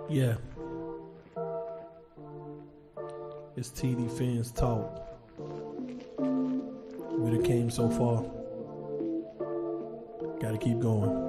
Yeah. It's TDPHINSTALK. We done came so far. Gotta keep going.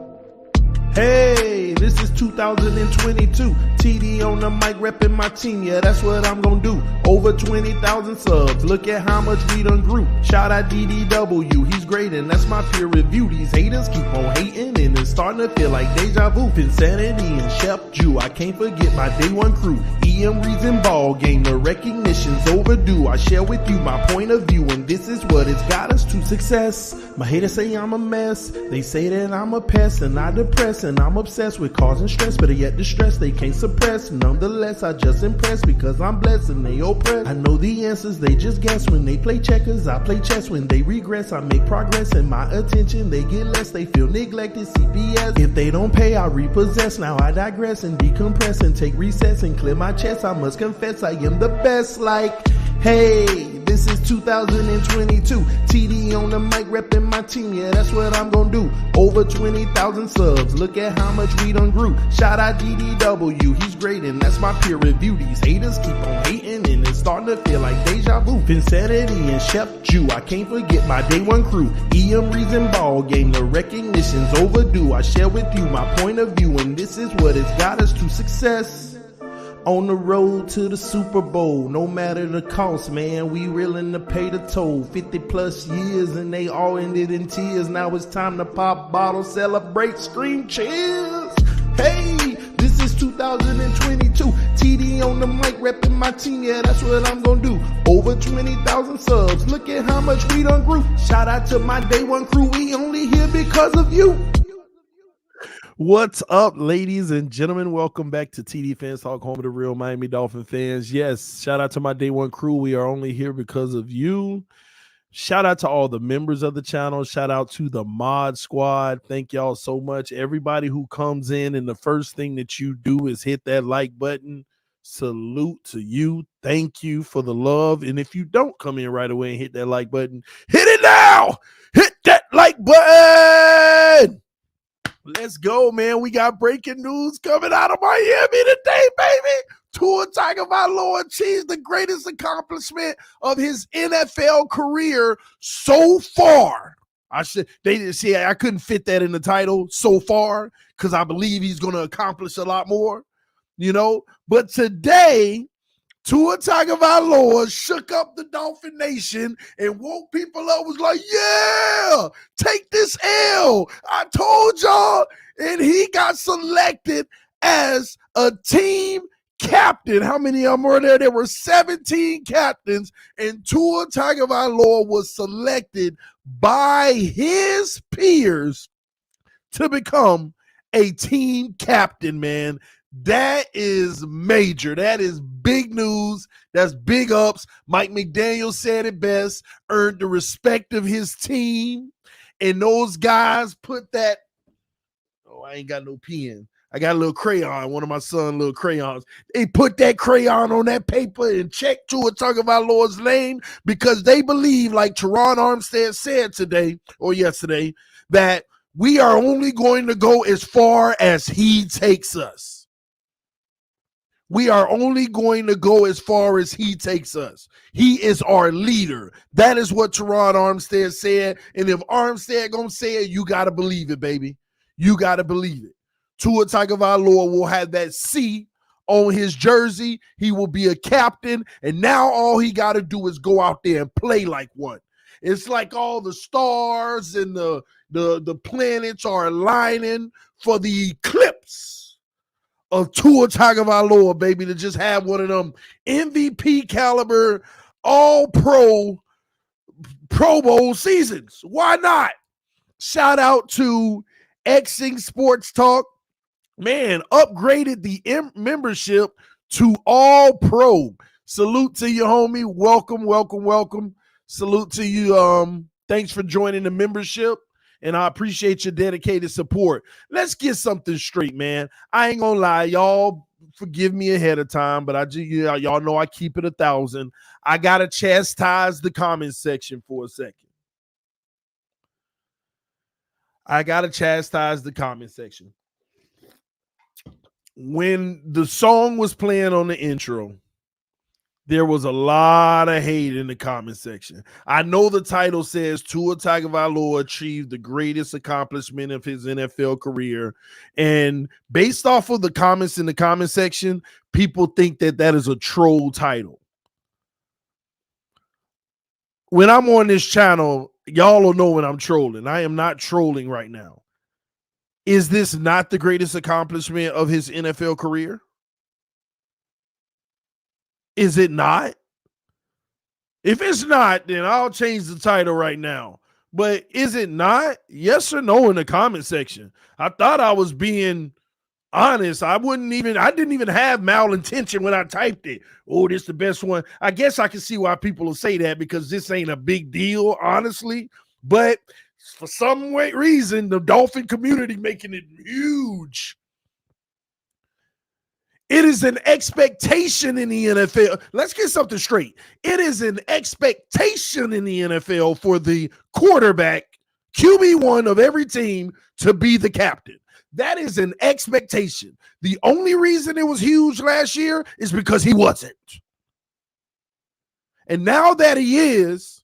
Hey, this is 2022. TD on the mic repping my team. Yeah, that's what I'm gonna do. Over 20,000 subs. Look at how much we done grew. Shout out DDW. He's great and that's my peer review. These haters keep on hating and it's starting to feel like deja vu. Insanity and Chef Jew. I can't forget my day one crew. EM Reason Ball Game. The recognition's overdue. I share with you my point of view and this is what it's got us to success. My haters say I'm a mess. They say that I'm a pest and I depress. And I'm obsessed with causing stress, but yet the stress they can't suppress. Nonetheless, I just impress because I'm blessed and they oppress. I know the answers, they just guess. When they play checkers, I play chess. When they regress, I make progress. And my attention, they get less. They feel neglected, CPS. If they don't pay, I repossess. Now I digress and decompress and take recess and clear my chest. I must confess, I am the best. Like, hey, this is 2022. TD on the mic repping my team. Yeah, that's what I'm gonna do. Over 20,000 subs. Look at how much we done grew. Shout out DDW. He's great and that's my peer review. These haters keep on hating and it's starting to feel like deja vu. Insanity and Chef Jew. I can't forget my day one crew. EM Reason Ball Game. The recognition's overdue. I share with you my point of view and this is what it's got us to success. On the road to the Super Bowl, no matter the cost, man, we willing to pay the toll. 50 plus years and they all ended in tears. Now it's time to pop bottles, celebrate, scream cheers. Hey, this is 2022. TD on the mic repping my team. Yeah, that's what I'm gonna do. Over 20,000 subs. Look at how much we done grew. Shout out to my day one crew. We only here because of you. What's up, ladies and gentlemen? Welcome back to TDPHINSTALK, home of the real Miami Dolphin fans. Yes, shout out to my day one crew. We are only here because of you. Shout out to all the members of the channel. Shout out to the mod squad. Thank y'all so much. Everybody who comes in and the first thing that you do is hit that like button. Salute to you. Thank you for the love. And if you don't come in right away and hit that like button, hit it now. Hit that like button. Let's go, man. We got breaking news coming out of Miami today, baby. Tua Tagovailoa achieves the greatest accomplishment of his NFL career so far. I couldn't fit that in the title so far because I believe he's going to accomplish a lot more, But today, Tua Tagovailoa shook up the Dolphin Nation and woke people up, was like, yeah, take this L. I told y'all. And he got selected as a team captain. How many of them were there? There were 17 captains, and Tua Tagovailoa was selected by his peers to become a team captain, man. That is major. That is big news. That's big ups. Mike McDaniel said it best, earned the respect of his team. And those guys put that, I ain't got no pen. I got a little crayon, one of my son's little crayons. They put that crayon on that paper and checked Tua Tagovailoa's name because they believe, like Teron Armstead said today or yesterday, that we are only going to go as far as he takes us. We are only going to go as far as he takes us. He is our leader. That is what Teron Armstead said. And if Armstead gonna say it, you got to believe it, baby. You got to believe it. Tua Tagovailoa will have that C on his jersey. He will be a captain. And now all he got to do is go out there and play like one. It's like all the stars and the planets are aligning for the eclipse of Tua Tagovailoa, baby, to just have one of them MVP caliber, all Pro Bowl seasons. Why not? Shout out to Xing Sports Talk. Man, upgraded the membership to all pro. Salute to you, homie. Welcome, welcome, welcome. Salute to you. Thanks for joining the membership. And I appreciate your dedicated support. Let's get something straight, man. I ain't gonna lie, y'all forgive me ahead of time, but y'all know I keep it 1,000. I gotta chastise the comment section for a second. when the song was playing on the intro, there was a lot of hate in the comment section. I know the title says Tua Tagovailoa achieved the greatest accomplishment of his NFL career. And based off of the comments in the comment section, people think that that is a troll title. When I'm on this channel, y'all will know when I'm trolling. I am not trolling right now. Is this not the greatest accomplishment of his NFL career? Is it not? If it's not, then I'll change the title right now. But is it not? Yes or no in the comment section. I thought I was being honest. I didn't even have malintention when I typed it. Oh, this is the best one. I guess I can see why people will say that, because this ain't a big deal, honestly. But for some reason, the Dolphin community making it huge. It is an expectation in the NFL. Let's get something straight. It is an expectation in the NFL for the quarterback, QB1 of every team, to be the captain. That is an expectation. The only reason it was huge last year is because he wasn't. And now that he is,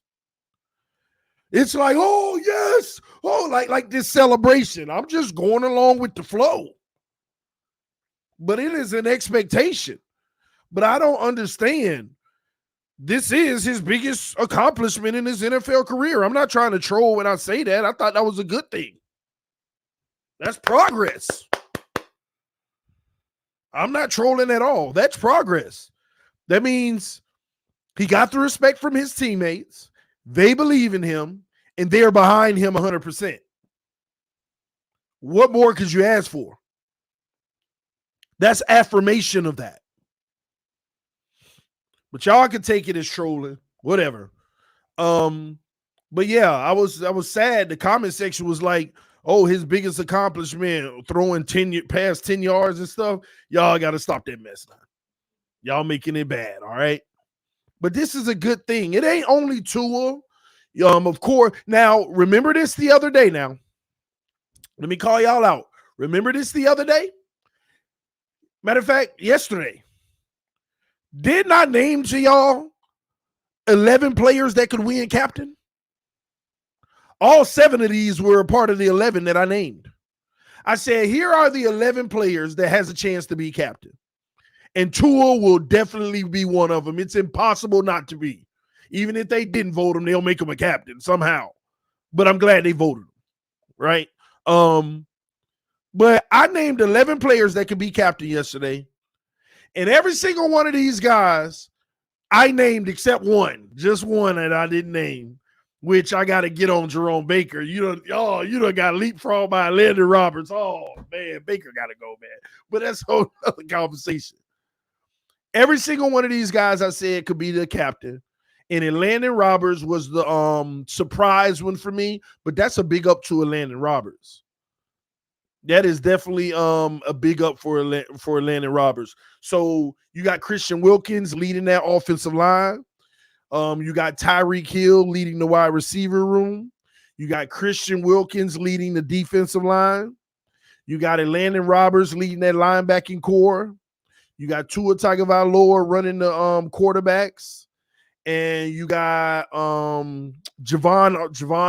it's like, oh, yes. Oh, like this celebration. I'm just going along with the flow. But it is an expectation. But I don't understand. This is his biggest accomplishment in his NFL career. I'm not trying to troll when I say that. I thought that was a good thing. That's progress. I'm not trolling at all. That's progress. That means he got the respect from his teammates. They believe in him, and they're behind him 100%. What more could you ask for? That's affirmation of that. But y'all can take it as trolling, whatever. But yeah, I was sad. The comment section was like, oh, his biggest accomplishment, throwing past 10 yards and stuff. Y'all got to stop that mess now. Y'all making it bad, all right? But this is a good thing. It ain't only Tua. Of course. Now, remember this the other day now. Let me call y'all out. Remember this the other day? Matter of fact, yesterday, didn't I name to y'all 11 players that could win captain? All 7 of these were a part of the 11 that I named. I said, here are the 11 players that has a chance to be captain. And Tua will definitely be one of them. It's impossible not to be. Even if they didn't vote him, they'll make him a captain somehow. But I'm glad they voted him, right? But I named 11 players that could be captain yesterday. And every single one of these guys I named except one. Just one that I didn't name, which I got to get on Jerome Baker. You done got leapfrogged by Landon Roberts. Oh, man, Baker got to go, man. But that's a whole other conversation. Every single one of these guys I said could be the captain. And then Landon Roberts was the surprise one for me. But that's a big up to Landon Roberts. That is definitely a big up for Landon Roberts. So you got Christian Wilkins leading that offensive line. You got Tyreek Hill leading the wide receiver room. You got Christian Wilkins leading the defensive line. You got Landon Roberts leading that linebacking core. You got Tua Tagovailoa running the quarterbacks. And you got Xavien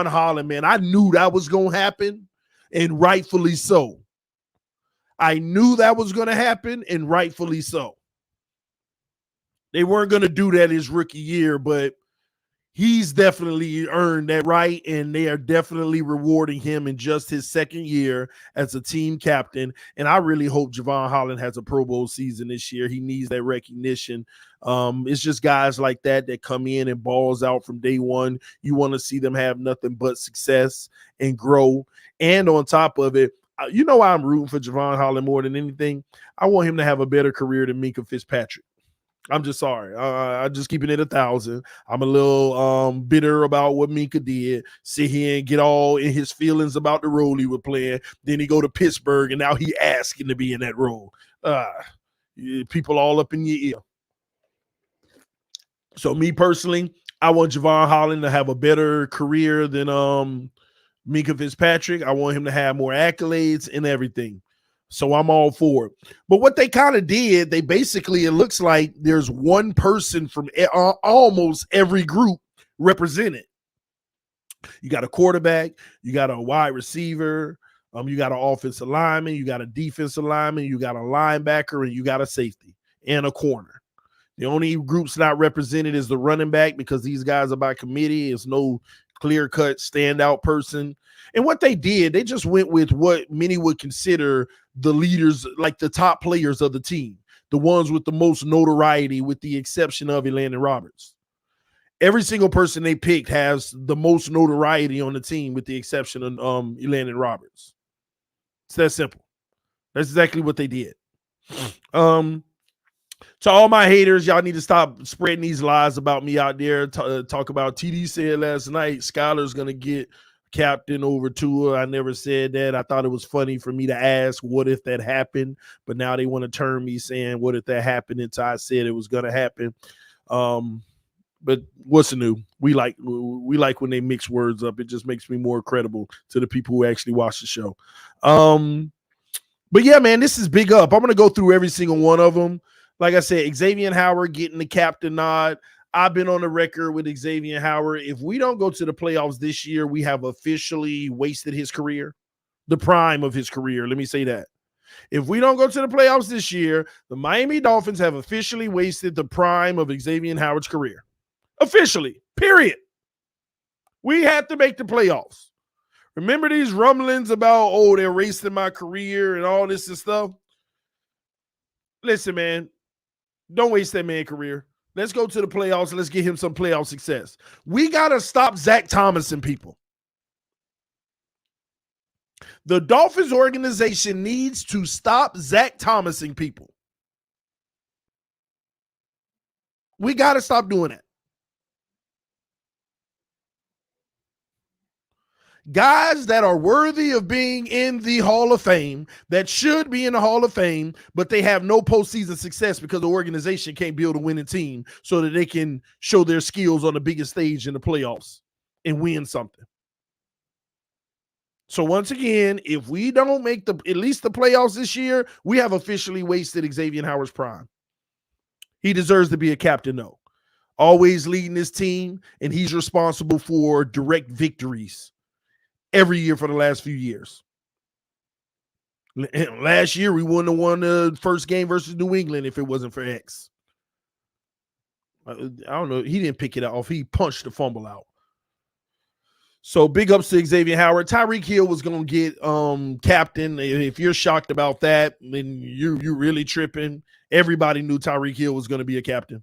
Howard, man. I knew that was going to happen. And rightfully so. I knew that was going to happen, and rightfully so. They weren't going to do that his rookie year, but he's definitely earned that right, and they are definitely rewarding him in just his second year as a team captain. And I really hope Xavien Howard has a Pro Bowl season this year. He needs that recognition. It's just guys like that come in and balls out from day one. You want to see them have nothing but success and grow. And on top of it, you know why I'm rooting for Xavien Howard more than anything? I want him to have a better career than Minkah Fitzpatrick. I'm just sorry. I'm just keeping it 1,000. I'm a little bitter about what Minkah did. Sit here and get all in his feelings about the role he was playing. Then he go to Pittsburgh, and now he asking to be in that role. People all up in your ear. So me personally, I want Xavien Howard to have a better career than Minkah Fitzpatrick. I want him to have more accolades and everything. So I'm all for it. But what they kind of did, they basically, it looks like there's one person from almost every group represented. You got a quarterback, you got a wide receiver, you got an offensive lineman, you got a defensive lineman, you got a linebacker, and you got a safety and a corner. The only groups not represented is the running back because these guys are by committee. It's no clear-cut standout person. And what they did, they just went with what many would consider the leaders, like the top players of the team, the ones with the most notoriety, with the exception of Landon Roberts. Every single person they picked has the most notoriety on the team with the exception of Landon Roberts. It's that simple. That's exactly what they did. To all my haters, y'all need to stop spreading these lies about me out there. Talk about TD said last night, Skylar's going to get captain over Tua. I never said that. I thought it was funny for me to ask, what if that happened? But now they want to turn me saying, what if that happened until I said it was going to happen. But what's new? We like when they mix words up. It just makes me more credible to the people who actually watch the show. But yeah, man, this is big up. I'm going to go through every single one of them. Like I said, Xavien Howard getting the captain nod. I've been on the record with Xavien Howard. If we don't go to the playoffs this year, we have officially wasted his career, the prime of his career. Let me say that. If we don't go to the playoffs this year, the Miami Dolphins have officially wasted the prime of Xavien Howard's career. Officially, period. We have to make the playoffs. Remember these rumblings about, oh, they're wasting my career and all this and stuff? Listen, man, don't waste that man's career. Let's go to the playoffs and let's get him some playoff success. We got to stop Zach Thomas and people. The Dolphins organization needs to stop Zach Thomas and people. We got to stop doing that. Guys that are worthy of being in the Hall of Fame, that should be in the Hall of Fame, but they have no postseason success because the organization can't build a winning team so that they can show their skills on the biggest stage in the playoffs and win something. So once again, if we don't make at least the playoffs this year, we have officially wasted Xavien Howard's prime. He deserves to be a captain, though. Always leading his team, and he's responsible for direct victories every year for the last few years. Last year, we wouldn't have won the first game versus New England if it wasn't for X. I don't know. He didn't pick it off. He punched the fumble out. So big ups to Xavien Howard. Tyreek Hill was going to get captain. If you're shocked about that, then you're really tripping. Everybody knew Tyreek Hill was going to be a captain.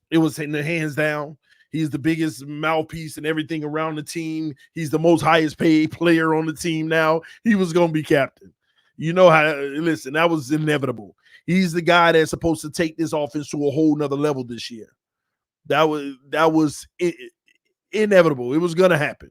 It was in the hands down. He's the biggest mouthpiece and everything around the team. He's the most highest paid player on the team now. He was going to be captain. You know how, listen, that was inevitable. He's the guy that's supposed to take this offense to a whole nother level this year. That was inevitable. It was going to happen.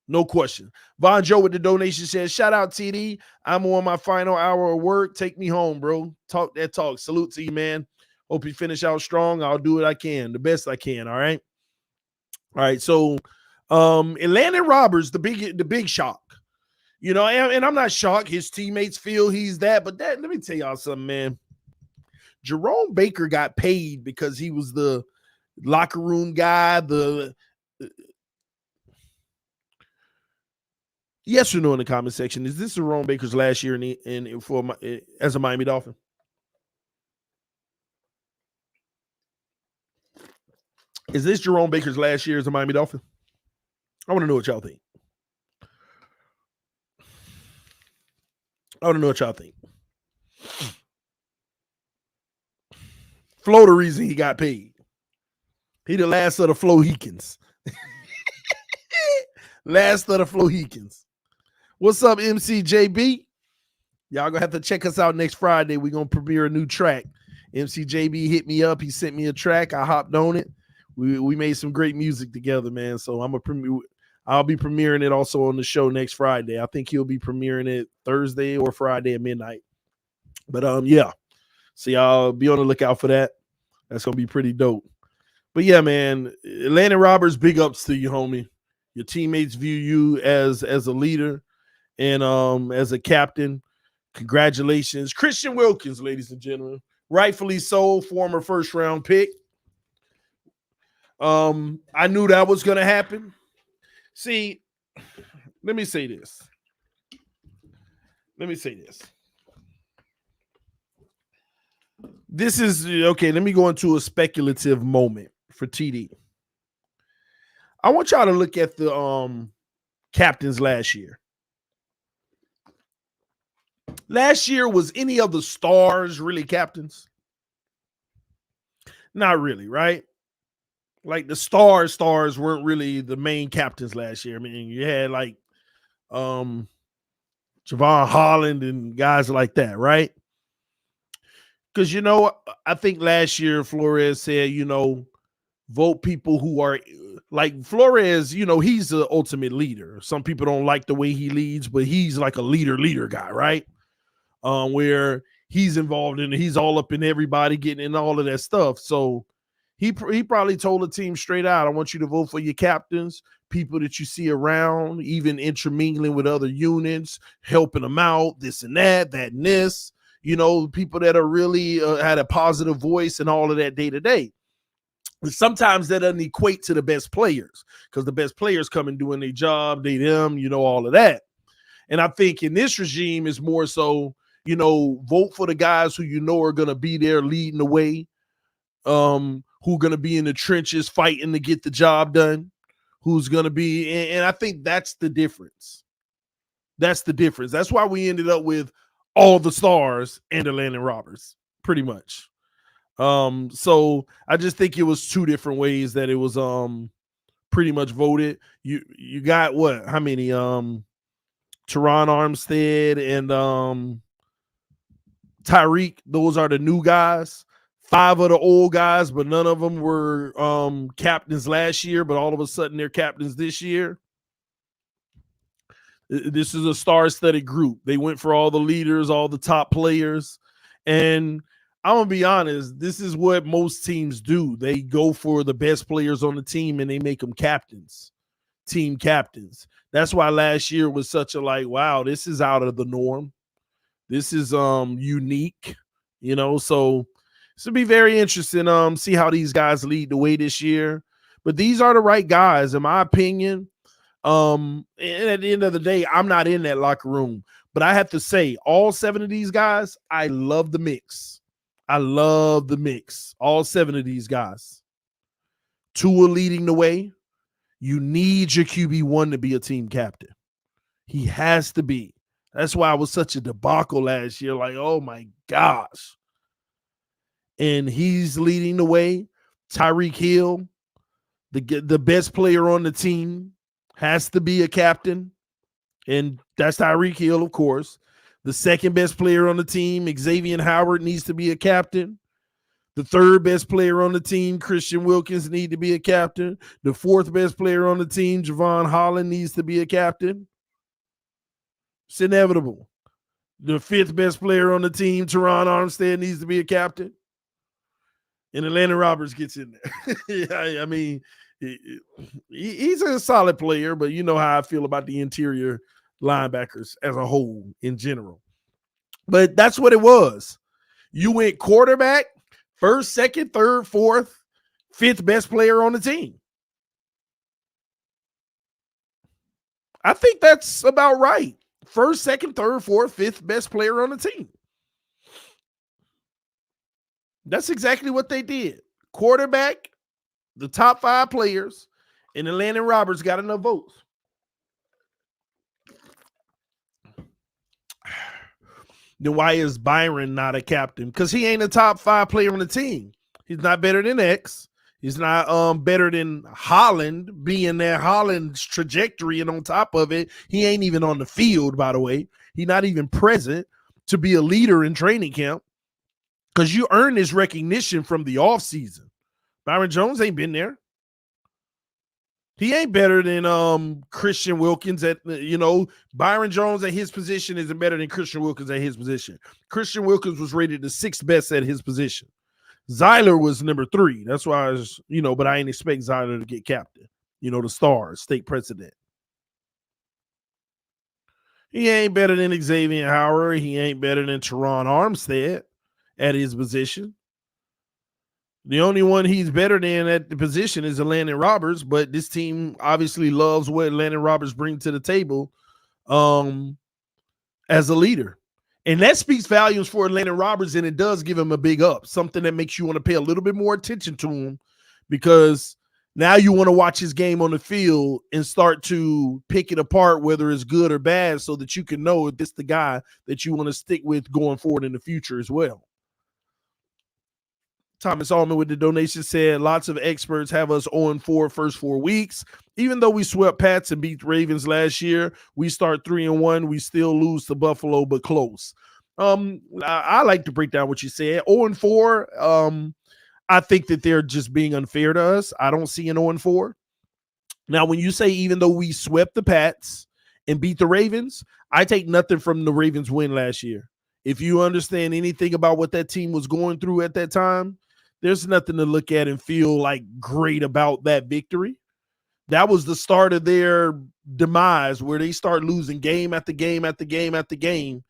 No question. Von Joe with the donation says, shout out TD. I'm on my final hour of work. Take me home, bro. Talk that talk. Salute to you, man. Hope you finish out strong. I'll do what I can, the best I can. All right. All right. So, Landon Roberts, the big shock, you know, and I'm not shocked. His teammates feel he's that, but let me tell y'all something, man. Jerome Baker got paid because he was the locker room guy. Yes or no in the comment section. Is this Jerome Baker's last year as a Miami Dolphin? Is this Jerome Baker's last year as a Miami Dolphin? I want to know what y'all think. Flo, the reason he got paid. He the last of the Flohicans. Last of the Flohicans. What's up, MCJB? Y'all gonna have to check us out next Friday. We're gonna premiere a new track. MCJB hit me up. He sent me a track. I hopped on it. We made some great music together, man. So I'll be premiering it also on the show next Friday. I think he'll be premiering it Thursday or Friday at midnight. But yeah. So y'all be on the lookout for that. That's gonna be pretty dope. But yeah, man, Landon Roberts, big ups to you, homie. Your teammates view you as a leader and as a captain. Congratulations, Christian Wilkins, ladies and gentlemen. Rightfully so, former first-round pick. I knew that was going to happen. See, let me say this. This is, okay, let me go into a speculative moment for TD. I want y'all to look at the captains last year. Last year, was any of the stars really captains? Not really, right? Like the stars weren't really the main captains last year. I mean, you had like Xavien Howard and guys like that, right? Because, I think last year Flores said, vote people who are like Flores, he's the ultimate leader. Some people don't like the way he leads, but he's like a leader guy, right? Where he's involved in, he's all up in everybody getting in all of that stuff. So he probably told the team straight out, I want you to vote for your captains, people that you see around, even intermingling with other units, helping them out, this and that and this, people that are really had a positive voice and all of that day to day. Sometimes that doesn't equate to the best players because the best players come and doing their job, all of that. And I think in this regime is more so, vote for the guys who are going to be there leading the way, who are going to be in the trenches fighting to get the job done, who's going to be, and I think that's the difference. That's the difference. That's why we ended up with all the stars and the Landon Roberts, pretty much. So I just think it was two different ways that it was pretty much voted. You got what? How many? Teron Armstead and Tyreek. Those are the new guys. 5 of the old guys, but none of them were captains last year, but all of a sudden they're captains this year. This is a star-studded group. They went for all the leaders, all the top players. And I'm going to be honest, this is what most teams do. They go for the best players on the team and they make them captains, team captains. That's why last year was such a wow, this is out of the norm. This is unique, so this will be very interesting. See how these guys lead the way this year. But these are the right guys, in my opinion. And at the end of the day, I'm not in that locker room. But I have to say, all 7 of these guys, I love the mix. All 7 of these guys. Tua leading the way. You need your QB1 to be a team captain. He has to be. That's why I was such a debacle last year. Oh my gosh. And he's leading the way. Tyreek Hill, the best player on the team, has to be a captain. And that's Tyreek Hill, of course. The second best player on the team, Xavien Howard, needs to be a captain. The third best player on the team, Christian Wilkins, needs to be a captain. The fourth best player on the team, Xavien Howard, needs to be a captain. It's inevitable. The 5th best player on the team, Teron Armstead, needs to be a captain. And Landon Roberts gets in there. I mean, he's a solid player, but you know how I feel about the interior linebackers as a whole in general. But that's what it was. You went quarterback, 1st, 2nd, 3rd, 4th, 5th best player on the team. I think that's about right. 1st, 2nd, 3rd, 4th, 5th best player on the team. That's exactly what they did. Quarterback, the top 5 players, and then Landon Roberts got enough votes. Then why is Byron not a captain? Because he ain't a top 5 player on the team. He's not better than X. He's not better than Holland, being there. Holland's trajectory, and on top of it, he ain't even on the field, by the way. He's not even present to be a leader in training camp. Because you earn this recognition from the offseason. Byron Jones ain't been there. He ain't better than Christian Wilkins at, Byron Jones at his position isn't better than Christian Wilkins at his position. Christian Wilkins was rated the 6th best at his position. Zyler was number 3. That's why I was, but I ain't expect Zyler to get captain. The stars, state president. He ain't better than Xavien Howard. He ain't better than Teron Armstead at his position. The only one he's better than at the position is Landon Roberts, but this team obviously loves what Landon Roberts brings to the table as a leader. And that speaks volumes for Landon Roberts, and it does give him a big up, something that makes you want to pay a little bit more attention to him, because now you want to watch his game on the field and start to pick it apart, whether it's good or bad, so that you can know if this is the guy that you want to stick with going forward in the future as well. Thomas Allman with the donation said, lots of experts have us 0-4 first 4 weeks. Even though we swept Pats and beat Ravens last year, we start 3-1. We still lose to Buffalo, but close. I like to break down what you said. 0-4, I think that they're just being unfair to us. I don't see an 0-4. Now, when you say even though we swept the Pats and beat the Ravens, I take nothing from the Ravens win last year. If you understand anything about what that team was going through at that time, there's nothing to look at and feel like great about that victory. That was the start of their demise, where they start losing game after game after game after game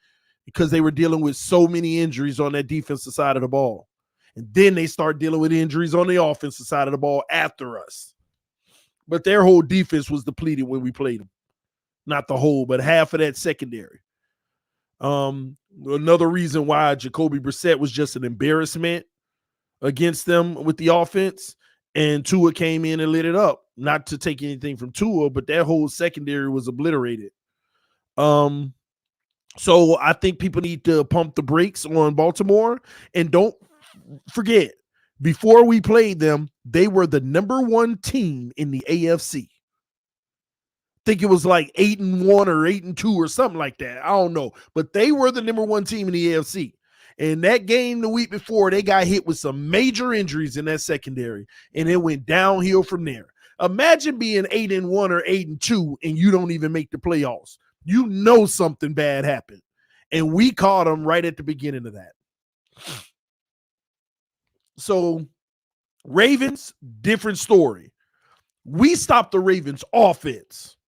because they were dealing with so many injuries on that defensive side of the ball. And then they start dealing with injuries on the offensive side of the ball after us. But their whole defense was depleted when we played them. Not the whole, but half of that secondary. Another reason why Jacoby Brissett was just an embarrassment against them with the offense, and Tua came in and lit it up. Not to take anything from Tua, but that whole secondary was obliterated. So I think people need to pump the brakes on Baltimore, and don't forget, before we played them, they were the number 1 team in the AFC. I think it was like 8-1 or 8-2 or something like that. I don't know, but they were the number 1 team in the AFC. And that game the week before, they got hit with some major injuries in that secondary, and it went downhill from there. Imagine being 8-1 or 8-2 and you don't even make the playoffs. You know something bad happened. And we caught them right at the beginning of that. So Ravens, different story. We stopped the Ravens offense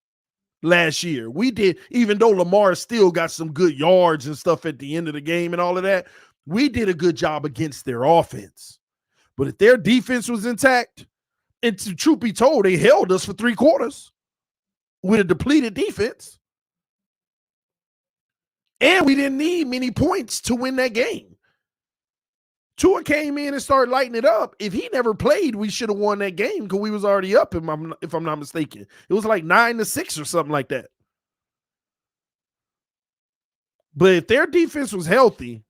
last year. We did, even though Lamar still got some good yards and stuff at the end of the game and all of that, we did a good job against their offense. But if their defense was intact, and to truth be told, they held us for 3 quarters with a depleted defense. And we didn't need many points to win that game. Tua came in and started lighting it up. If he never played, we should have won that game because we was already up, if I'm not mistaken. It was like 9-6 or something like that. But if their defense was healthy,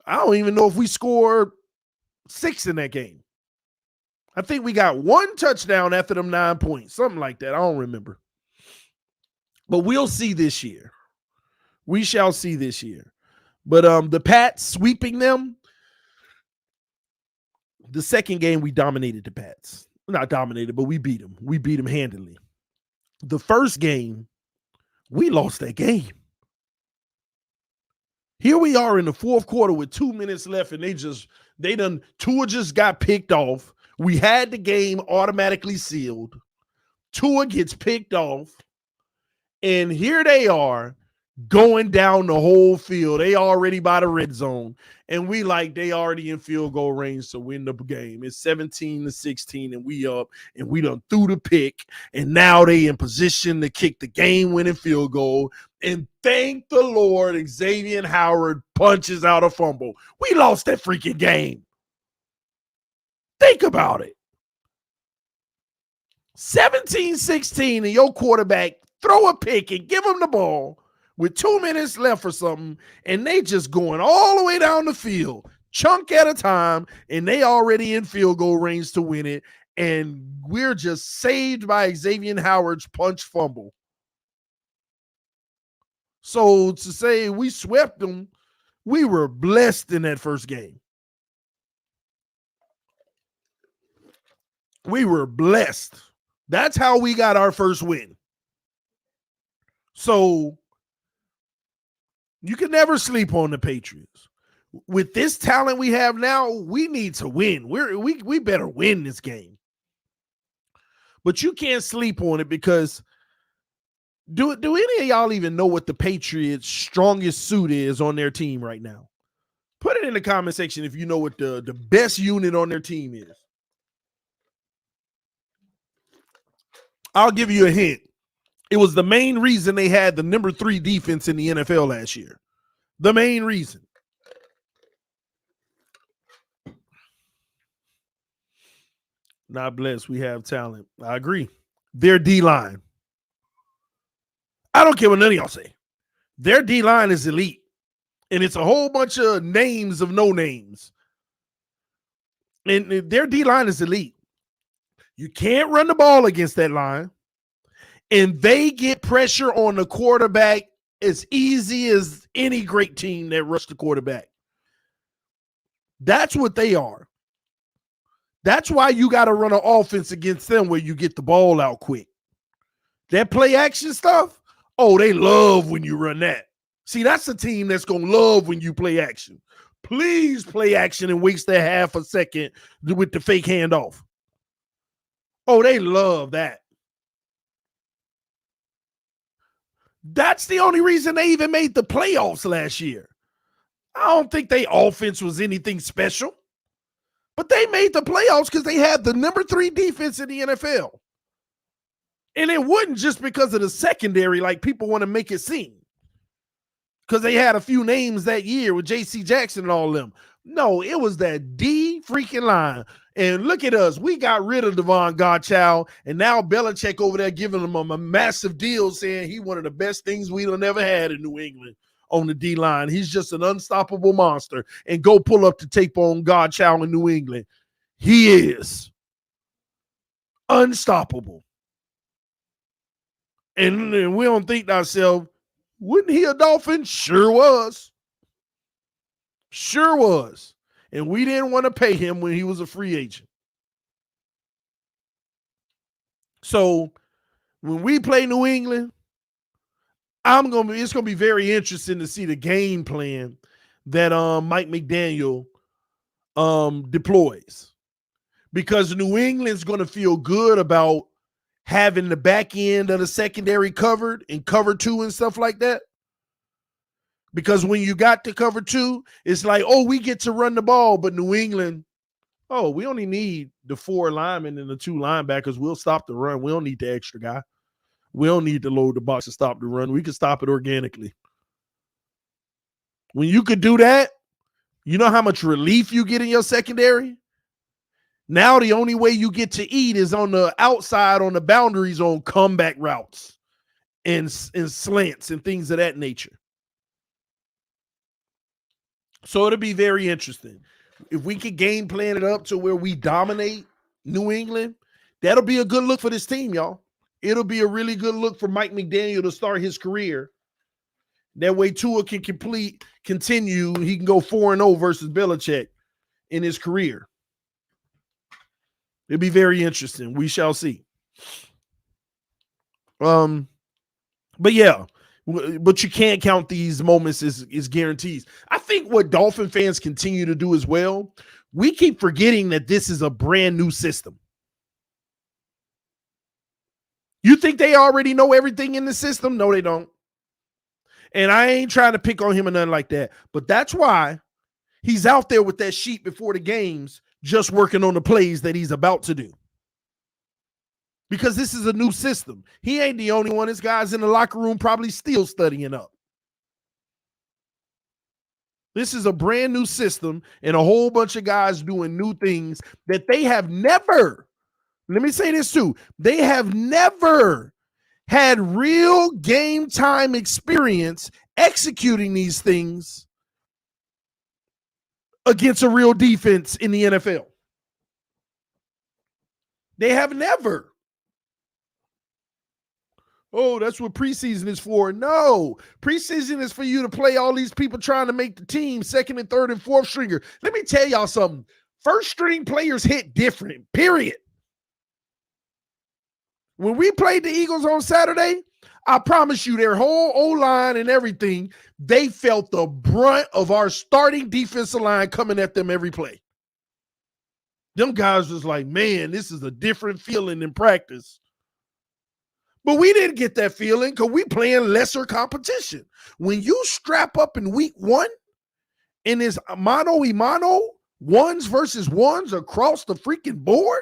I don't even know if we scored 6 in that game. I think we got 1 touchdown after them 9 points, something like that. I don't remember. But we'll see this year. We shall see this year. But the Pats sweeping them, the second game we dominated the Pats. Not dominated, but we beat them. We beat them handily. The first game, we lost that game. Here we are in the fourth quarter with 2 minutes left, and Tua just got picked off. We had the game automatically sealed. Tua gets picked off, and here they are going down the whole field. They already by the red zone, and they already in field goal range to win the game. It's 17-16, and we up, and we done threw the pick, and now they in position to kick the game-winning field goal. And thank the Lord, Xavien Howard punches out a fumble. We lost that freaking game. Think about it. 17-16, and your quarterback throw a pick and give him the ball with 2 minutes left or something, and they just going all the way down the field, chunk at a time, and they already in field goal range to win it, and we're just saved by Xavien Howard's punch fumble. So to say we swept them, we were blessed in that first game. We were blessed. That's how we got our first win. So you can never sleep on the Patriots. With this talent we have now, we need to win. We better win this game. But you can't sleep on it because Do any of y'all even know what the Patriots' strongest suit is on their team right now? Put it in the comment section if you know what the best unit on their team is. I'll give you a hint. It was the main reason they had the number 3 defense in the NFL last year. The main reason. Not blessed. We have talent. I agree. Their D-line. I don't care what none of y'all say. Their D-line is elite. And it's a whole bunch of names of no names. And their D-line is elite. You can't run the ball against that line. And they get pressure on the quarterback as easy as any great team that rushed the quarterback. That's what they are. That's why you got to run an offense against them where you get the ball out quick. That play action stuff, oh, they love when you run that. See, that's a team that's going to love when you play action. Please play action and waste that half a second with the fake handoff. Oh, they love that. That's the only reason they even made the playoffs last year. I don't think their offense was anything special. But they made the playoffs because they had the number 3 defense in the NFL. And it wasn't just because of the secondary like people want to make it seem. Because they had a few names that year with J.C. Jackson and all of them. No, it was that D freaking line. And look at us. We got rid of Devon Godchild, and now Belichick over there giving him a massive deal saying he one of the best things we've ever had in New England. On the D-line. He's just an unstoppable monster. And go pull up the tape on Godchild in New England. He is unstoppable. And we don't think to ourselves, wasn't he a Dolphin? Sure was. Sure was. And we didn't want to pay him when he was a free agent. So when we play New England, it's gonna be very interesting to see the game plan that Mike McDaniel deploys, because New England's gonna feel good about having the back end of the secondary covered and cover 2 and stuff like that. Because when you got to cover 2, it's like, oh, we get to run the ball, but New England, oh, we only need the 4 linemen and the 2 linebackers. We'll stop the run. We don't need the extra guy. We don't need to load the box to stop the run. We can stop it organically. When you could do that, you know how much relief you get in your secondary? Now the only way you get to eat is on the outside, on the boundaries, on comeback routes and slants and things of that nature. So it'll be very interesting. If we could game plan it up to where we dominate New England, that'll be a good look for this team, y'all. It'll be a really good look for Mike McDaniel to start his career. That way Tua can continue. He can go 4-0 versus Belichick in his career. It'll be very interesting. We shall see. But yeah, but you can't count these moments as guarantees. I think what Dolphin fans continue to do as well, we keep forgetting that this is a brand new system. You think they already know everything in the system? No, they don't. And I ain't trying to pick on him or nothing like that. But that's why he's out there with that sheet before the games, just working on the plays that he's about to do. Because this is a new system. He ain't the only one. This guy's in the locker room probably still studying up. This is a brand new system and a whole bunch of guys doing new things that they have never, let me say this too, they have never had real game time experience executing these things against a real defense in the NFL. They have never. Oh, that's what preseason is for. No, preseason is for you to play all these people trying to make the team, second and third and fourth stringer. Let me tell y'all something. First string players hit different, period. When we played the Eagles on Saturday, I promise you their whole O-line and everything, they felt the brunt of our starting defensive line coming at them every play. Them guys was like, man, this is a different feeling in practice. But we didn't get that feeling because we playing lesser competition. When you strap up in week 1 and it's mano y mano, ones versus ones across the freaking board,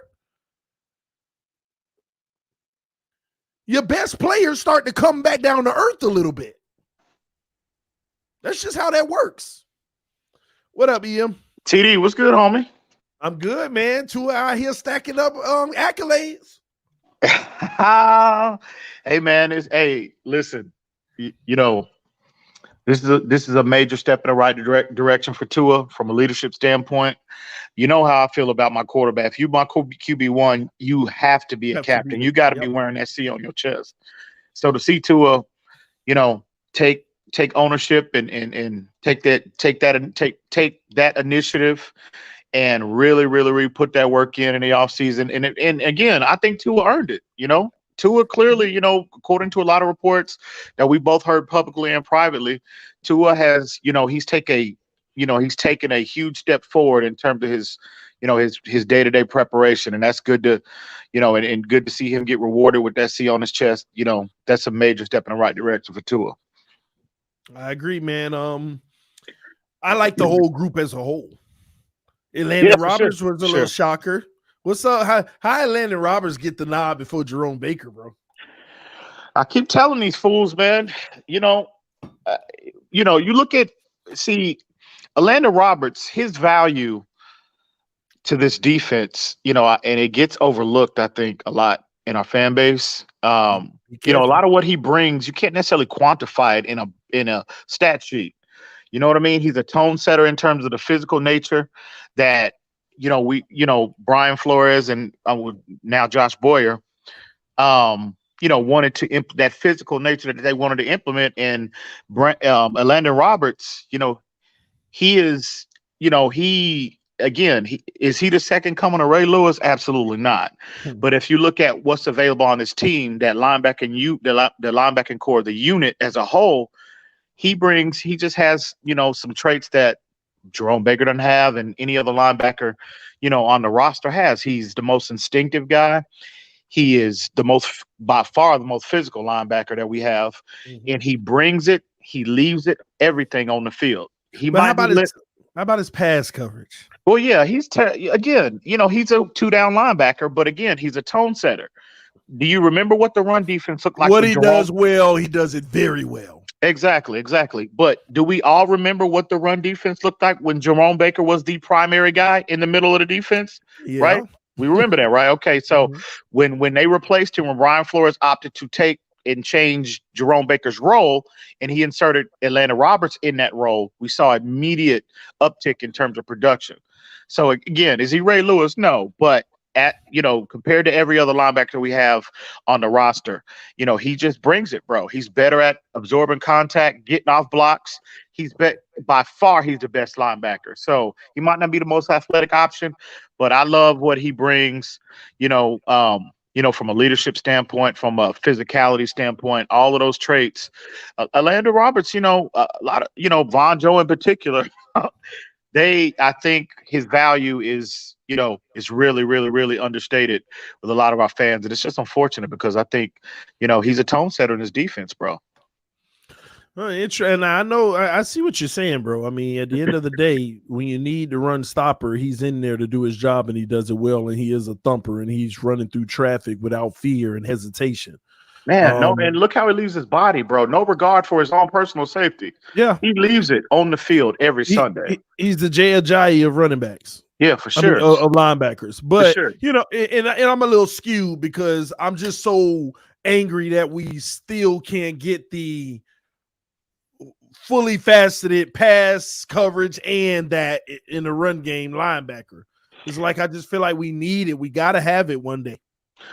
your best players start to come back down to earth a little bit. That's just how that works. What up, EM? TD, what's good, homie? I'm good, man. Tua out here stacking up accolades. Hey, man, listen, you know, this is a major step in the right direction for Tua from a leadership standpoint. You know how I feel about my quarterback. If you my QB1, you have to be a captain. You got to be wearing that C on your chest. So to see Tua, take ownership and take that initiative and really put that work in the offseason. And again, I think Tua earned it. Tua clearly, according to a lot of reports that we both heard publicly and privately, Tua has, he's taken a huge step forward in terms of his day-to-day preparation. And that's good to, and good to see him get rewarded with that C on his chest. That's a major step in the right direction for Tua. I agree, man. I like the whole group as a whole. Landon Roberts was a little shocker. What's up? How did Landon Roberts get the nod before Jerome Baker, bro? I keep telling these fools, man. You look at Landon Roberts, his value to this defense, and it gets overlooked, I think, a lot in our fan base. A lot of what he brings, you can't necessarily quantify it in a stat sheet. You know what I mean? He's a tone setter in terms of the physical nature that, Brian Flores and now Josh Boyer, wanted to that physical nature that they wanted to implement. And Landon Roberts, he is, is he the second coming of Ray Lewis? Absolutely not. But if you look at what's available on this team, that linebacking core, the unit as a whole, he just has, some traits that Jerome Baker doesn't have and any other linebacker, on the roster has. He's the most instinctive guy. He is by far the most physical linebacker that we have. Mm-hmm. And he brings it, he leaves it, everything on the field. How about his pass coverage? Well, yeah, he's he's a 2-down linebacker, but again, he's a tone setter. Do you remember what the run defense looked like? What he does well, he does it very well. Exactly. But do we all remember what the run defense looked like when Jerome Baker was the primary guy in the middle of the defense? Yeah. Right? We remember that, right? Okay, so when they replaced him, when Brian Flores opted to take and change Jerome Baker's role, and he inserted Landon Roberts in that role, we saw immediate uptick in terms of production. So again, is he Ray Lewis? No, but compared to every other linebacker we have on the roster, he just brings it, bro. He's better at absorbing contact, getting off blocks. By far, he's the best linebacker. So he might not be the most athletic option, but I love what he brings, from a leadership standpoint, from a physicality standpoint, all of those traits. Landon Roberts, a lot of, Von Joe in particular, I think his value is really understated with a lot of our fans. And it's just unfortunate because I think, he's a tone setter in his defense, bro. And I know, I see what you're saying, bro. I mean, at the end of the day, when you need to run stopper, he's in there to do his job and he does it well. And he is a thumper and he's running through traffic without fear and hesitation. Man, and look how he leaves his body, bro. No regard for his own personal safety. Yeah. He leaves it on the field every Sunday. He's the Jay Ajayi of running backs. Yeah, for sure. Of linebackers. But, and I'm a little skewed because I'm just so angry that we still can't get the fully faceted pass coverage and that in the run game linebacker. It's like I just feel like we need it. We got to have it one day.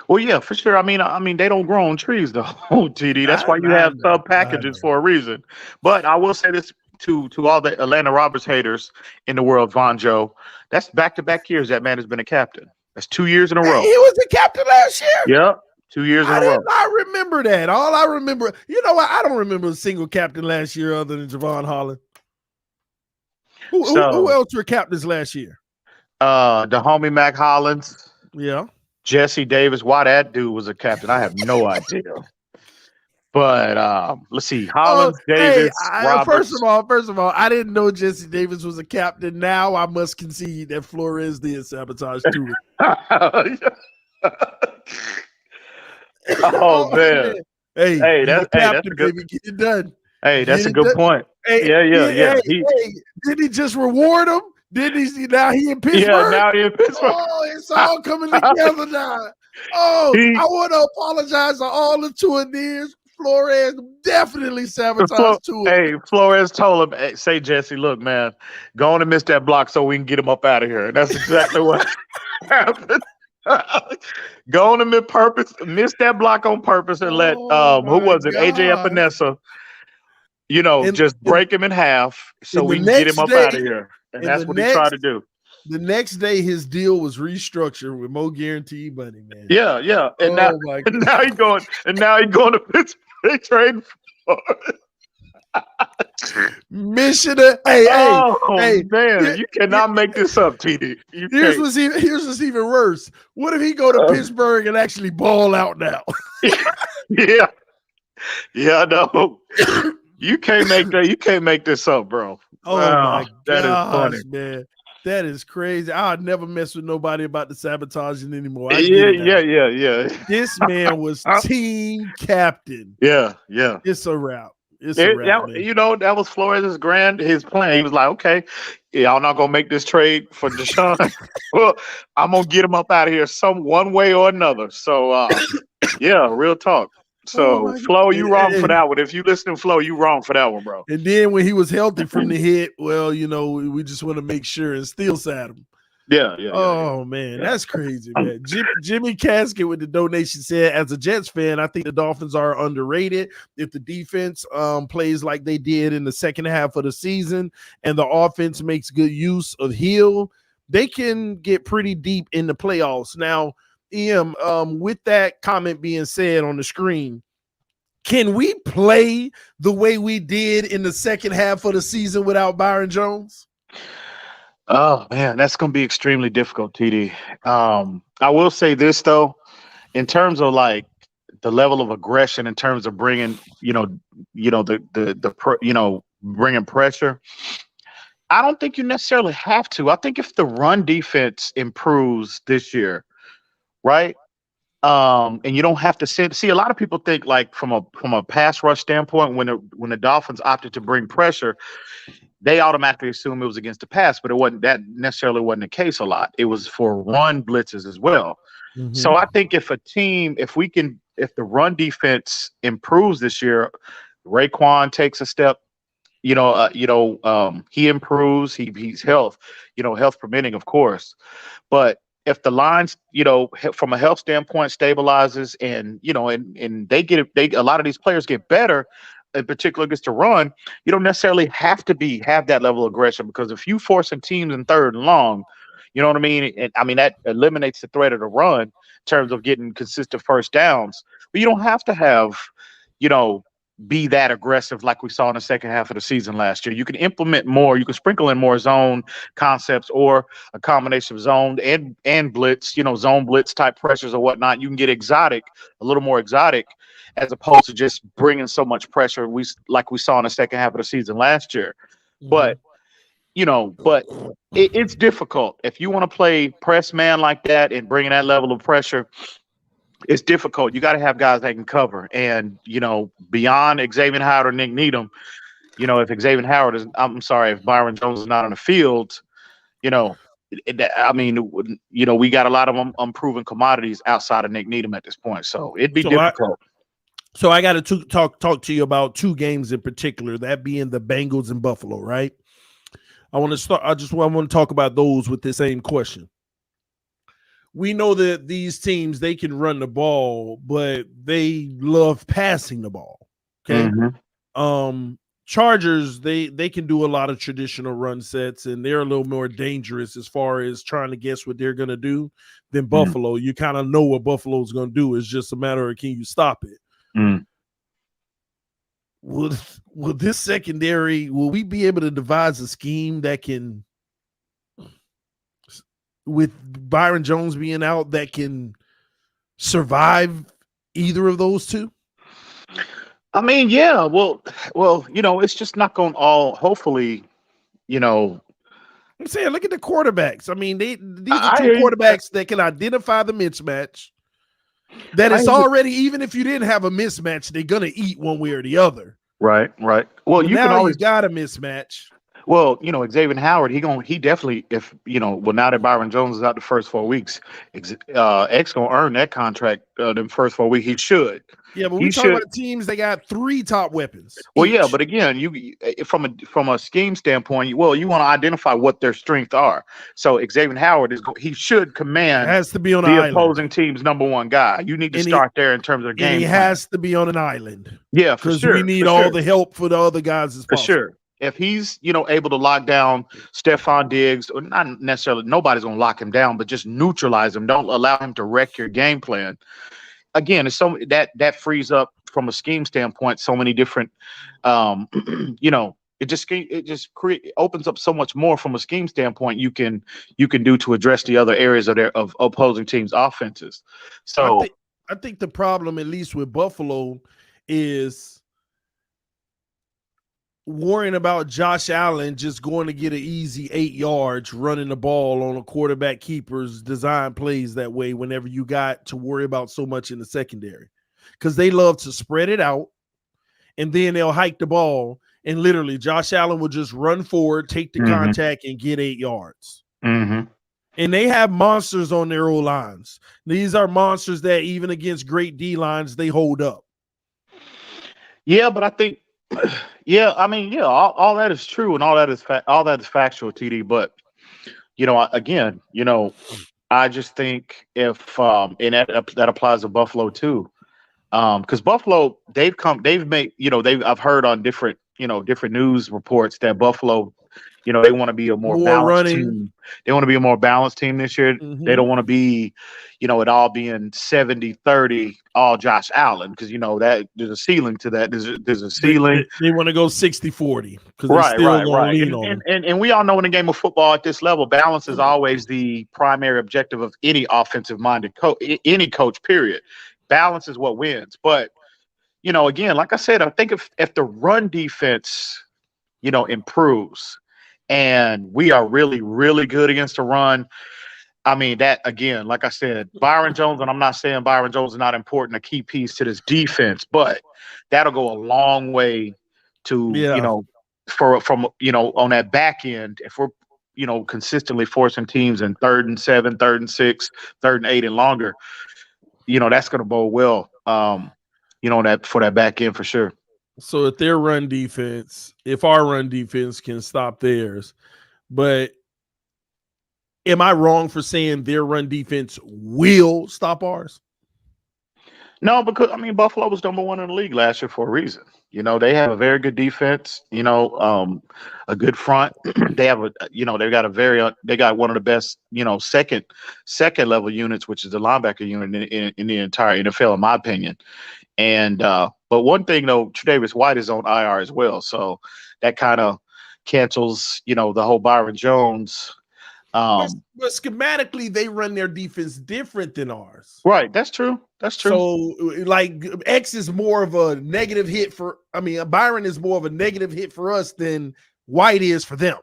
Well, yeah, for sure. I mean, they don't grow on trees, though, TD. That's why you have sub packages for a reason. But I will say this to all the Landon Roberts haters in the world, Von Joe. That's back-to-back years that man has been a captain. That's 2 years in a row. He was the captain last year. Yep, 2 years in a row. I remember that. All I remember, what? I don't remember a single captain last year other than Javon Holland. Who else were captains last year? The homie Mac Hollins. Yeah. Jesse Davis. Why that dude was a captain, I have no idea. But let's see, Hollins, Davis, Roberts. First of all, I didn't know Jesse Davis was a captain. Now I must concede that Flores did sabotage too. Oh man. Hey, that's captain, a good. baby. Get it done. Hey, that's a good point. Yeah. Did he just reward him? Did he see now he in Pittsburgh? Yeah, now he in Pittsburgh. Oh, it's all coming together now. Oh, I want to apologize to all the Tua. Flores definitely sabotaged Tua. Hey, Flores told him, hey, say, Jesse, look, man, go on and miss that block so we can get him up out of here. And that's exactly what happened. Go on and miss that block on purpose and let who was it? AJ Epinesa, just break him in half so we can get him up out of here. And that's what he tried to do. The next day, his deal was restructured with more guaranteed money, man. Yeah. And now he's going to Pittsburgh trading for Mission. Hey, man, you cannot make this up, TD. Here's what's even worse. What if he go to Pittsburgh and actually ball out now? Yeah, no. You can't make that. You can't make this up, bro. Oh my gosh, that is funny, man. That is crazy. I'd never mess with nobody about the sabotaging anymore. Yeah. This man was team captain. Yeah. It's a wrap. That was Flores' his plan. He was like, okay, y'all not gonna make this trade for Deshaun. Well, I'm gonna get him up out of here one way or another. So yeah, real talk. So Flo, you wrong for that one. If you listen to Flo, you wrong for that one, bro. And then when he was healthy from the hit, well, we just want to make sure and still sat him. Yeah. Man, that's crazy, man. Jimmy Casket with the donation said, as a Jets fan, I think the Dolphins are underrated. If the defense plays like they did in the second half of the season and the offense makes good use of Hill, they can get pretty deep in the playoffs. Now, with that comment being said on the screen, can we play the way we did in the second half of the season without Byron Jones? Oh man, that's going to be extremely difficult, TD. I will say this though, in terms of like the level of aggression, in terms of bringing, bringing pressure. I don't think you necessarily have to. I think if the run defense improves this year, right? And you don't have to see a lot of people think like from a pass rush standpoint, when the Dolphins opted to bring pressure, they automatically assume it was against the pass, but necessarily wasn't the case a lot. It was for run blitzes as well. Mm-hmm. So I think if the run defense improves this year, Raekwon takes a step, he improves, he's health permitting, of course. But if the lines, from a health standpoint stabilizes and a lot of these players get better, in particular against the run, you don't necessarily have to have that level of aggression, because if you forcing teams in third and long, you know what I mean? And I mean, that eliminates the threat of the run in terms of getting consistent first downs. But you don't have to have, be that aggressive like we saw in the second half of the season last year. You can implement more. You can sprinkle in more zone concepts or a combination of zone and blitz, zone blitz type pressures or whatnot. You can get a little more exotic, as opposed to just bringing so much pressure like we saw in the second half of the season last year. Mm-hmm. But it's difficult. If you want to play press man like that and bringing that level of pressure, it's difficult. You got to have guys that can cover. And, beyond Xavien Howard or Nick Needham, if Byron Jones is not on the field, we got a lot of unproven commodities outside of Nick Needham at this point. So it'd be difficult. So I got to talk to you about two games in particular, that being the Bengals and Buffalo, right? I want to talk about those with the same question. We know that these teams, they can run the ball, but they love passing the ball. Okay. Mm-hmm. Chargers, they can do a lot of traditional run sets, and they're a little more dangerous as far as trying to guess what they're going to do than Buffalo. Mm-hmm. You kind of know what Buffalo's going to do. It's just a matter of, can you stop it? Mm. Will this secondary, will we be able to devise a scheme that can, with Byron Jones being out, that can survive either of those two? I mean, yeah. Well, it's just not going all. Hopefully, you know. I'm saying, look at the quarterbacks. I mean, these are I two hear you. quarterbacks that can identify the mismatch. That I it's hear you. already, even if you didn't have a mismatch, they're gonna eat one way or the other. Right. Well, Well, you can now you always. got a mismatch. Well, Xavien Howard, he definitely, if now that Byron Jones is out the first 4 weeks, X gonna earn that contract the first 4 weeks. He should. Yeah, but we He talking should. about teams that got 3 top weapons Well, yeah, each. but again, from a scheme standpoint, you want to identify what their strengths are. So Xavien Howard he should command Has to be on an the island. opposing team's number one guy. You need to And he start there in terms of and he game plan. has to be on an island. Yeah, for Because we sure, need for all sure, the help for the other guys as for possible. sure. If he's able to lock down Stephon Diggs, or not necessarily, nobody's gonna lock him down, but just neutralize him. Don't allow him to wreck your game plan. Again, it's so that frees up from a scheme standpoint so many different, it opens up so much more from a scheme standpoint you can do to address the other areas of opposing teams' offenses. So I think the problem, at least with Buffalo, is worrying about Josh Allen just going to get an easy 8 yards running the ball on a quarterback keeper's design plays that way whenever you got to worry about so much in the secondary. Because they love to spread it out, and then they'll hike the ball, and literally Josh Allen will just run forward, take the contact, and get 8 yards. Mm-hmm. And they have monsters on their O lines. These are monsters that even against great D lines, they hold up. Yeah, but I think, I mean, all that is true, and all that is factual, TD. But again, I just think if and that applies to Buffalo too, because Buffalo they've made I've heard on different news reports that Buffalo, they want to be a more balanced running team. They want to be a more balanced team this year. Mm-hmm. They don't want to be, it all being 70-30, all Josh Allen, because that there's a ceiling to that. There's a ceiling. They want to go 60-40 because Right. lean on And we all know in the game of football at this level, balance is always the primary objective of any offensive-minded coach, any coach, period. Balance is what wins. But, again, like I said, I think if the run defense, improves, and we are really, really good against the run. I mean, that, again, like I said, Byron Jones, and I'm not saying Byron Jones is not important, a key piece to this defense, but that'll go a long way to, from on that back end, if we're, consistently forcing teams in 3rd and 7, 3rd and 6, 3rd and 8 and longer, that's going to bode well, that for that back end for sure. So if our run defense can stop theirs, but am I wrong for saying their run defense will stop ours? No, because I mean Buffalo was number 1 in the league last year for a reason. They have a very good defense. A good front. They have they got one of the best second level units, which is the linebacker unit in the entire NFL, in my opinion. And but one thing though, Tre'Davious White is on IR as well, so that kind of cancels the whole Byron Jones. But schematically, they run their defense different than ours. Right, that's true. So, like, X is more of a negative hit Byron is more of a negative hit for us than White is for them.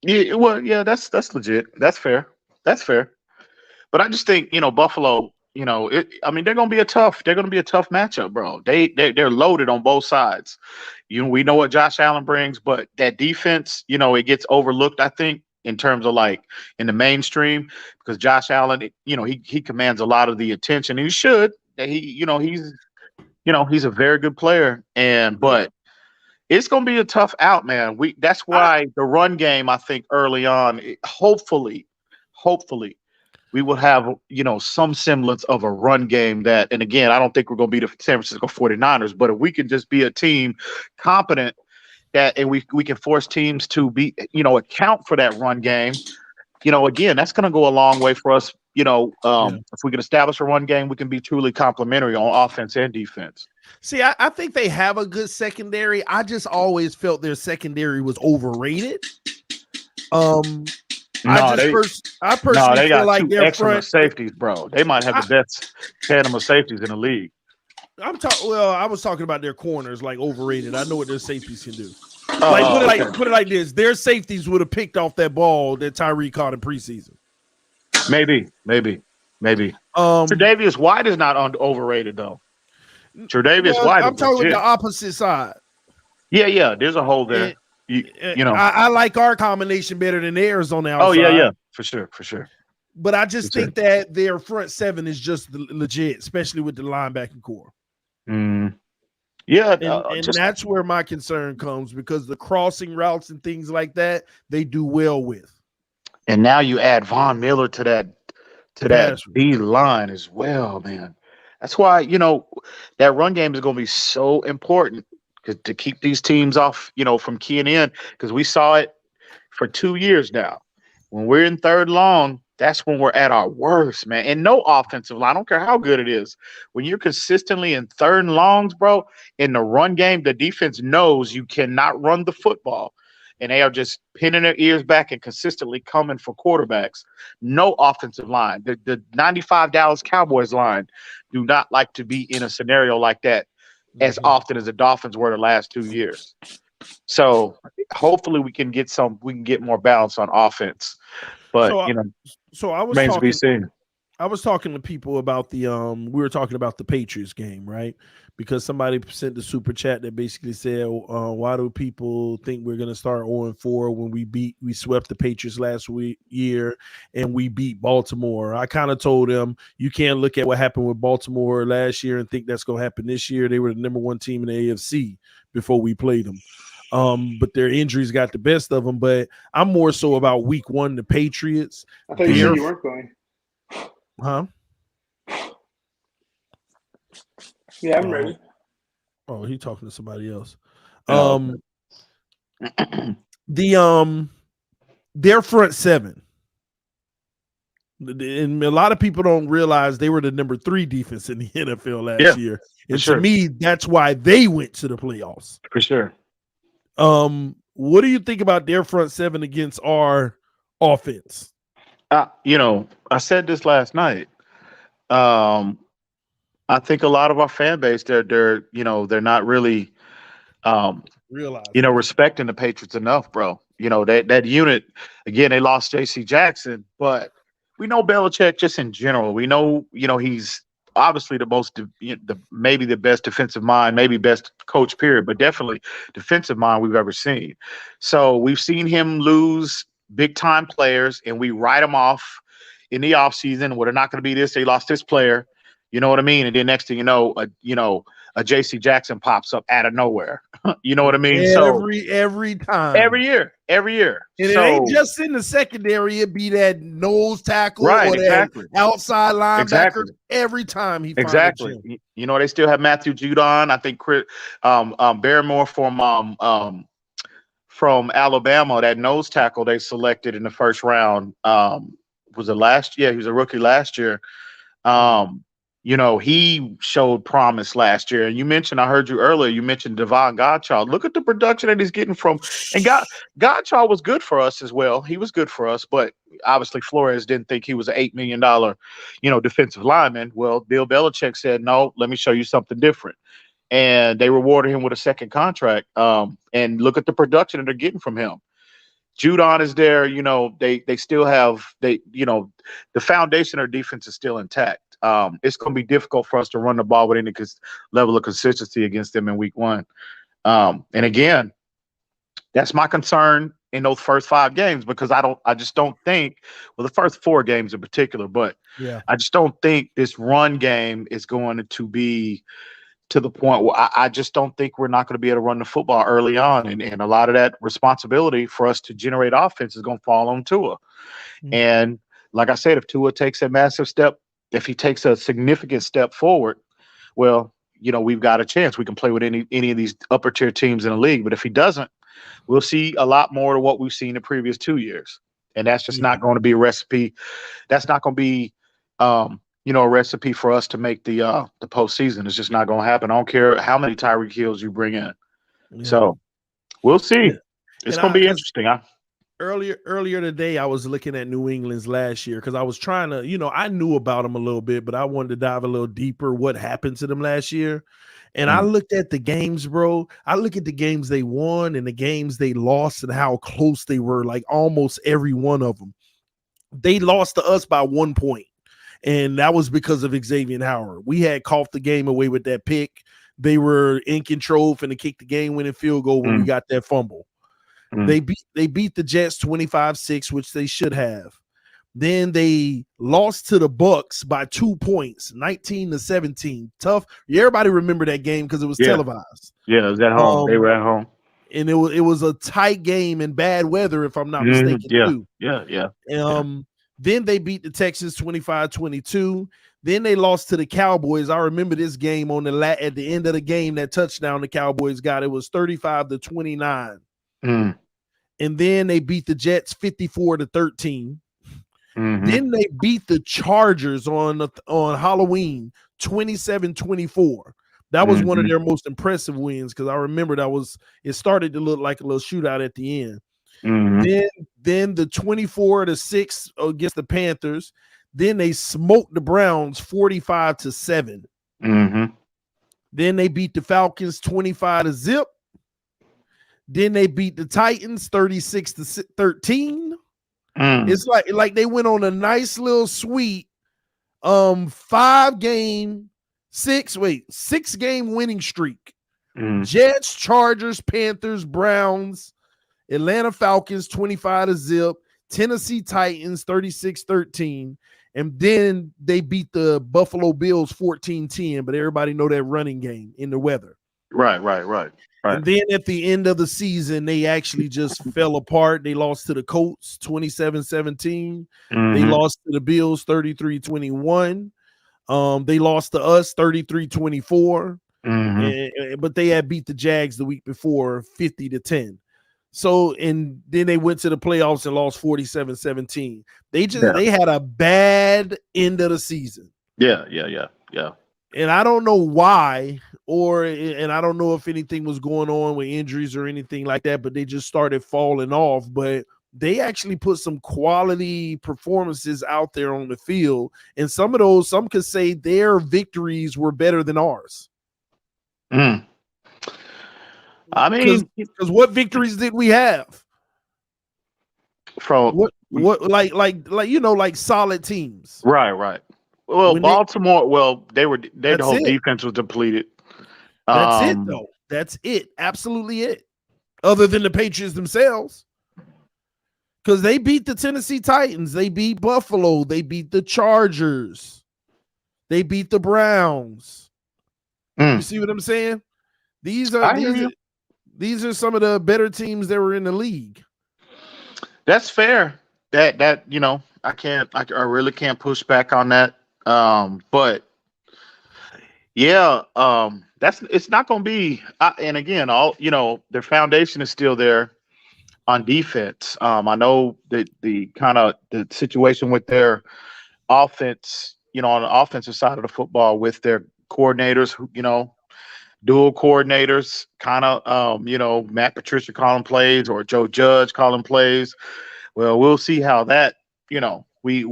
Yeah, well, yeah, that's legit. That's fair. But I just think Buffalo. They're going to be a tough matchup, bro. They're loaded on both sides. We know what Josh Allen brings, but that defense, it gets overlooked, I think, in terms of like in the mainstream, because Josh Allen, he commands a lot of the attention. He should. He's a very good player, but it's going to be a tough out, man. That's why the run game, I think, early on, hopefully, we will have, some semblance of a run game that, and again, I don't think we're going to be the San Francisco 49ers, but if we can just be a team competent and we can force teams to be, account for that run game, again, that's going to go a long way for us. If we can establish a run game, we can be truly complementary on offense and defense. See, I think they have a good secondary. I just always felt their secondary was overrated. I personally feel like their excellent safeties, bro. They might have the best tandem of safeties in the league. I was talking about their corners, like overrated. I know what their safeties can do. Put it like this: their safeties would have picked off that ball that Tyreek caught in preseason. Maybe. Tre'Davious White is not overrated though. Tre'Davious White. I'm talking with the opposite side. Yeah. There's a hole there. I like our combination better than theirs on the outside. Oh yeah, for sure. But I just think that their front seven is just legit, especially with the linebacking core. Yeah, and that's where my concern comes, because the crossing routes and things like that they do well with. And now you add Von Miller to that B line as well, man. That's why that run game is going to be so important to keep these teams off, from keying in, because we saw it for 2 years now. When we're in third long, that's when we're at our worst, man. And no offensive line, I don't care how good it is. When you're consistently in third and longs, bro, in the run game, the defense knows you cannot run the football. And they are just pinning their ears back and consistently coming for quarterbacks. No offensive line. The 95 Dallas Cowboys line do not like to be in a scenario like that as often as the Dolphins were the last 2 years. So hopefully we can get more balance on offense. But so I was remains to be seen. I was talking to people about we were talking about the Patriots game, right? Because somebody sent the super chat that basically said, why do people think we're going to start 0-4 when we swept the Patriots last year and we beat Baltimore? I kind of told them, you can't look at what happened with Baltimore last year and think that's going to happen this year. They were the number one team in the AFC before we played them. But their injuries got the best of them. But I'm more so about week one, the Patriots. I thought you said you weren't going. Huh? Yeah, I'm ready. Oh, he talking to somebody else. Their front seven. And a lot of people don't realize they were the number 3 defense in the NFL last year. And to me, that's why they went to the playoffs. For sure. What do you think about their front seven against our offense? I said this last night. I think a lot of our fan base, they're not really, respecting the Patriots enough, bro. That unit, again, they lost J.C. Jackson, but we know Belichick just in general. We know, he's obviously maybe the best defensive mind, maybe best coach, period, but definitely defensive mind we've ever seen. So we've seen him lose big time players, and we write them off in the offseason. Well, they're not going to be this. They lost this player. You know what I mean? And then next thing you know, a J.C. Jackson pops up out of nowhere. You know what I mean? Every time. Every year. And it ain't just in the secondary. It be that nose tackle or that outside linebacker. Exactly. Every time he finds Exactly. They still have Matthew Judon. I think Barrymore from Alabama, that nose tackle they selected in the first round. Was it last year? He was a rookie last year. He showed promise last year. And I heard you earlier, you mentioned Devon Godchaux. Look at the production that he's getting from, and Godchaux was good for us as well. He was good for us, but obviously Flores didn't think he was an $8 million, defensive lineman. Well, Bill Belichick said, no, let me show you something different. And they rewarded him with a second contract. And look at the production that they're getting from him. Judon is there. They still have, the foundation of their defense is still intact. It's going to be difficult for us to run the ball with any level of consistency against them in week one. And again, that's my concern in those first 5 games, because I just don't think, the first 4 games in particular, but I just don't think this run game is going to be to the point where I just don't think we're not going to be able to run the football early on. And a lot of that responsibility for us to generate offense is going to fall on Tua. Mm-hmm. And like I said, if Tua takes a massive step, if he takes a significant step forward, well, we've got a chance. We can play with any of these upper tier teams in the league. But if he doesn't, we'll see a lot more of what we've seen the previous 2 years. And that's just not going to be a recipe. That's not going to be, a recipe for us to make the postseason. It's just not going to happen. I don't care how many Tyreek Hills you bring in. Yeah. So we'll see. It's going to be interesting. earlier today, I was looking at New England's last year because I was trying to, I knew about them a little bit, but I wanted to dive a little deeper what happened to them last year. And I looked at the games, bro. I look at the games they won and the games they lost and how close they were, like almost every one of them. They lost to us by 1 point. And that was because of Xavien Howard. We had coughed the game away with that pick. They were in control finna kick the game-winning field goal when we got that fumble. They beat the Jets 25-6, which they should have. Then they lost to the Bucks by 2 points, 19-17. Tough. Everybody remember that game because it was televised. Yeah, it was at home. They were at home. And it was a tight game in bad weather, if I'm not mistaken, too. Yeah. Then they beat the Texans 25-22. Then they lost to the Cowboys. I remember this game at the end of the game, that touchdown the Cowboys got. It was 35-29. And then they beat the Jets 54-13. Then they beat the Chargers on Halloween 27-24. That was one of their most impressive wins because I remember it started to look like a little shootout at the end. Then the 24-6 against the Panthers. Then they smoked the Browns 45-7. Then they beat the Falcons 25-0. Then they beat the Titans 36-13. It's like they went on a nice little sweet 6-game winning streak. Jets, Chargers, Panthers, Browns, Atlanta Falcons 25-0, Tennessee Titans 36-13, and then they beat the Buffalo Bills 14-10, but everybody know that running game in the weather. Right. And then at the end of the season, they actually just fell apart. They lost to the Colts 27-17. They lost to the Bills 33-21. They lost to us 33-24. But they had beat the Jags the week before 50-10. So, and then they went to the playoffs and lost 47-17. They had a bad end of the season. Yeah. And I don't know why, and I don't know if anything was going on with injuries or anything like that, but they just started falling off. But they actually put some quality performances out there on the field. And some could say their victories were better than ours. I mean, because what victories did we have? From like solid teams. Right. Well, Baltimore, their whole defense was depleted. That's it, though. That's it. Absolutely it. Other than the Patriots themselves. Because they beat the Tennessee Titans. They beat Buffalo. They beat the Chargers. They beat the Browns. You see what I'm saying? These are some of the better teams that were in the league. That's fair. That I really can't push back on that. But yeah, it's not going to be. And again, their foundation is still there on defense. I know that the situation with their offense, on the offensive side of the football with their coordinators, dual coordinators, Matt Patricia calling plays or Joe Judge calling plays. Well, we'll see how that, we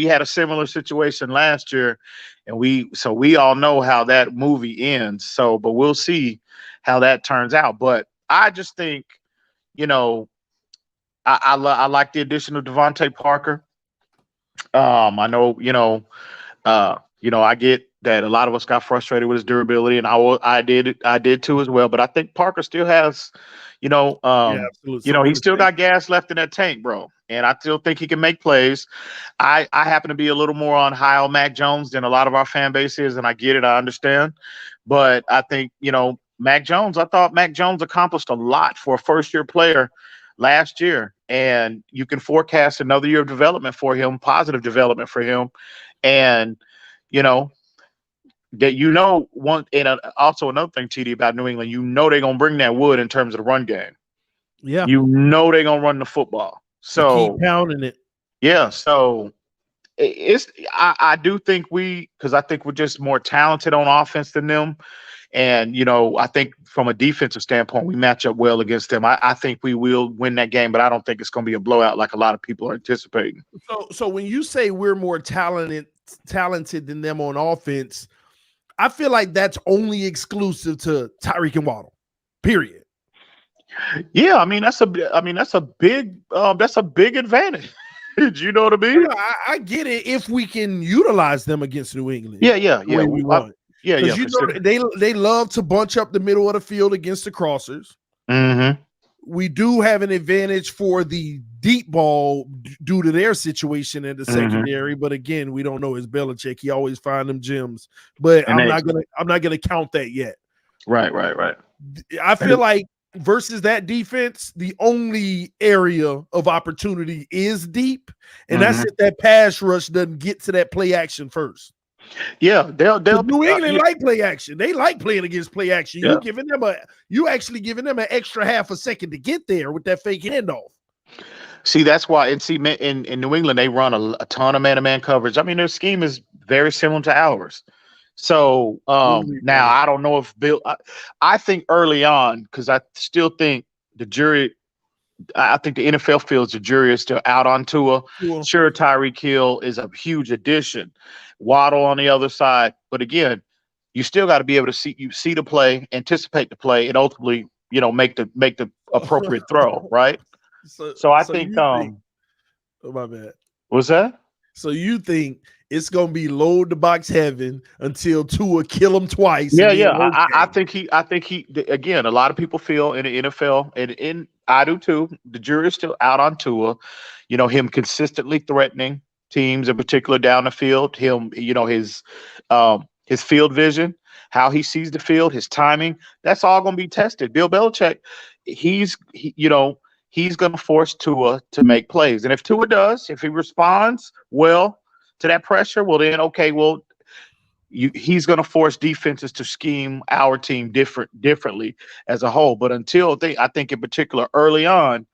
had a similar situation last year, and we all know how that movie ends. So, but we'll see how that turns out. But I just think, I like the addition of Devontae Parker. I know, I get that a lot of us got frustrated with his durability, and I did too as well. But I think Parker still has, he still got gas left in that tank, bro. And I still think he can make plays. I happen to be a little more on high on Mac Jones than a lot of our fan base is, and I get it, I understand. But I think, I thought Mac Jones accomplished a lot for a first-year player last year, and you can forecast another year of development for him, positive development for him, and also another thing, TD, about New England, they're gonna bring that wood in terms of the run game. Yeah, they're gonna run the football, so keep pounding it. Yeah, so I do think because I think we're just more talented on offense than them. And, I think from a defensive standpoint, we match up well against them. I think we will win that game, but I don't think it's going to be a blowout like a lot of people are anticipating. So when you say we're more talented than them on offense, I feel like that's only exclusive to Tyreek and Waddle, period. Yeah, I mean that's a big advantage. You know what I mean? I get it if we can utilize them against New England. Yeah. We want. Yeah. They love to bunch up the middle of the field against the crossers. Mm-hmm. We do have an advantage for the deep ball due to their situation in the secondary, but again, we don't know his Belichick. He always find them gems, but I'm not gonna count that yet. Right. I feel like versus that defense, the only area of opportunity is deep, and that's if that pass rush doesn't get to that play action first. Yeah, they'll New England like play action. They like playing against play action. Yeah. You actually giving them an extra half a second to get there with that fake handoff. See, that's why. And see, in New England, they run a ton of man-to-man coverage. I mean, their scheme is very similar to ours. So now I don't know if Bill. I think early on, because I still think the jury. I think the NFL feels the jury is still out on Tua. Yeah. Sure, Tyreek Hill is a huge addition. Waddle on the other side, but again, you still got to be able to see the play, anticipate the play, and ultimately, make the appropriate throw, right? So I think. Oh my bad. What's that? So you think it's gonna be load the box heaven until Tua kill him twice? Yeah. I think he. Again, a lot of people feel in the NFL, and I do too. The jury is still out on Tua. Him consistently threatening teams, in particular down the field. Him, his field vision, how he sees the field, his timing. That's all going to be tested. Bill Belichick, he's going to force Tua to make plays, and if Tua does, if he responds well to that pressure, well then okay, he's going to force defenses to scheme our team differently as a whole. But I think in particular early on,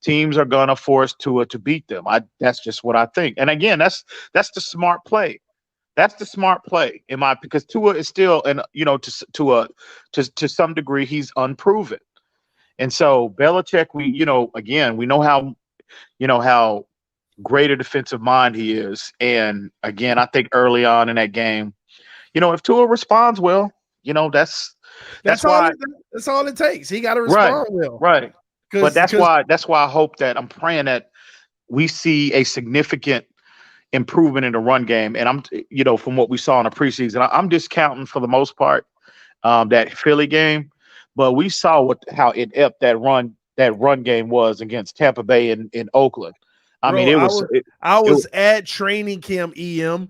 teams are going to force Tua to beat them. That's just what I think. And again, that's the smart play. That's the smart play because Tua is still, and to some degree, he's unproven. And so Belichick, we know how great a defensive mind he is. And again, I think early on in that game, if Tua responds well, that's all it takes. He got to respond well. Right. But that's why I hope that I'm praying that we see a significant improvement in the run game. And I'm, from what we saw in the preseason, I'm discounting for the most part that Philly game, but we saw how inept that run game was against Tampa Bay in Oakland. I was at training camp, EM.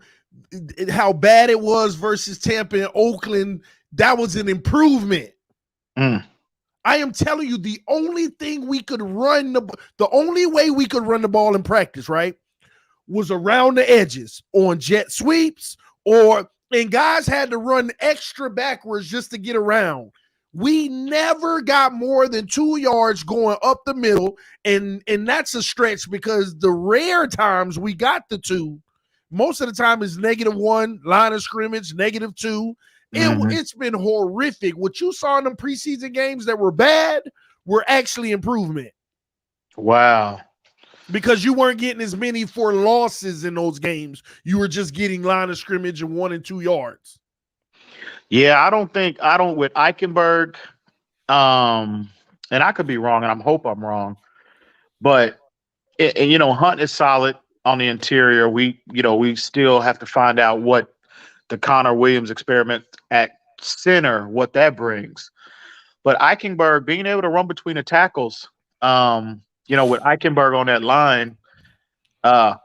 How bad it was versus Tampa and Oakland, that was an improvement. I am telling you, the only thing we could the only way we could run the ball in practice, right, was around the edges on jet sweeps, and guys had to run extra backwards just to get around. We never got more than 2 yards going up the middle, and that's a stretch because the rare times we got the 2, most of the time is -1, line of scrimmage, -2. It's been horrific. What you saw in them preseason games that were bad were actually improvement. Wow. Because you weren't getting as many for losses in those games. You were just getting line of scrimmage and 1 and 2 yards. Yeah, I don't with Eichenberg, and I could be wrong, and I hope I'm wrong, but Hunt is solid on the interior. We still have to find out what the Connor Williams experiment at center, what that brings. But Eichenberg being able to run between the tackles, with Eichenberg on that line,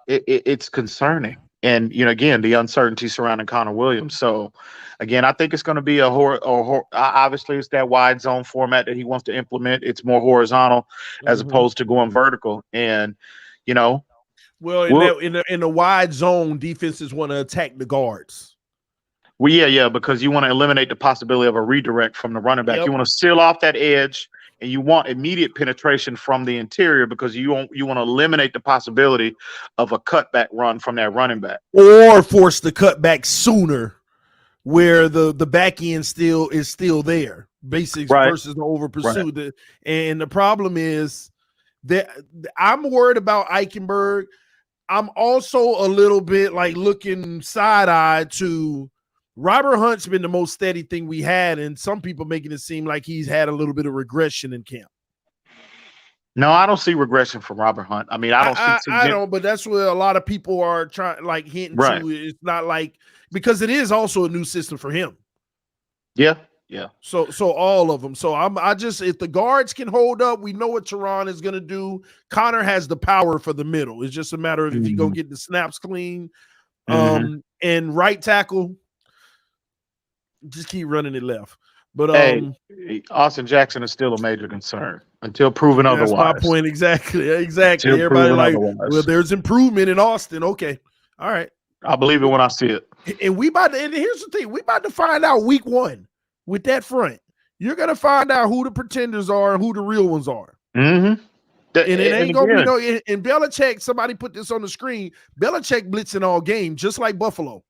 it's concerning. And, again, the uncertainty surrounding Connor Williams. So, again, I think it's going to be obviously it's that wide zone format that he wants to implement. It's more horizontal as opposed to going vertical. And, well, in the wide zone, defenses want to attack the guards. Well, yeah, because you want to eliminate the possibility of a redirect from the running back. Yep. You want to seal off that edge and you want immediate penetration from the interior because you want to eliminate the possibility of a cutback run from that running back, or force the cutback sooner, where the back end is still there, basics versus the over pursuit. Right. And the problem is that I'm worried about Eichenberg. I'm also a little bit like looking side-eyed to Robert Hunt's been the most steady thing we had, and some people making it seem like he's had a little bit of regression in camp. No, I don't see regression from Robert Hunt. I mean, I don't, but that's where a lot of people are trying, like hinting to. It's not like, because it is also a new system for him. Yeah. So all of them. So I just, if the guards can hold up, we know what Teron is going to do. Connor has the power for the middle. It's just a matter of if he gonna get the snaps clean. And right tackle, just keep running it left. But Austin Jackson is still a major concern until proven otherwise. That's my point. Exactly. Everybody like, well, there's improvement in Austin. Okay. All right. I believe it when I see it. And here's the thing. We about to find out week 1 with that front. You're going to find out who the pretenders are and who the real ones are. Mm-hmm. And it ain't going to be no, and Belichick, somebody put this on the screen, Belichick blitzing all game, just like Buffalo.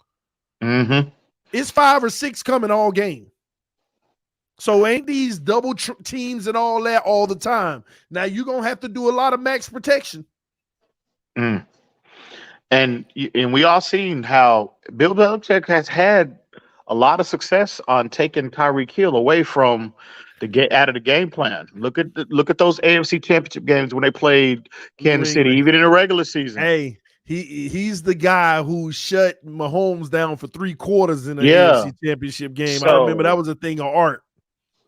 Mm-hmm. It's 5 or 6 coming all game. So ain't these double teams and all that all the time. Now you're going to have to do a lot of max protection. And we all seen how Bill Belichick has had a lot of success on taking Tyreek Hill away from out of the game plan. Look at those AFC Championship games when they played Kansas City, even in the regular season. Hey, he's the guy who shut Mahomes down for 3 quarters in the AFC Championship game. I remember that was a thing of art.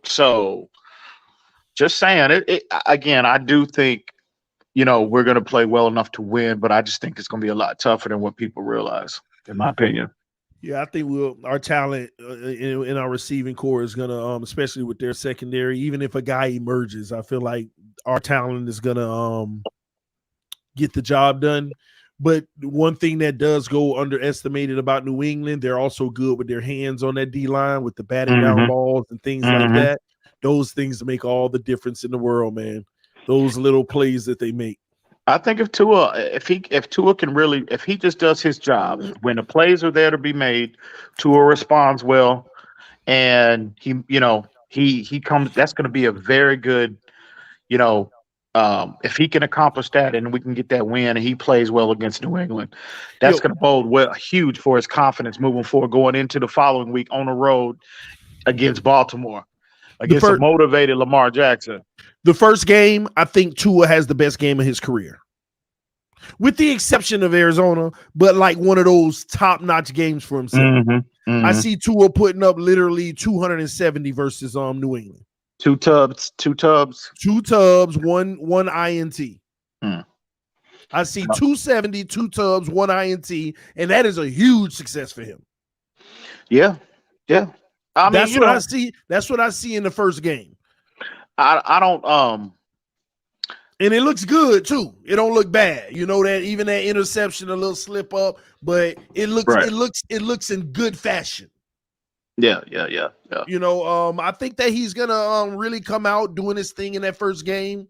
So, just saying it again. I do think, we're going to play well enough to win, but I just think it's going to be a lot tougher than what people realize, in my opinion. Yeah, I think our talent in our receiving core is going to, especially with their secondary, even if a guy emerges, I feel like our talent is going to get the job done. But one thing that does go underestimated about New England, they're also good with their hands on that D-line with the batting down balls and things like that. Those things make all the difference in the world, man. Those little plays that they make. I think if Tua can really, if he just does his job, when the plays are there to be made, Tua responds well, and he comes, that's going to be a very good, if he can accomplish that and we can get that win and he plays well against New England, that's going to bode well, huge for his confidence moving forward, going into the following week on the road against Baltimore, against a motivated Lamar Jackson. The first game, I think Tua has the best game of his career, with the exception of Arizona, but like one of those top-notch games for himself. I see Tua putting up literally 270 versus New England. Two tubs, one INT. I see 270, 2 tubs, 1 INT, and that is a huge success for him. Yeah. I mean, that's what I see. That's what I see in the first game. I don't and it looks good too. It don't look bad. That even that interception, a little slip up, but it looks in good fashion. Yeah. I think that he's gonna really come out doing his thing in that first game.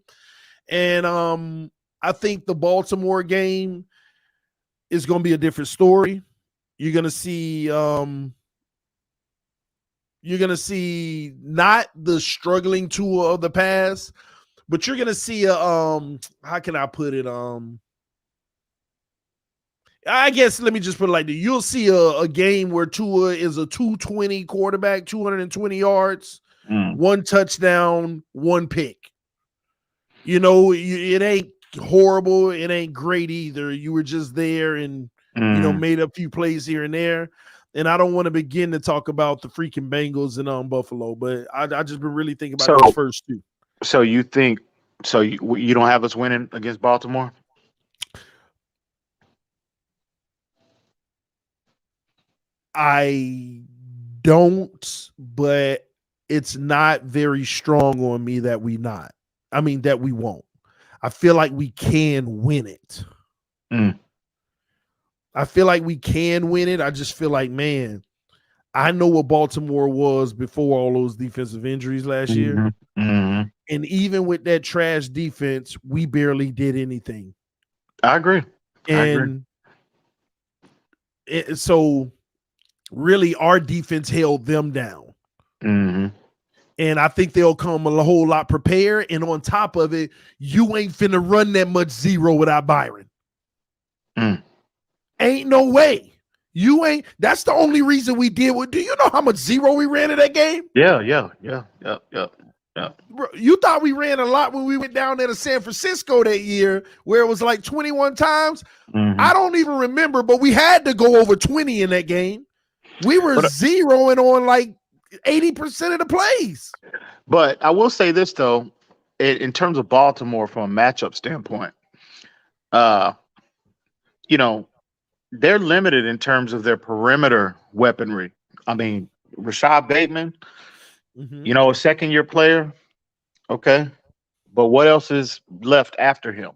And I think the Baltimore game is gonna be a different story. You're gonna see not the struggling Tua of the past, but you're gonna see a how can I put it? I guess let me just put it like this. You'll see a game where Tua is a 220 quarterback, 220 yards, 1 touchdown, 1 pick. It ain't horrible. It ain't great either. You were just there and made a few plays here and there. And I don't want to begin to talk about the freaking Bengals and Buffalo, but I just been really thinking about those first 2. So you think you don't have us winning against Baltimore? I don't, but it's not very strong on me that we won't. I feel like we can win it. I feel like we can win it. I just feel like, man, I know what Baltimore was before all those defensive injuries last year. And even with that trash defense, we barely did anything. I agree. And so really our defense held them down. Mm-hmm. And I think they'll come a whole lot prepared. And on top of it, you ain't finna run that much zero without Byron. Ain't no way. You ain't. That's the only reason we did what. Do you know how much zero we ran in that game? Yeah. Bro, you thought we ran a lot when we went down there to San Francisco that year, where it was like 21 times. Mm-hmm. I don't even remember, but we had to go over 20 in that game. We were zeroing on like 80% of the plays. But I will say this though, in terms of Baltimore from a matchup standpoint, you know, they're limited in terms of their perimeter weaponry. I mean, Rashad Bateman, you know, a second-year player, okay, but what else is left after him?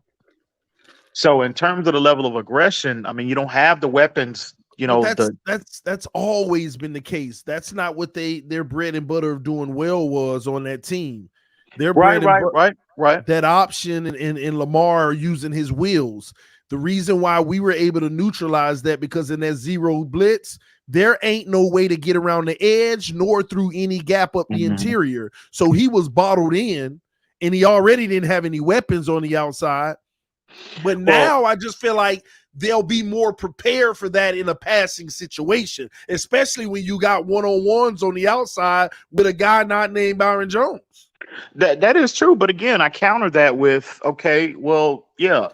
So in terms of the level of aggression, I mean, you don't have the weapons. You know, that's always been the case. That's not what their bread and butter of doing well was on that team. Their right. That option and Lamar using his wheels. The reason why we were able to neutralize that because in that zero blitz, there ain't no way to get around the edge nor through any gap up the interior. So he was bottled in, and he already didn't have any weapons on the outside. But now I just feel like they'll be more prepared for that in a passing situation, especially when you got one-on-ones on the outside with a guy not named Byron Jones. That is true. But again, I counter that with, okay, well, yeah.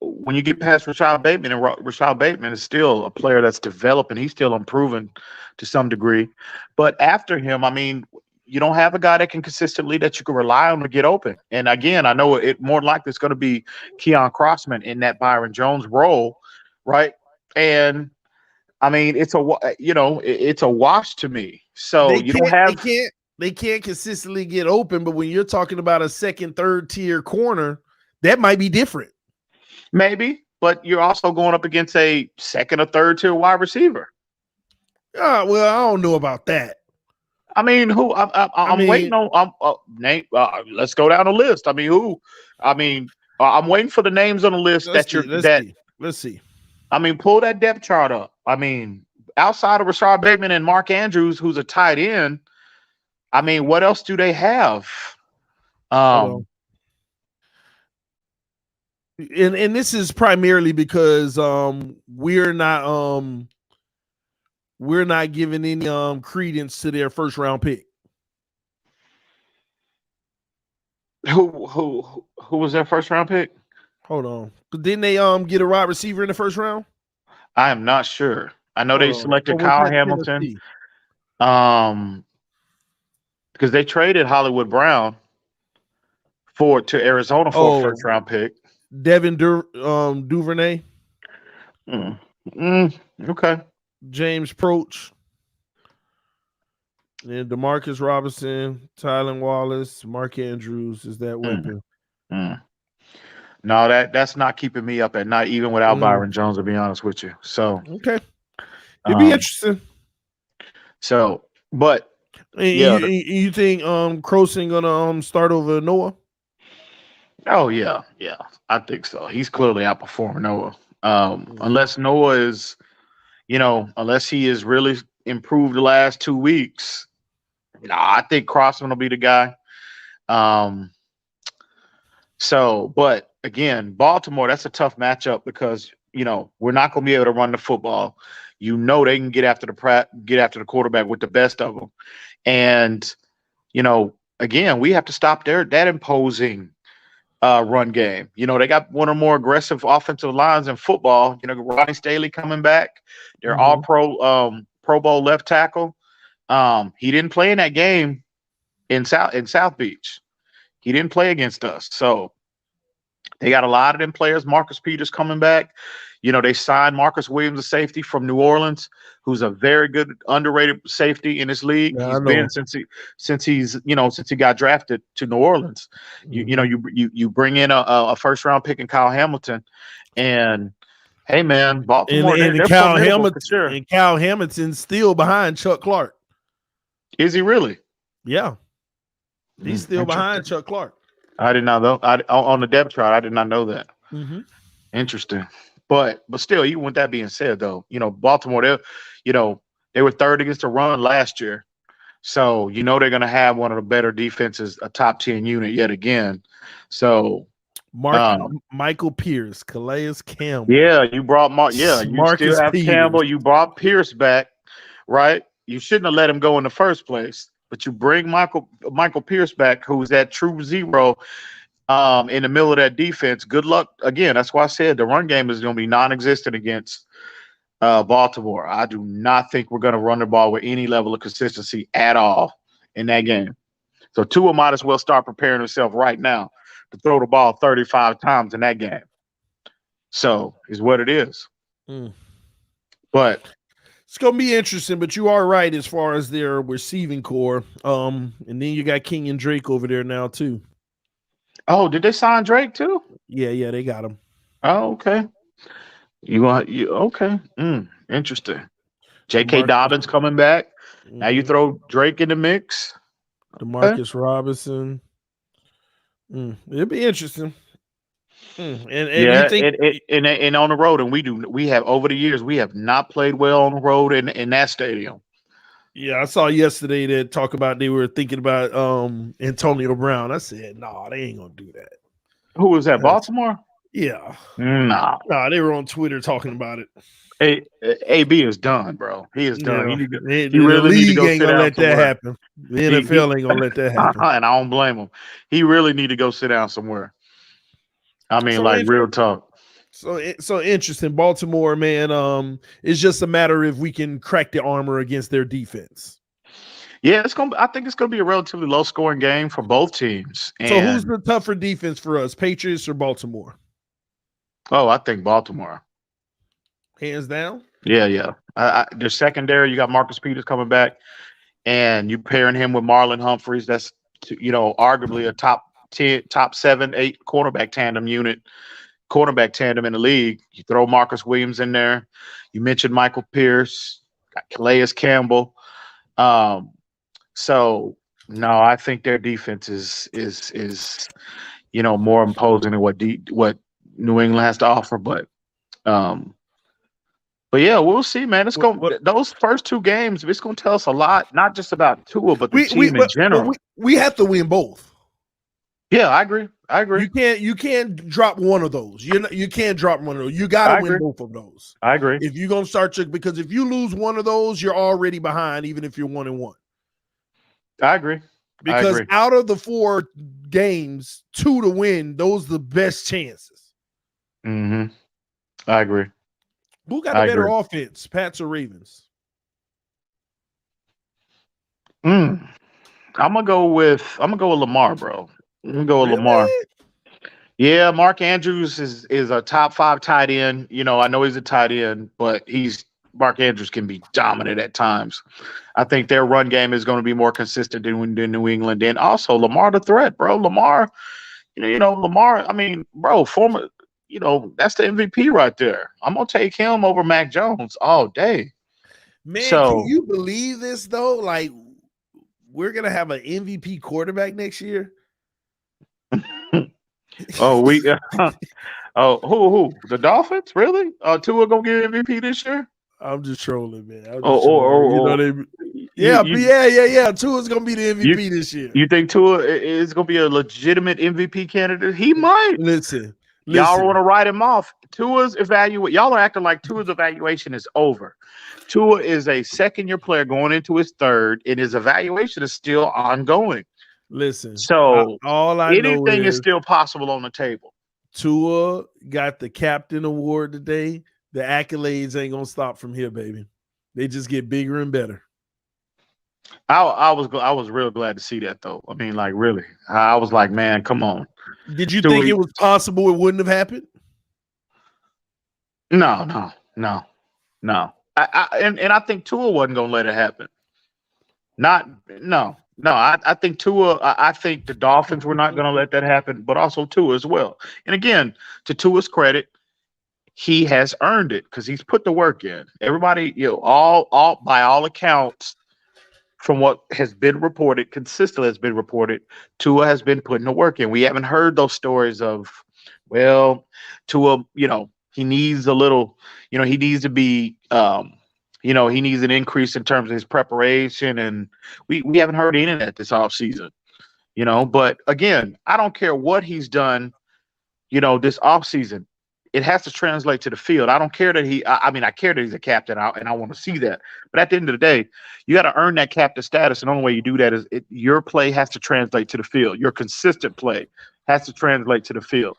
When you get past Rashad Bateman, and Rashad Bateman is still a player that's developing, he's still improving to some degree. But after him, I mean, you don't have a guy that can consistently that you can rely on to get open. And again, I know it more likely it's going to be Keon Crossman in that Byron Jones role, right? And I mean, it's a wash to me. So you don't have they can't consistently get open. But when you're talking about a second, third tier corner, that might be different. Maybe, but you're also going up against a second or third tier wide receiver. Well, I don't know about that. I mean, who? I'm waiting on. Name. Let's go down the list. I mean, who? I mean, I'm waiting for the names on the list Let's see. I mean, pull that depth chart up. I mean, outside of Rashad Bateman and Mark Andrews, who's a tight end. I mean, what else do they have? And this is primarily because we're not giving any credence to their first round pick. Who was their first round pick? Hold on. Didn't they get a wide receiver in the first round? I am not sure. I know they selected Kyle Hamilton. Because they traded Hollywood Brown to Arizona for a first round pick. Devin Duvernay. Okay. James Proch. And DeMarcus Robinson, Tylan Wallace, Mark Andrews is that weapon. No, that's not keeping me up at night, even without Byron Jones, to be honest with you. So okay. It'd be interesting. So, but you think Croson gonna start over Noah? Oh yeah. I think so. He's clearly outperforming Noah. Unless Noah is, unless he is really improved the last 2 weeks. I think Crossman will be the guy. But again, Baltimore, that's a tough matchup because we're not going to be able to run the football. They can get after the quarterback with the best of them, and again, we have to stop that imposing run game. They got one of the more aggressive offensive lines in football. Ronnie Staley coming back. They're all Pro Bowl left tackle. He didn't play in that game in South Beach. He didn't play against us. So they got a lot of them players. Marcus Peters coming back. They signed Marcus Williams, a safety from New Orleans, who's a very good underrated safety in this league. Yeah, he's been since he got drafted to New Orleans. You bring in a first round pick in Kyle Hamilton, and hey man, Baltimore and Kyle Hamilton's still behind Chuck Clark. Is he really? Yeah. He's still behind Chuck Clark. I did not know. On the depth chart, I did not know that. Mm-hmm. Interesting. But still, even with that being said, though, Baltimore, they were third against the run last year. So, they're going to have one of the better defenses, a top 10 unit yet again. So, Michael Pierce, Calais Campbell. Yeah, you brought you Marcus still have Peters. Campbell. You brought Pierce back, right? You shouldn't have let him go in the first place, but you bring Michael Pierce back, who's that true zero in the middle of that defense. Good luck. Again, that's why I said the run game is going to be non-existent against Baltimore. I do not think we're going to run the ball with any level of consistency at all in that game. So Tua might as well start preparing himself right now to throw the ball 35 times in that game. So is what it is. But it's gonna be interesting. But you are right as far as their receiving core. And then you got King and Drake over there now too. Oh, did they sign Drake too? Yeah, they got him. Oh, okay. Okay. Interesting. J.K. Dobbins coming back. Now you throw Drake in the mix. DeMarcus Robinson. It'll be interesting. And on the road, and we have over the years we have not played well on the road in that stadium. Yeah, I saw yesterday that talk about they were thinking about Antonio Brown. I said, no, they ain't gonna do that. Who was that? Baltimore? Yeah. No, they were on Twitter talking about it. AB is done, bro. He is done. Yeah. He really need to go ain't sit gonna down let that happen. The NFL ain't gonna let that happen. And I don't blame him. He really need to go sit down somewhere. I mean, real talk. So interesting. Baltimore, man. It's just a matter if we can crack the armor against their defense. Yeah, I think it's gonna be a relatively low scoring game for both teams. So who's the tougher defense for us, Patriots or Baltimore? Oh, I think Baltimore. Hands down. Yeah. Their secondary, you got Marcus Peters coming back, and you pairing him with Marlon Humphreys. That's arguably a top 10, top 7, 8 cornerback tandem in the league. You throw Marcus Williams in there. You mentioned Michael Pierce, got Calais Campbell. So no, I think their defense is more imposing than what New England has to offer. But yeah, we'll see, man. It's those first 2 games. It's gonna tell us a lot, not just about Tua, but the team in general. We have to win both. Yeah, I agree. You can't drop one of those. You can't drop one of those. You got to win both of those. I agree. If you're gonna because if you lose one of those, you're already behind, even if you're 1-1. I agree. Because out of the 4 games, 2 to win, those are the best chances. I agree. Who got a better offense, Pats or Ravens? I'm gonna go with Lamar, bro. I'm gonna go with Lamar. Yeah, Mark Andrews is a top 5 tight end. I know he's a tight end, but Mark Andrews can be dominant at times. I think their run game is going to be more consistent than New England. And also Lamar the threat, bro. Lamar, Lamar. I mean, bro, former. That's the MVP right there. I'm gonna take him over Mac Jones all day. Man, can you believe this though? Like, we're gonna have an MVP quarterback next year. Who? The Dolphins? Really? Tua gonna get MVP this year? I'm just trolling, man. Yeah. Tua's gonna be the MVP this year. You think Tua is gonna be a legitimate MVP candidate? He might. Listen. Y'all want to write him off. Y'all are acting like Tua's evaluation is over. Tua is a second-year player going into his third, and his evaluation is still ongoing. Listen, so all I know is still possible on the table. Tua got the captain award today. The accolades ain't gonna stop from here, baby. They just get bigger and better. I was real glad to see that, though. I mean, like, really, I was like, man, come on. Did you think it was possible it wouldn't have happened? No. I think Tua wasn't gonna let it happen. I think Tua. I think the Dolphins were not gonna let that happen, but also Tua as well. And again, to Tua's credit, he has earned it because he's put the work in. Everybody, all by all accounts, from what has been reported, consistently has been reported, Tua has been putting the work in. We haven't heard those stories of, well, Tua, he needs a little, he needs to be, he needs an increase in terms of his preparation. And we haven't heard any of that this offseason, But again, I don't care what he's done, this offseason. It has to translate to the field. I don't care that I care that he's a captain, and I want to see that. But at the end of the day, you got to earn that captain status. And the only way you do that is your play has to translate to the field. Your consistent play has to translate to the field.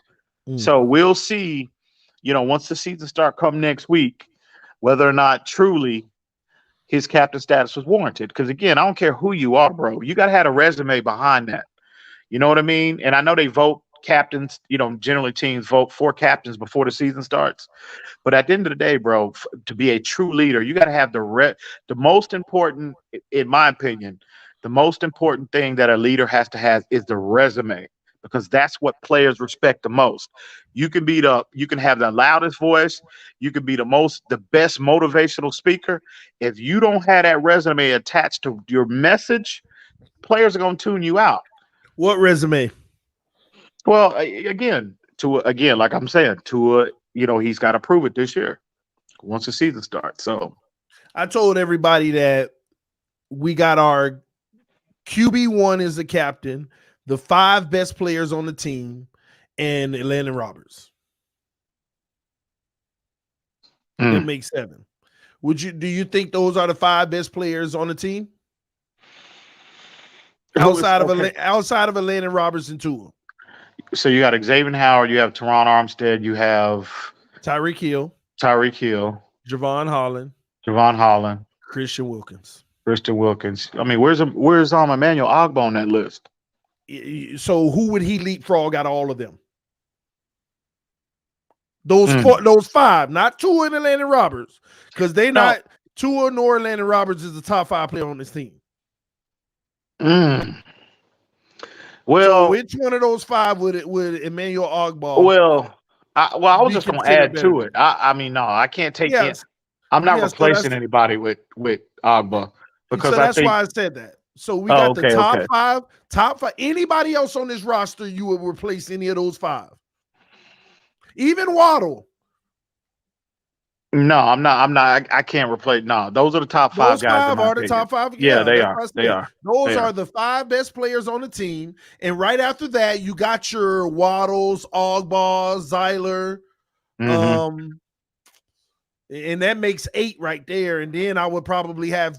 So we'll see, once the season start come next week, whether or not truly his captain status was warranted. Because again, I don't care who you are, bro. You got to have a resume behind that. You know what I mean? And I know they vote captains, generally teams vote for captains before the season starts. But at the end of the day, bro, to be a true leader, you got to have the most important, in my opinion, the most important thing that a leader has to have is the resume, because that's what players respect the most. You can have the loudest voice, you can be the best motivational speaker. If you don't have that resume attached to your message, players are going to tune you out. What resume? Well, like I'm saying, Tua, he's got to prove it this year once the season starts. So I told everybody that we got our QB1 is the captain, the 5 best players on the team, and Landon Roberts. That makes 7. Do you think those are the 5 best players on the team? Outside of a Landon Roberts and Tua. So you got Xavien Howard, you have Teron Armstead, you have Tyreek Hill, Javon Holland, Christian Wilkins. I mean, where's Emmanuel Ogbah on that list? So who would he leapfrog out of all of them? Those 5, not Tua and Landon Roberts, because Tua nor Landon Roberts is the top 5 player on this team. Well, so which one of those 5 would Emmanuel Ogbah? Well, I was just going to add to it. I can't take it. I'm not replacing anybody with Ogbah, because that's why I said that. So we got the top 5. Anybody else on this roster, you would replace any of those 5? Even Waddle. No, I'm not. I can't replace. No, those are the top 5 those guys. 5 are the top 5. Yeah, they are. Those are the 5 best players on the team. And right after that, you got your Waddles, Ogbah, Zeiler. And that makes 8 right there. And then I would probably have,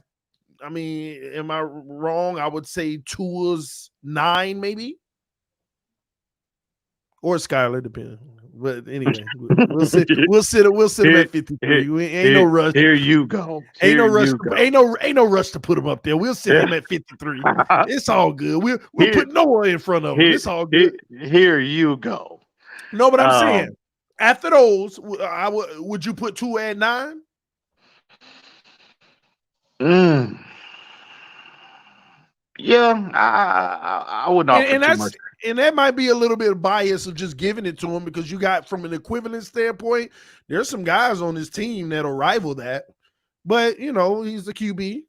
am I wrong? I would say Tua's 9, maybe. Or Skyler, depending. But anyway, we'll sit him at 53. Ain't no rush. Here you go. Ain't no rush to put him up there. We'll sit him at 53. It's all good. We'll put Noah in front of him. It's all good. Here you go. No, but I'm saying after those, would you put Tua at 9? Yeah, I would not put too much. And that might be a little bit of bias of just giving it to him, because you got, from an equivalent standpoint, there's some guys on this team that'll rival that. But, he's the QB.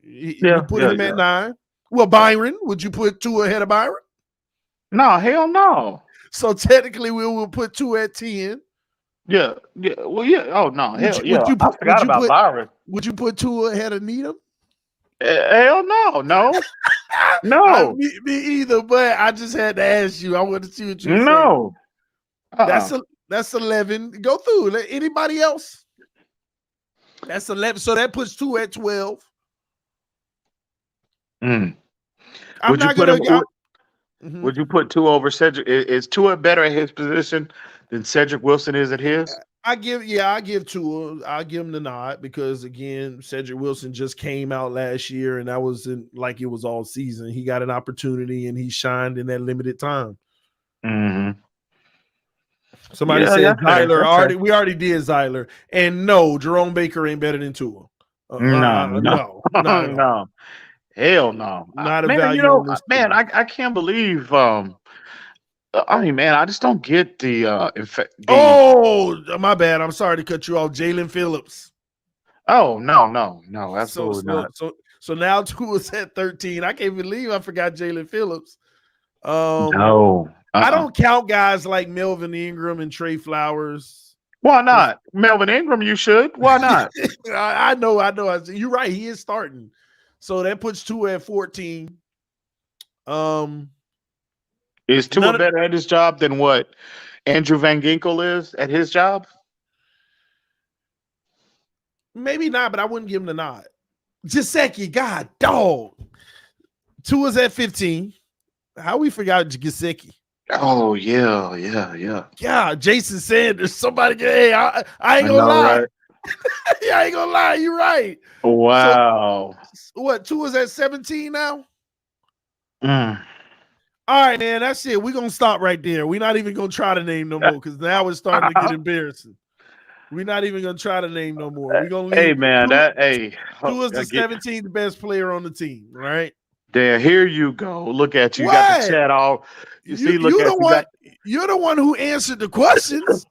You put him at 9. Well, Byron, would you put Tua ahead of Byron? No, hell no. So technically, we will put Tua at 10. Yeah. Well, yeah. Oh, no. I forgot about Byron. Would you put Tua ahead of Needham? Hell no. No. Me either, but I just had to ask you. I want to see what you say. No. That's 11. Go through. Anybody else? That's 11. So that puts Tua at 12. Would you put Tua over Cedric? Is Tua better at his position than Cedric Wilson is at his? I give Tua. I'll give him the nod, because again, Cedric Wilson just came out last year, and that wasn't like it was all season. He got an opportunity and he shined in that limited time. Somebody said Zeiler. We already did Zeiler, and no, Jerome Baker ain't better than Tua. No. Hell no. Not a value. I can't believe. I just don't get the my bad. I'm sorry to cut you off. Jalen Phillips. Oh, no, absolutely not. So now Tua's at 13. I can't believe I forgot Jalen Phillips. No. I don't count guys like Melvin Ingram and Trey Flowers. Why not? Melvin Ingram, you should. Why not? I know. You're right. He is starting. So that puts Tua at 14. Is Tua better at his job than what Andrew Van Ginkel is at his job? Maybe not, but I wouldn't give him the nod. Gesicki, God, dog. Tua's at 15. How we forgot Gesicki? Oh, yeah. Yeah, Jason Sanders. Somebody, hey, I ain't gonna lie. Right? Yeah, I ain't gonna lie. You're right. Wow. So, what, Tua's at 17 now? All right, man, that's it. We're going to stop right there. We're not even going to try to name no more because now it's starting to get embarrassing. We're not even going to try to name no more. We're going to leave. Hey, man, Tua's the 17th best player on the team, right? There, here you go. Look at you. You got the chat all. You're the one who answered the questions.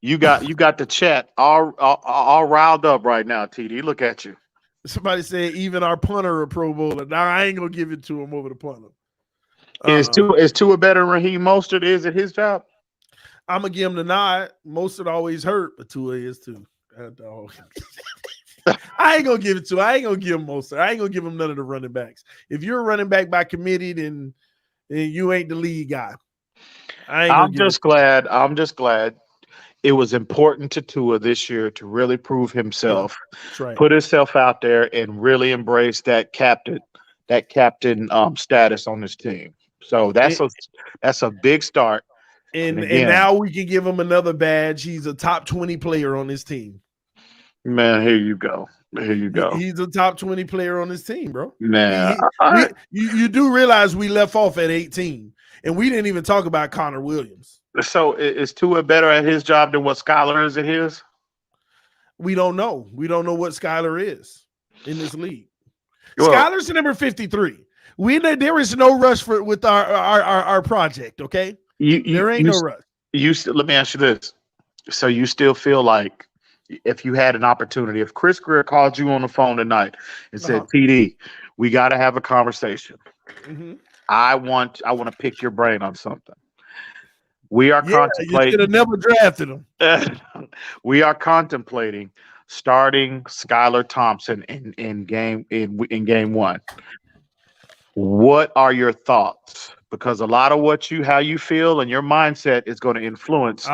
You got the chat all riled up right now, TD. Look at you. Somebody said even our punter a Pro Bowler. Now I ain't gonna give it to him over the punter. Is Tua better than Raheem Mostert is at his job? I'm gonna give him the nod. Mostert always hurt, but Tua is too. I ain't gonna give it to. I ain't gonna give him Mostert. I ain't gonna give him none of the running backs. If you're a running back by committee, then you ain't the lead guy. I'm just glad it was important to Tua this year to really prove himself, put himself out there, and really embrace that captain status on this team. So that's a big start. And now we can give him another badge. He's a top 20 player on this team. Man, here you go. He's a top 20 player on this team, bro. Man, you do realize we left off at 18, and we didn't even talk about Connor Williams. So is Tua better at his job than what Skylar is at his? We don't know. We don't know what Skylar is in this league. Skylar's number 53. There is no rush with our project, okay? There ain't no rush. Let me ask you this. So you still feel like if you had an opportunity, if Chris Greer called you on the phone tonight and said, TD, we got to have a conversation. Mm-hmm. I want to pick your brain on something. We are contemplating. You should have never drafted him. We are contemplating starting Skylar Thompson in game one. What are your thoughts? Because a lot of how you feel and your mindset is going to influence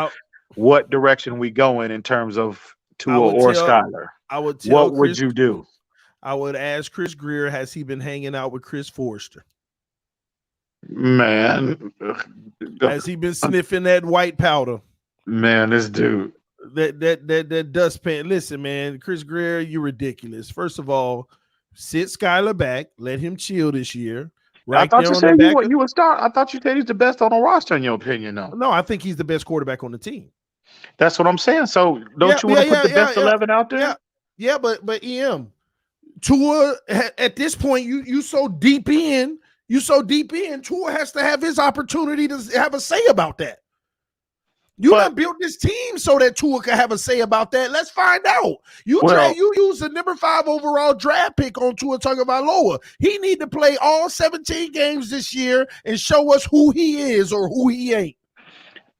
what direction we go in terms of Tua or Skylar. What would you do? I would ask Chris Greer, has he been hanging out with Chris Forrester? Man, has he been sniffing that white powder? Man, this dude. That dustpan. Listen, man, Chris Greer, you're ridiculous. First of all, sit Skylar back, let him chill this year. Right, I thought you said you would start. I thought you said he's the best on the roster, in your opinion, though. No, I think he's the best quarterback on the team. That's what I'm saying. So don't you want to put the best 11 out there? Yeah, but Tua at this point, you so deep in. Tua has to have his opportunity to have a say about that. You done built this team so that Tua can have a say about that. Let's find out. You use the number 5 overall draft pick on Tua Tagovailoa. He need to play all 17 games this year and show us who he is or who he ain't.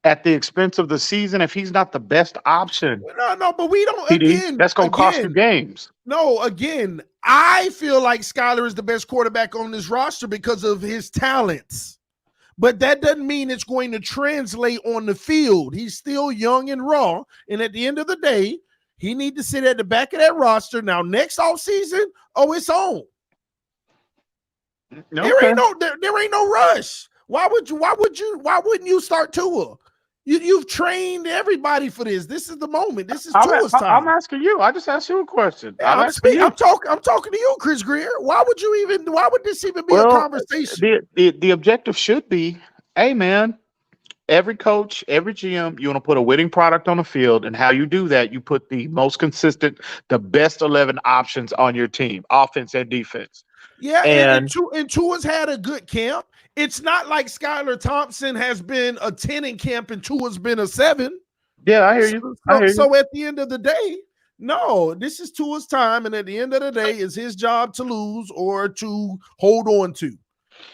At the expense of the season, if he's not the best option. No, but we don't. Again, that's going to cost you games. No, again, I feel like Skylar is the best quarterback on this roster because of his talents. But that doesn't mean it's going to translate on the field. He's still young and raw. And at the end of the day, he needs to sit at the back of that roster. Now, next offseason, it's on. Okay. There ain't no rush. Why wouldn't you start Tua? You've trained everybody for this. This is the moment. This is Tua's time. I'm asking you. I just asked you a question. I'm talking to you, Chris Greer. Why would this even be a conversation? The objective should be, hey man, every coach, every GM, you want to put a winning product on the field, and how you do that, you put the most consistent, the best 11 options on your team, offense and defense. Yeah, and Tua's had a good camp. It's not like Skylar Thompson has been a 10 in camp and Tua's been a 7. Yeah, I hear you. So at the end of the day, No, this is Tua's time, and at the end of the day, it's his job to lose or to hold on to.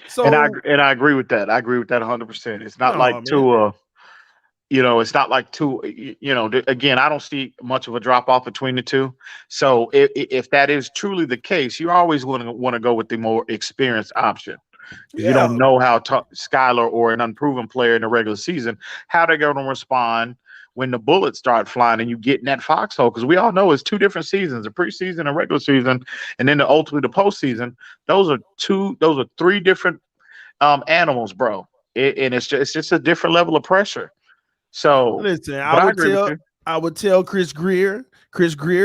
So, and I agree with that. I agree with that 100%. It's not like Tua. It's not like Tua. Again, I don't see much of a drop off between the two. So if that is truly the case, you always want to go with the more experienced option. You don't know how Skylar or an unproven player in the regular season, how they're going to respond when the bullets start flying and you get in that foxhole. Because we all know it's two different seasons, the preseason and regular season, and then ultimately the postseason. Those are three different animals, bro. And it's just a different level of pressure. So listen, I would tell Chris Greer,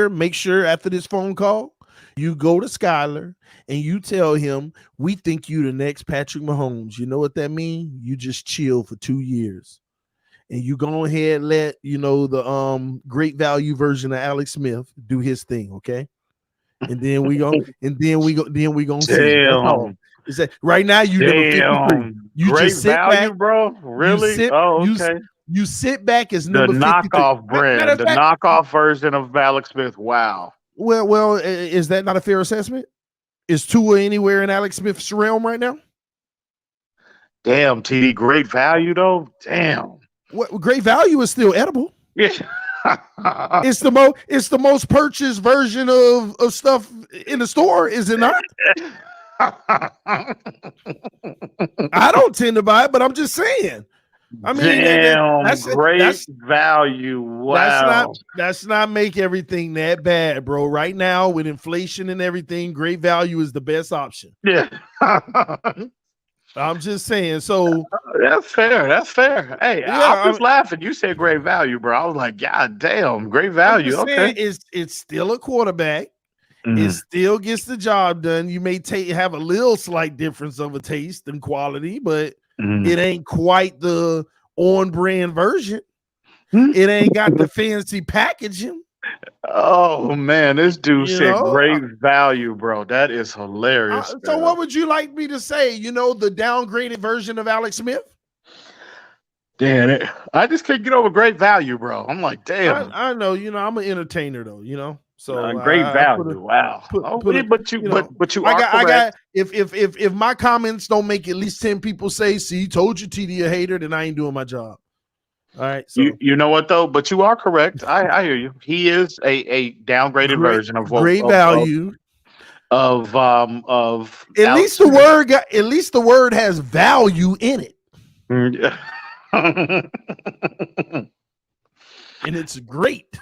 make sure after this phone call, you go to Skylar and you tell him, we think you the next Patrick Mahomes. You know what that means? You just chill for 2 years. And you go ahead and let the great value version of Alex Smith do his thing, okay? And then we gonna see. That's all. Is that right now you number 53. You great just sit value, back, bro. Really? Okay. You sit back as number the 53. knockoff brand, the knockoff version of Alex Smith. Wow. Well, is that not a fair assessment? Is Tua anywhere in Alex Smith's realm right now? Damn, TD, great value though. Damn. What great value is still edible. Yeah. It's the most purchased version of stuff in the store, is it not? I don't tend to buy it, but I'm just saying. I mean, that's great value. Wow. That's not make everything that bad, bro. Right now, with inflation and everything, great value is the best option. Yeah. I'm just saying. So that's fair. Hey, I was laughing. You said great value, bro. I was like, God damn, great value. Okay. It's still a quarterback. It still gets the job done. You may have a little slight difference of a taste and quality, but it ain't quite the on-brand version. It ain't got the fancy packaging. Oh man, this dude said great value, bro. That is hilarious. So what would you like me to say? The downgraded version of Alex Smith? Damn it. I just can't get over great value, bro. I'm like, damn. I know, I'm an entertainer though, So great value. Wow. But you are correct. If my comments don't make at least 10 people say, see, told you TD a hater, then I ain't doing my job. All right. So you know what though? But you are correct. I hear you. He is a downgraded version of great value. Of at least the word has value in it. And it's great.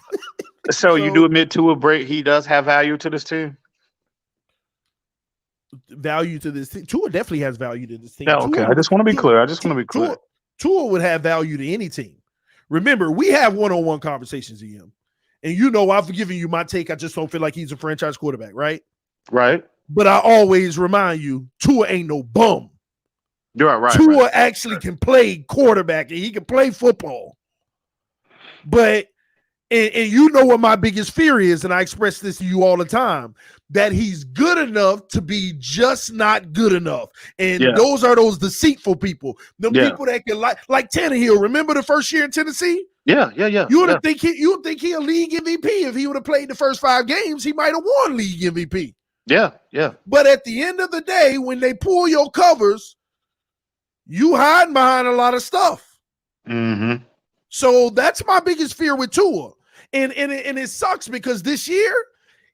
So you do admit to a break, he does have value to this team? Value to this team. Tua definitely has value to this team. Yeah, okay. I just want to be clear. Tua would have value to any team. Remember, we have one-on-one conversations with him. And I've given you my take. I just don't feel like he's a franchise quarterback, right? Right. But I always remind you, Tua ain't no bum. You're right. Tua actually can play quarterback and he can play football. But and what my biggest fear is, and I express this to you all the time, that he's good enough to be just not good enough. And those are those deceitful people. The people that can like Tannehill. Remember the first year in Tennessee? Yeah. You would think he a league MVP if he would have played the first 5 games, he might have won league MVP. Yeah. But at the end of the day, when they pull your covers, you hiding behind a lot of stuff. Mm-hmm. So that's my biggest fear with Tua. And it sucks because this year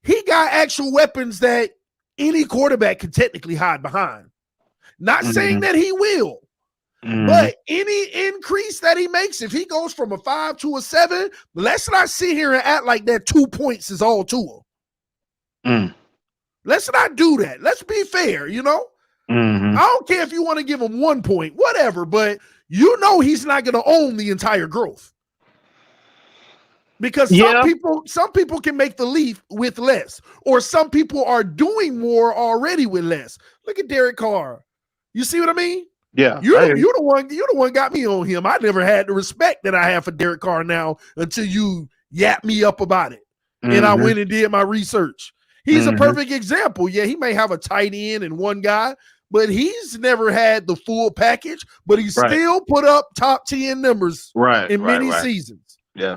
he got actual weapons that any quarterback can technically hide behind. Not saying that he will, but any increase that he makes, if he goes from a 5 to a 7, let's not sit here and act like that 2 points is all Tua. Let's not do that. Let's be fair, I don't care if you want to give him 1 point, whatever, but he's not going to own the entire growth. Because some people can make the leap with less, or some people are doing more already with less. Look at Derek Carr. You see what I mean? Yeah. You're the one got me on him. I never had the respect that I have for Derek Carr now until you yapped me up about it. And I went and did my research. He's a perfect example. Yeah, he may have a tight end and one guy, but he's never had the full package, but he still put up top 10 numbers in many seasons. Yeah.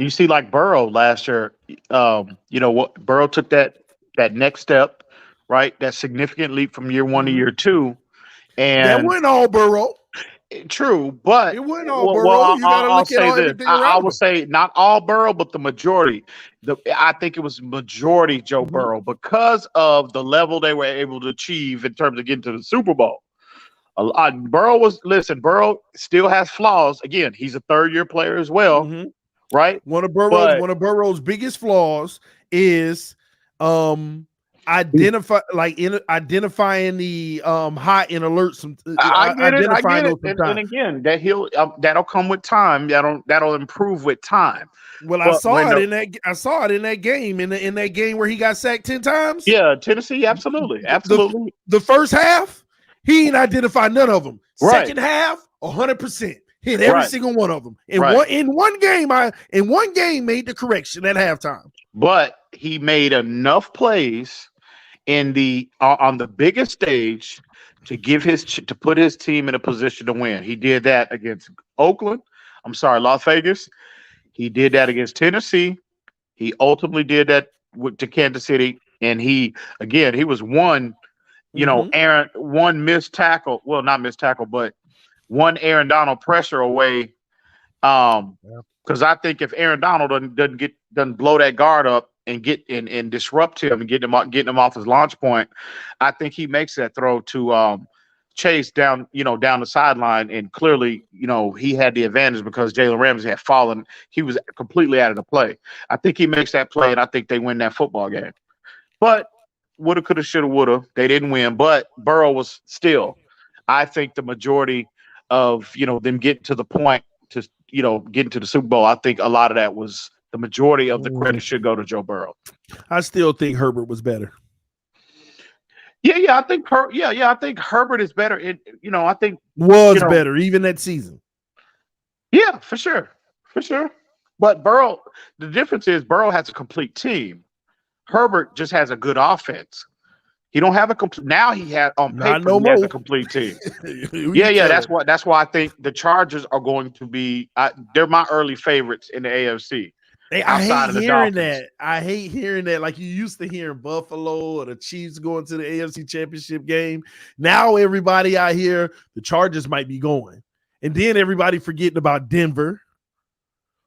You see, like Burrow last year, what Burrow took that next step, right? That significant leap from year one to year two, that and wasn't all Burrow. True, but It wasn't all Burrow. You got to I'll look at say this. everything I around will him. say not all Burrow, but the majority. I think it was majority Joe Burrow because of the level they were able to achieve in terms of getting to the Super Bowl. Burrow still has flaws. Again, he's a third-year player as well, right? One of Burrow's biggest flaws is identifying the high and alerts. I get it. And again, that'll come with time. That'll improve with time. Well, I saw it in that game in that game where he got sacked 10 times. Yeah, Tennessee, absolutely. The first half, he ain't identified none of them. Right. Second half, 100%. Hit every single one of them. In one game made the correction at halftime. But he made enough plays in on the biggest stage to put his team in a position to win. He did that against Las Vegas. He did that against Tennessee. He ultimately did that to Kansas City, and he was one missed tackle. Well, not missed tackle, but one Aaron Donald pressure away. Because I think if Aaron Donald doesn't blow that guard up and and disrupt him and getting him off his launch point, I think he makes that throw to Chase down the sideline, and clearly, he had the advantage because Jalen Ramsey had fallen. He was completely out of the play. I think he makes that play, and I think they win that football game. But woulda, coulda, shoulda, woulda. They didn't win, but Burrow was still. I think the majority of them getting to the point to getting to the Super Bowl. I think a lot of that was the majority of the credit should go to Joe Burrow. I still think Herbert was better. Yeah. I think Herbert is better. I think better even that season. Yeah, for sure. But Burrow, the difference is Burrow has a complete team. Herbert just has a good offense. He don't have a complete. Now he had on paper he has a complete team. Yeah. That's why I think the Chargers are going to be. They're my early favorites in the AFC. I hate hearing that. I hate hearing that. Like you used to hear in Buffalo or the Chiefs going to the AFC Championship game. Now everybody out here, the Chargers might be going, and then everybody forgetting about Denver,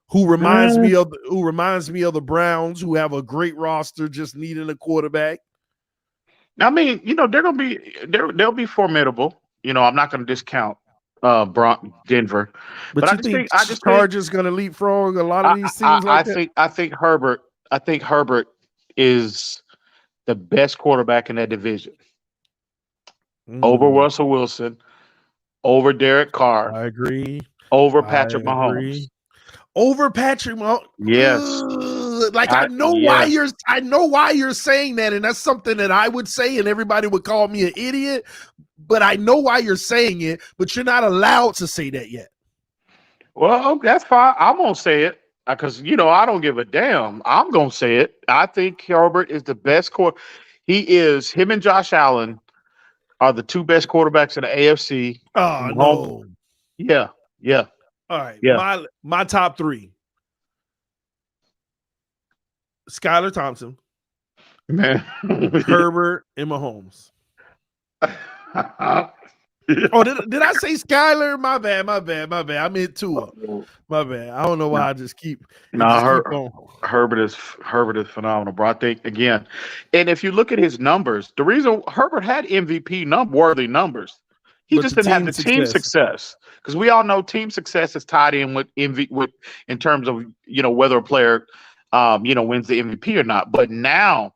who reminds me of the Browns, who have a great roster, just needing a quarterback. I mean, they'll be formidable. I'm not going to discount Denver, but I think Chargers going to leapfrog a lot of these teams. I think Herbert is the best quarterback in that division over Russell Wilson, over Derek Carr. I agree. Over Patrick Mahomes. Over Patrick Mahomes. Yes. I know why you're saying that, and that's something that I would say, and everybody would call me an idiot. But I know why you're saying it, but you're not allowed to say that yet. Well, that's fine. I'm gonna say it because I don't give a damn. I'm gonna say it. I think Herbert is the best him and Josh Allen are the two best quarterbacks in the AFC. Oh no. Yeah. All right. Yeah. My top three. Skylar Thompson, man, Herbert, and Mahomes. Oh, did I say Skylar? My bad. I meant Tua. My bad. I don't know why I just keep. Herbert is phenomenal, bro. I think again, and if you look at his numbers, the reason Herbert had MVP worthy numbers, he just didn't have the team success. Because we all know team success is tied in with in terms of whether a player wins the MVP or not. But now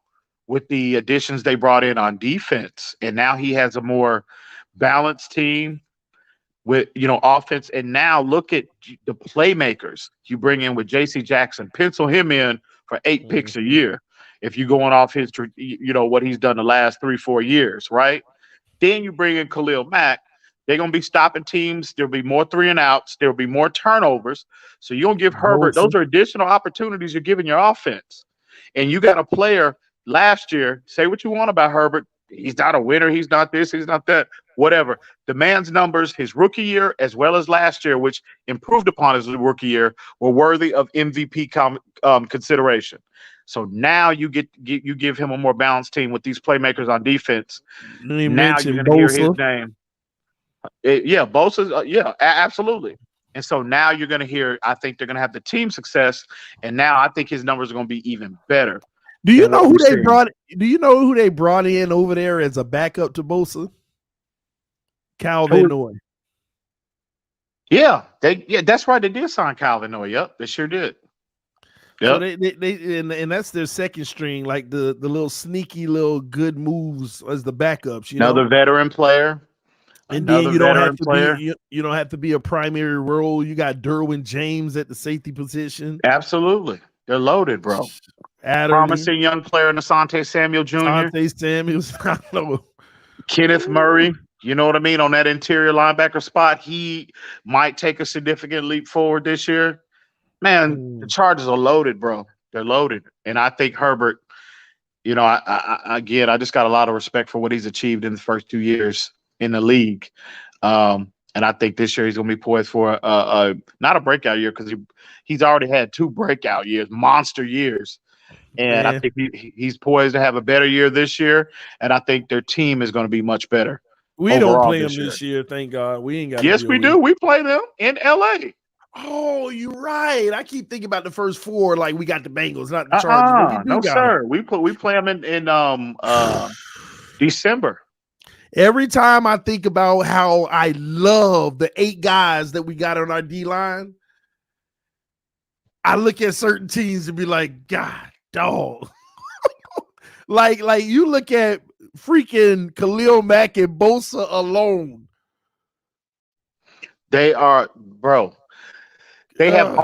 with the additions they brought in on defense, and now he has a more balanced team with offense. And now look at the playmakers you bring in with J.C. Jackson. Pencil him in for 8 picks a year if you're going off his what he's done the last 3-4 years, right? Then you bring in Khalil Mack. They're going to be stopping teams. There'll be more 3-and-outs. There'll be more turnovers. So you're going to give Herbert, those are additional opportunities you're giving your offense. And you got a player last year, say what you want about Herbert. He's not a winner. He's not this. He's not that. whatever. The man's numbers, his rookie year as well as last year, which improved upon his rookie year, were worthy of MVP consideration. So now you give him a more balanced team with these playmakers on defense. You now you're mentioned going to hear his Bosa. name. Bosa's, absolutely. And so now you're going to hear, I think they're going to have the team success, and now I think his numbers are going to be even better. Do you know who they brought? Do you know who they brought in over there as a backup to Bosa? Calvin Noy. Yeah, that's right. They did sign Calvin Noy. Yep, they sure did. Yep. So they and that's their second string, like the little sneaky little good moves as the backups. Another veteran player. And then you don't have to be you don't have to be a primary role. You got Derwin James at the safety position. Absolutely. They're loaded, bro. Promising young player, Asante Samuel Jr. Asante Samuels. I know. Kenneth Murray. You know what I mean? On that interior linebacker spot, he might take a significant leap forward this year. Man, the Chargers are loaded, bro. They're loaded. And I think Herbert, I just got a lot of respect for what he's achieved in the first 2 years in the league. And I think this year he's going to be poised for not a breakout year, because he's already had 2 breakout years, monster years. And I think he's poised to have a better year this year. And I think their team is going to be much better. We don't play them this year, thank God. We ain't got. Yes, we do. We play them in LA. Oh, you're right. I keep thinking about the first 4, like we got the Bengals, not the Chargers. No, sir. We play them in December. Every time I think about how I love the 8 guys that we got on our D line, I look at certain teams and be like, God, dog. like you look at freaking Khalil Mack and Bosa alone. They are, bro. They have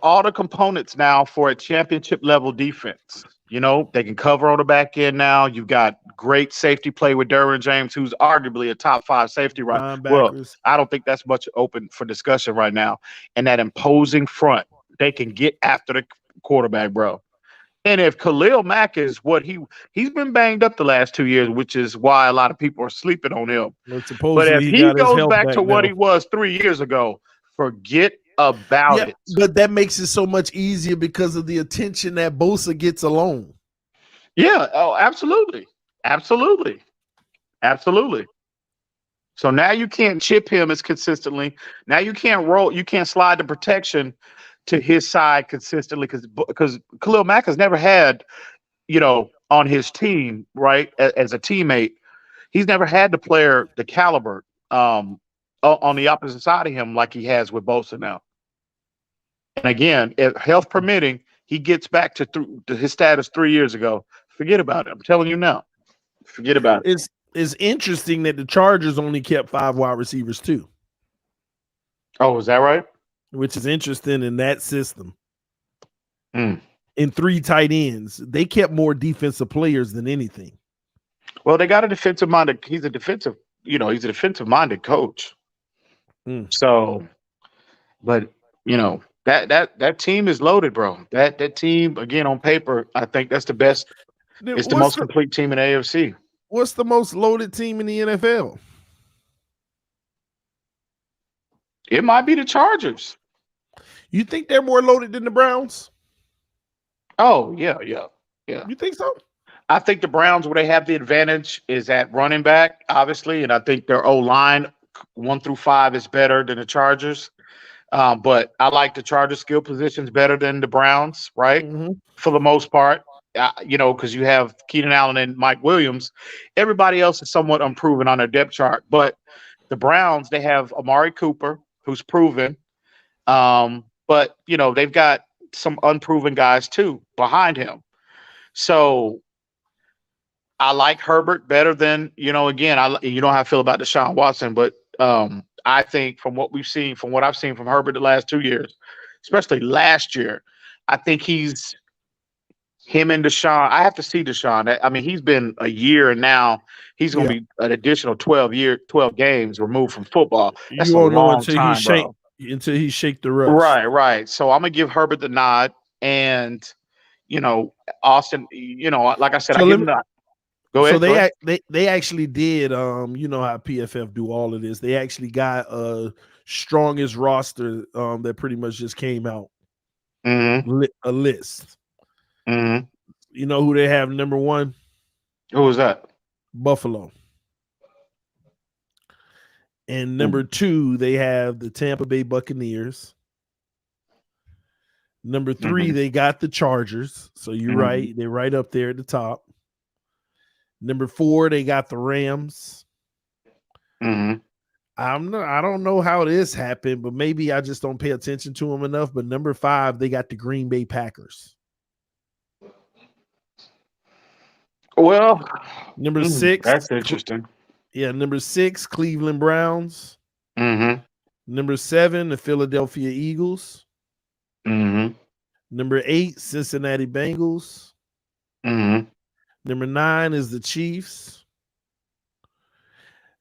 all the components now for a championship level defense. They can cover on the back end now. You've got great safety play with Derwin James, who's arguably a top 5 safety right. Well, I don't think that's much open for discussion right now. And that imposing front, they can get after the quarterback, bro. And if Khalil Mack is what he's been banged up the last 2 years, which is why a lot of people are sleeping on him. But if he goes back to what he was 3 years ago, forget about it. But that makes it so much easier because of the attention that Bosa gets alone. Yeah. Oh, absolutely. Absolutely. Absolutely. So now you can't chip him as consistently. Now you can't slide the protection to his side consistently, because Khalil Mack has never had, on his team, right, as a teammate, he's never had the player, the caliber on the opposite side of him like he has with Bosa now. And again, if health permitting, he gets back to his status 3 years ago. Forget about it. I'm telling you now. Forget about it. It's interesting that the Chargers only kept 5 wide receivers too. Oh, is that right? Which is interesting in that system. In 3 tight ends, they kept more defensive players than anything. Well, they got a defensive minded. He's a defensive minded coach. So, but that team is loaded, bro. That team, again, on paper, I think that's the best. It's the most complete team in AFC. What's the most loaded team in the NFL? It might be the Chargers. You think they're more loaded than the Browns? Oh, yeah. You think so? I think the Browns, where they have the advantage, is at running back, obviously, and I think their O-line 1 through 5 is better than the Chargers. But I like the Chargers' skill positions better than the Browns, right? For the most part, because you have Keenan Allen and Mike Williams. Everybody else is somewhat unproven on their depth chart. But the Browns, they have Amari Cooper, who's proven. But, they've got some unproven guys, too, behind him. So I like Herbert better than, again, you know how I feel about Deshaun Watson, but I think from what I've seen from Herbert the last 2 years, especially last year, I think him and Deshaun. I have to see Deshaun. I mean, he's been a year, and now he's going to be an additional 12 games removed from football. That's you won't know until he shake the rust. Right. So I'm going to give Herbert the nod, and Austin. Like I said, I give him the. Go ahead. They actually did you know how PFF do all of this. They actually got a strongest roster that pretty much just came out. A list. You know who they have number 1? Who was that? Buffalo. And number 2, they have the Tampa Bay Buccaneers. Number 3, they got the Chargers. So you're right. They're right up there at the top. Number 4, they got the Rams. I don't know how this happened, but maybe I just don't pay attention to them enough. But number 5, they got the Green Bay Packers. Well, number 6. That's interesting. Yeah, number 6, Cleveland Browns. Number 7, the Philadelphia Eagles. Number 8, Cincinnati Bengals. Number 9 is the Chiefs.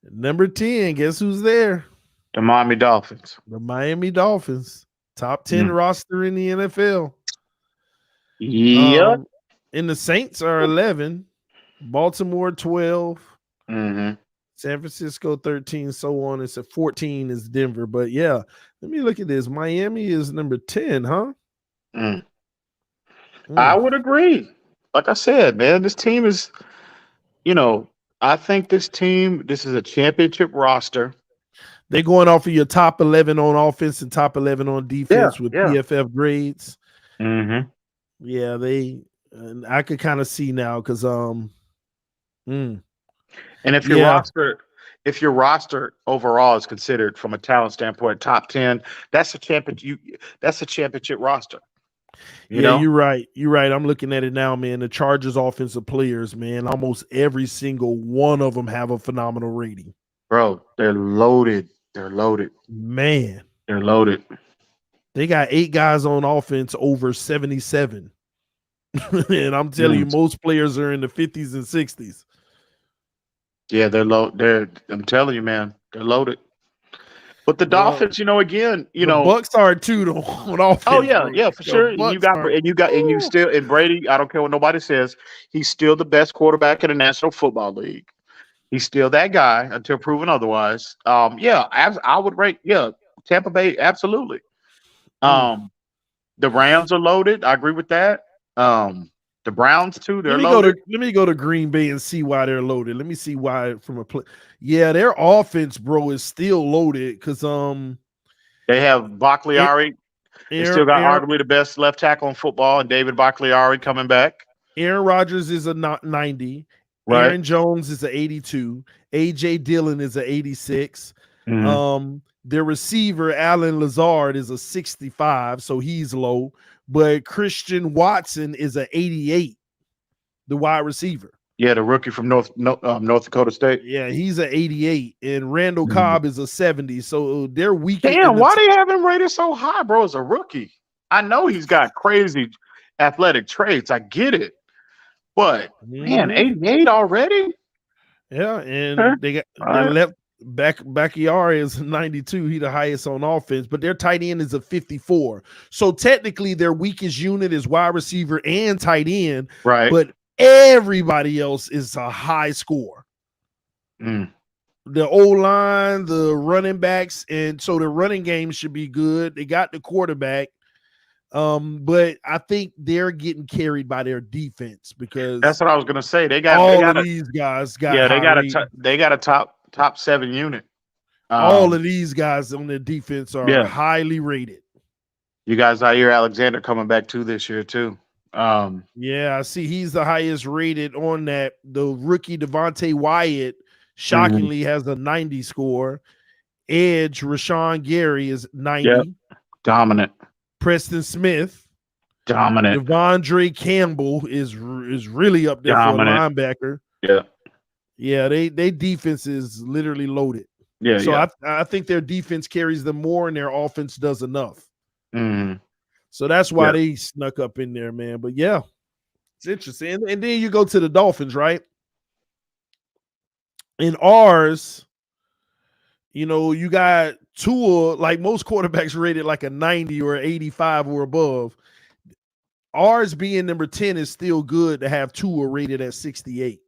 Number 10, guess who's there? The Miami Dolphins. The Miami Dolphins. Top 10 roster in the NFL. Yeah. And the Saints are 11. Baltimore 12. San Francisco 13, so on. It's at 14 is Denver. But yeah, let me look at this. Miami is number 10, huh? I would agree. Like I said, man, this team is, I think this is a championship roster. They're going off of your top 11 on offense and top 11 on defense with PFF grades. Yeah, and I could kind of see now because And if your roster overall is considered from a talent standpoint top 10, that's a championship roster. You know? You're right. You're right. I'm looking at it now, man. The Chargers offensive players, man, almost every single one of them have a phenomenal rating. Bro, they're loaded. Man. They're loaded. They got 8 guys on offense over 77. And I'm telling you, most players are in the 50s and 60s. Yeah, they're low. I'm telling you, man, they're loaded. But the Dolphins, the Bucks are too though on offense. Oh yeah, for sure. And you still, and Brady, I don't care what nobody says, he's still the best quarterback in the National Football League. He's still that guy until proven otherwise. I would rate Tampa Bay absolutely. The Rams are loaded. I agree with that. The Browns too. They're loaded. Let me go to Green Bay and see why they're loaded. Let me see why from a play. Yeah, their offense, bro, is still loaded because they have Bakhtiari. They still got arguably the best left tackle in football, and David Bakhtiari coming back. Aaron Rodgers is a 90. Right. Aaron Jones is a 82. AJ Dillon is a 86. Their receiver Alan Lazard is a 65, so he's low. But Christian Watson is a 88, the wide receiver. Yeah, the rookie from North Dakota State. Yeah, he's a 88, and Randall Cobb is a 70. So they're weak. Damn, why they have him rated so high, bro? As a rookie, I know he's got crazy athletic traits. I get it, but man, 88 already. Yeah, and they got their left Bakhtiari is 92. He the highest on offense, but their tight end is a 54. So technically, their weakest unit is wide receiver and tight end. Right, but everybody else is a high score. The O-line, the running backs, and so the running game should be good. They got the quarterback. But I think they're getting carried by their defense because that's what I was gonna say. They got these guys got they got a top 7 unit. All of these guys on their defense are highly rated. You guys, Zaire Alexander coming back too this year too. Yeah, I see he's the highest rated on that. The rookie Devontae Wyatt shockingly has a 90 score. Edge Rashawn Gary is 90. Yep. Dominant. Preston Smith, dominant. Devondre Campbell is really up there dominant for a linebacker. Yeah, they defense is literally loaded. I think their defense carries them more and their offense does enough. So that's why they snuck up in there, man. But yeah, it's interesting. And then you go to the Dolphins, right? In ours, you got Tua, like most quarterbacks rated like a 90 or 85 or above. Ours being number 10 is still good to have Tua rated at 68.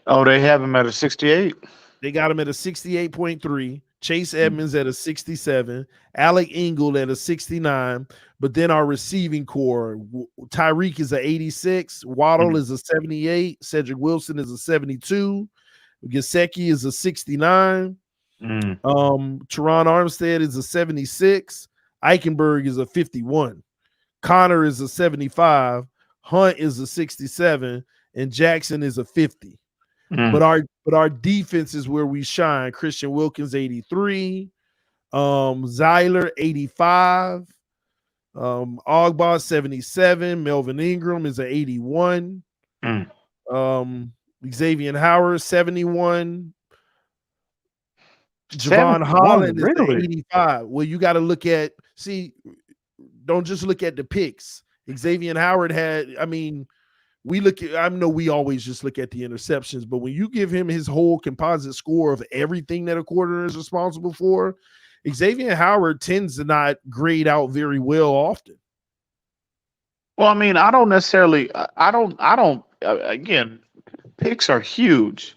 Oh, they have him at a 68. They got him at a 68.3. Chase Edmonds at a 67. Alec Ingold at a 69. But then our receiving core, Tyreek is a 86. Waddle is a 78. Cedric Wilson is a 72. Gesicki is a 69. Teron Armstead is a 76. Eichenberg is a 51. Connor is a 75. Hunt is a 67. And Jackson is a 50. But our defense is where we shine. Christian Wilkins 83, Zyler 85, Ogba 77, Melvin Ingram is an 81, Xavien Howard 71, Javon Holland is an 85. Well, you got to look at don't just look at the picks. Xavien Howard I know we always just look at the interceptions, but when you give him his whole composite score of everything that a quarter is responsible for, Xavien Howard tends to not grade out very well often. Well, I mean, again, picks are huge.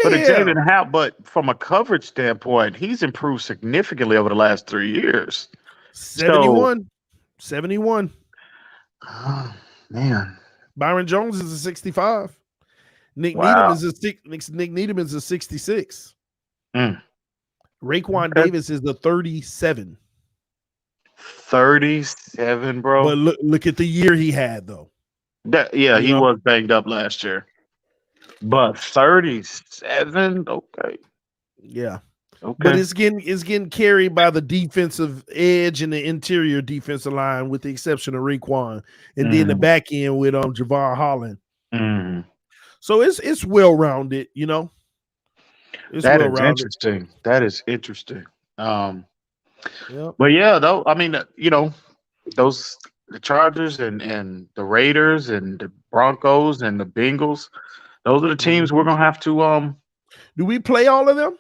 But Xavien Howard, but from a coverage standpoint, he's improved significantly over the last 3 years. 71. 71. Oh, man. Byron Jones is a 65. Nick Needham is a 66. Raekwon Davis is the 37. 37, bro. But look at the year he had, though. He was banged up last year. But 37, okay. Yeah. Okay. But it's getting carried by the defensive edge and the interior defensive line, with the exception of Raekwon, and then the back end with Javon Holland. So it's well rounded, It's that is interesting. That is interesting. But yeah, though, I mean, the Chargers and the Raiders and the Broncos and the Bengals, those are the teams we're gonna have to. Do we play all of them?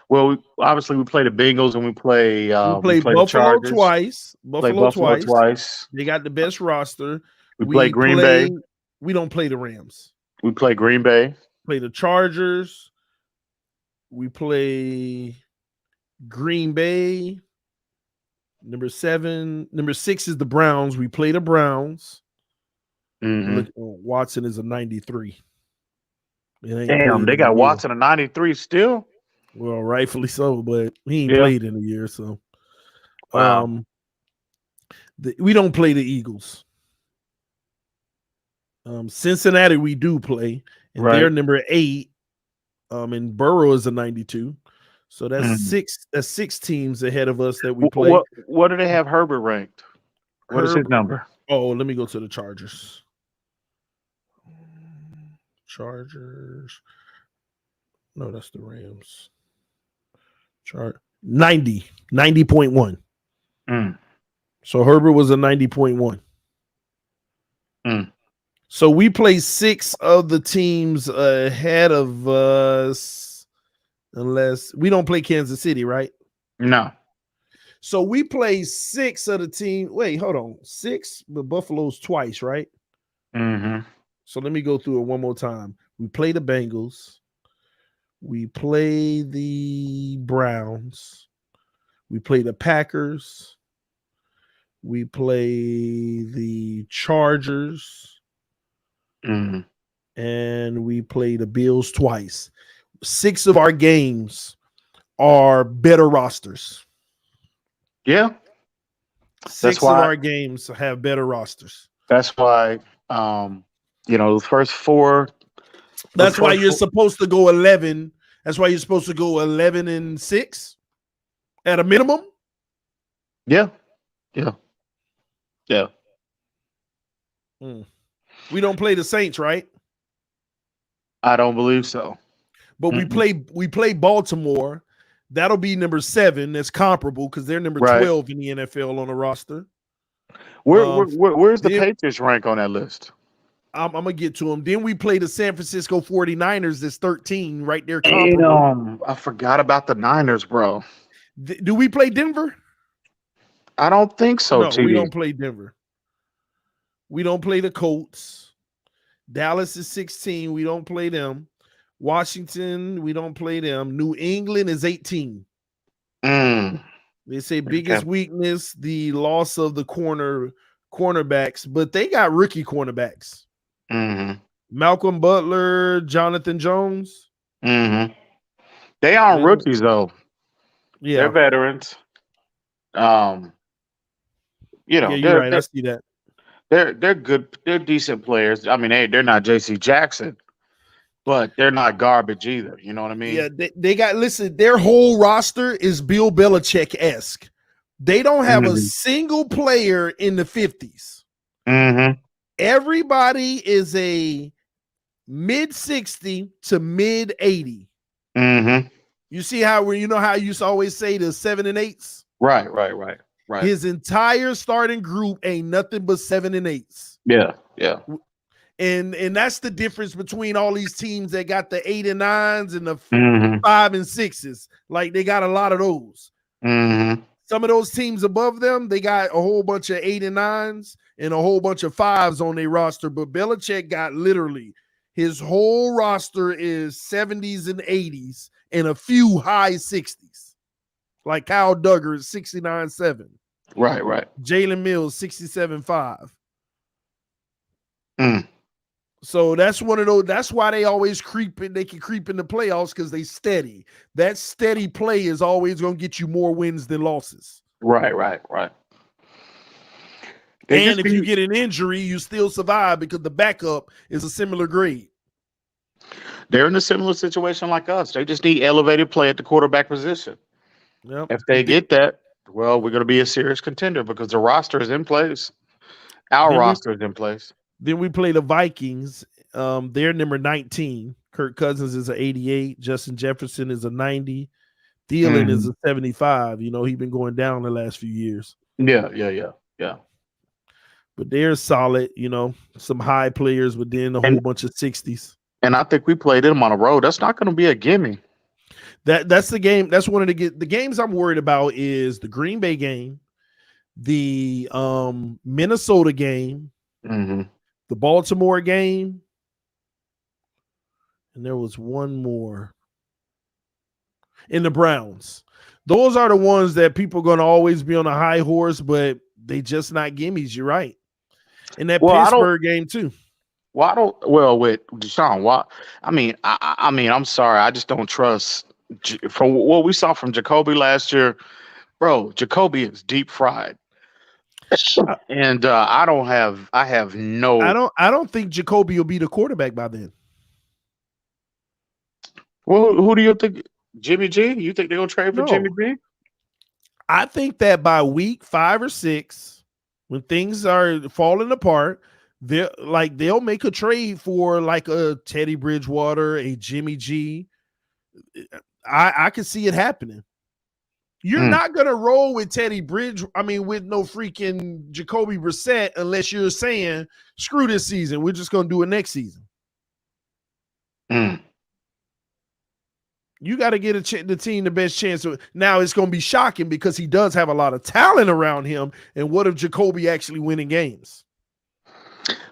Well, obviously we play the Bengals and we play Buffalo the twice. Buffalo twice. They got the best roster. We play Green Bay. We don't play the Rams. We play Green Bay. Play the Chargers. We play Green Bay. Number 6 is the Browns. We play the Browns. Look, Watson is a 93. Damn, they got Watson a 93 still. Well, rightfully so, but he ain't played in a year, so. Wow. We don't play the Eagles. Cincinnati we do play, and they're number 8. And Burrow is a 92. So that's six teams ahead of us that we play. What do they have Herbert ranked? What is his number? Oh, let me go to the Chargers. No, that's the Rams. 90.1. So Herbert was a 90.1. So we play 6 of the teams ahead of us, unless we don't play Kansas City, right? No. So we play 6 of the team. Wait, hold on. 6, but Buffalo's twice, right? So let me go through it one more time. We play the Bengals. We play the Browns. We play the Packers. We play the Chargers. And we play the Bills twice. 6 of our games are better rosters. Yeah. 6 of our games have better rosters. That's why, the first 4. That's why you're supposed to go 11. That's why you're supposed to go 11-6 at a minimum. Yeah. We don't play the Saints, right? I don't believe so. But we play Baltimore. That'll be number 7. That's comparable because they're number 12 in the NFL on the roster. Where's the Patriots rank on that list? I'm going to get to them. Then we play the San Francisco 49ers. That's 13 right there. Comparable. I forgot about the Niners, bro. Do we play Denver? I don't think so, No, TD. we don't play Denver. We don't play the Colts. Dallas is 16. We don't play them. Washington, we don't play them. New England is 18. They say biggest weakness, the loss of the cornerbacks, but they got rookie cornerbacks. Malcolm Butler, Jonathan Jones. They aren't rookies though. Yeah, they're veterans. You're right. I see that. They're good. They're decent players. I mean, they're not J.C. Jackson, but they're not garbage either. You know what I mean? Yeah, they got, listen, their whole roster is Bill Belichick-esque. They don't have a single player in the 50s. Everybody is a mid-60 to mid-80. You see how you know how you used to always say the 7 and 8s? Right. His entire starting group ain't nothing but 7 and 8s. Yeah. And that's the difference between all these teams that got the 8 and 9s and the 5 and 6s. Like, they got a lot of those. Some of those teams above them, they got a whole bunch of 8 and 9s and a whole bunch of 5s on their roster. But Belichick got literally his whole roster is 70s and 80s and a few high 60s. Like Kyle Duggar is 69.7. Right. Jalen Mills 67.5. So that's one of those. That's why they always creep in. They can creep in the playoffs because they steady. That steady play is always going to get you more wins than losses. Right. And if you get an injury, you still survive because the backup is a similar grade. They're in a similar situation like us. They just need elevated play at the quarterback position. Yep. If they get that, well, we're going to be a serious contender because the roster is in place. Our roster is in place. Then we play the Vikings. They're number 19. Kirk Cousins is an 88. Justin Jefferson is a 90. Thielen is a 75. You know, he's been going down the last few years. Yeah. But they're solid, you know, some high players, but then a whole bunch of 60s. And I think we played them on the road. That's not going to be a gimme. That's the game. That's one of the games I'm worried about is the Green Bay game, the Minnesota game, the Baltimore game, and there was one more. In the Browns. Those are the ones that people are going to always be on a high horse, but they just not gimmies. You're right. And that Pittsburgh game too. With Deshaun, I'm sorry. I just don't trust. From what we saw from Jacoby last year, bro, Jacoby is deep fried. And I don't think Jacoby will be the quarterback by then. Well, who do you think? Jimmy G? You think they're gonna trade for Jimmy G? I think that by week 5 or 6, when things are falling apart, they'll make a trade for like a Teddy Bridgewater, a Jimmy G. I can see it happening. You're not gonna roll with with no freaking Jacoby Brissett unless you're saying screw this season. We're just gonna do it next season. You got to get the team the best chance. Now it's going to be shocking because he does have a lot of talent around him. And what if Jacoby actually winning games?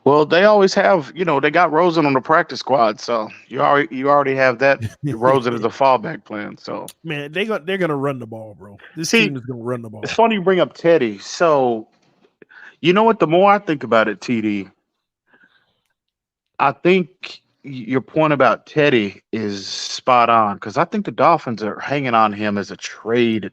Well, they always have, they got Rosen on the practice squad, so you already have that Rosen as a fallback plan. So man, they're gonna run the ball, bro. This team is gonna run the ball. It's funny you bring up Teddy. So you know what? The more I think about it, TD, I think your point about Teddy is spot on because I think the Dolphins are hanging on him as a trade.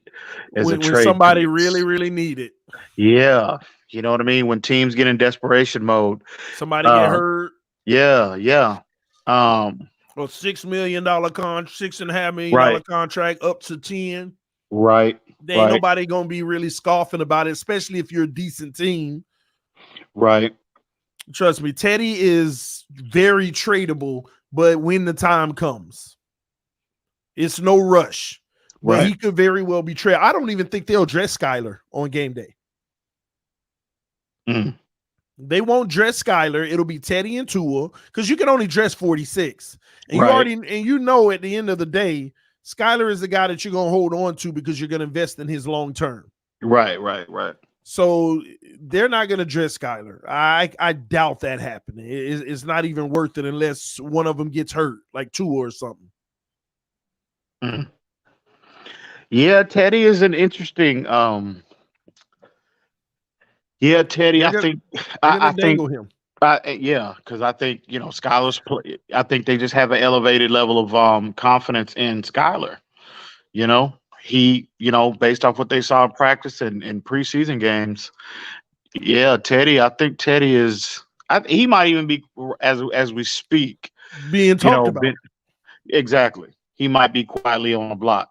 When somebody really, really need it. Yeah. You know what I mean? When teams get in desperation mode. Somebody get hurt. Yeah. A $6 million contract, $6.5 million contract up to 10. Right. There ain't nobody gonna be really scoffing about it, especially if you're a decent team. Right. Trust me, Teddy is very tradable, but when the time comes, it's no rush. But he could very well be traded. I don't even think they'll dress Skyler on game day. They won't dress Skyler. It'll be Teddy and Tua because you can only dress 46. And you know at the end of the day, Skyler is the guy that you're gonna hold on to because you're gonna invest in his long term. Right. So they're not going to dress Skyler. I doubt that happening. It's not even worth it unless one of them gets hurt, like Tua or something. Mm. Yeah, Teddy is an interesting. Yeah, Teddy. I think him. Yeah, because I think Skyler's play. I think they just have an elevated level of confidence in Skyler. He based off what they saw in practice and in preseason games. Yeah, Teddy. I think Teddy is. He might even be as we speak being talked about. Exactly. He might be quietly on the block.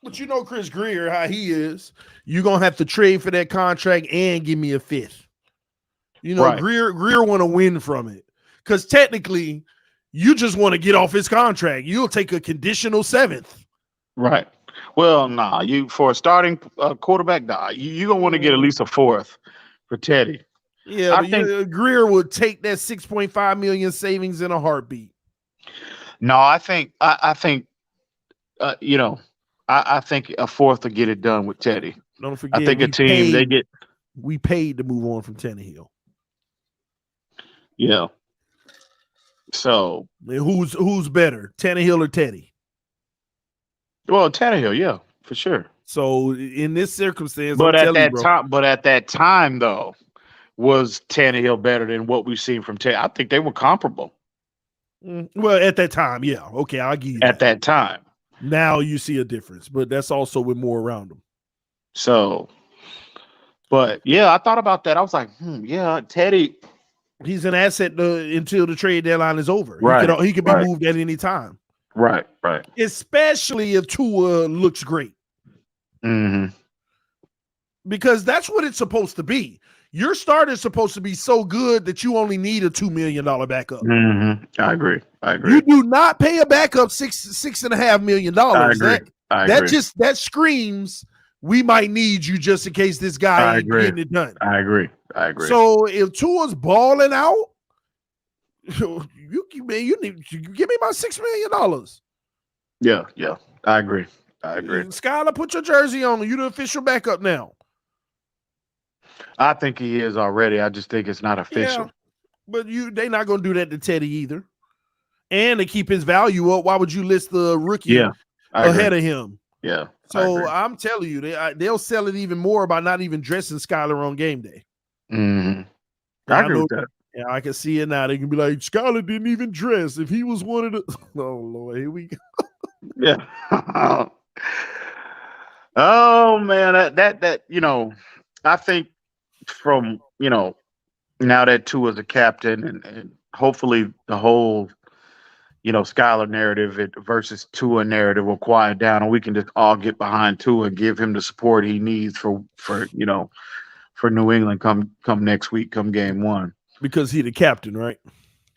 But Chris Grier, how he is, you're going to have to trade for that contract and give me a fifth. Right. Grier want to win from it. Because technically, you just want to get off his contract. You'll take a conditional seventh. Right. Well, you for a starting quarterback, you're going to want to get at least a fourth for Teddy. Yeah, I think Grier would take that $6.5 million savings in a heartbeat. No, I think I think a fourth to get it done with Teddy. Don't forget, I think a team we paid to move on from Tannehill. Yeah. So who's better, Tannehill or Teddy? Well, Tannehill, yeah, for sure. So in this circumstance, but at that time, though, was Tannehill better than what we've seen from Teddy? I think they were comparable. Well, at that time, yeah. Okay, I'll give you at that time. Now you see a difference, but that's also with more around him. So, but yeah, I thought about that. I was like, yeah, Teddy. He's an asset until the trade deadline is over. Right. He could be moved at any time. Right. Especially if Tua looks great. Mm-hmm. Because that's what it's supposed to be. Your starter is supposed to be so good that you only need a $2 million backup. Mm-hmm. I agree. You do not pay a backup $6.5 million. I agree. That screams we might need you just in case this guy ain't getting it done. I agree. So if Tua's balling out, you give me my $6 million. Yeah. I agree. Skyler, put your jersey on. You the official backup now. I think he is already. I just think it's not official. Yeah, but they're not going to do that to Teddy either. And to keep his value up, why would you list the rookie ahead of him? Yeah. So I'm telling you, they'll sell it even more by not even dressing Skyler on game day. Mm-hmm. I agree with that. Yeah, I can see it now. They can be like, Skyler didn't even dress. If he was one of the oh Lord, here we go. Yeah. Oh man, that I think from now that Tua is a captain and hopefully the whole Skyler narrative versus Tua narrative will quiet down and we can just all get behind Tua and give him the support he needs for New England come next week, come game one. Because he's the captain, right?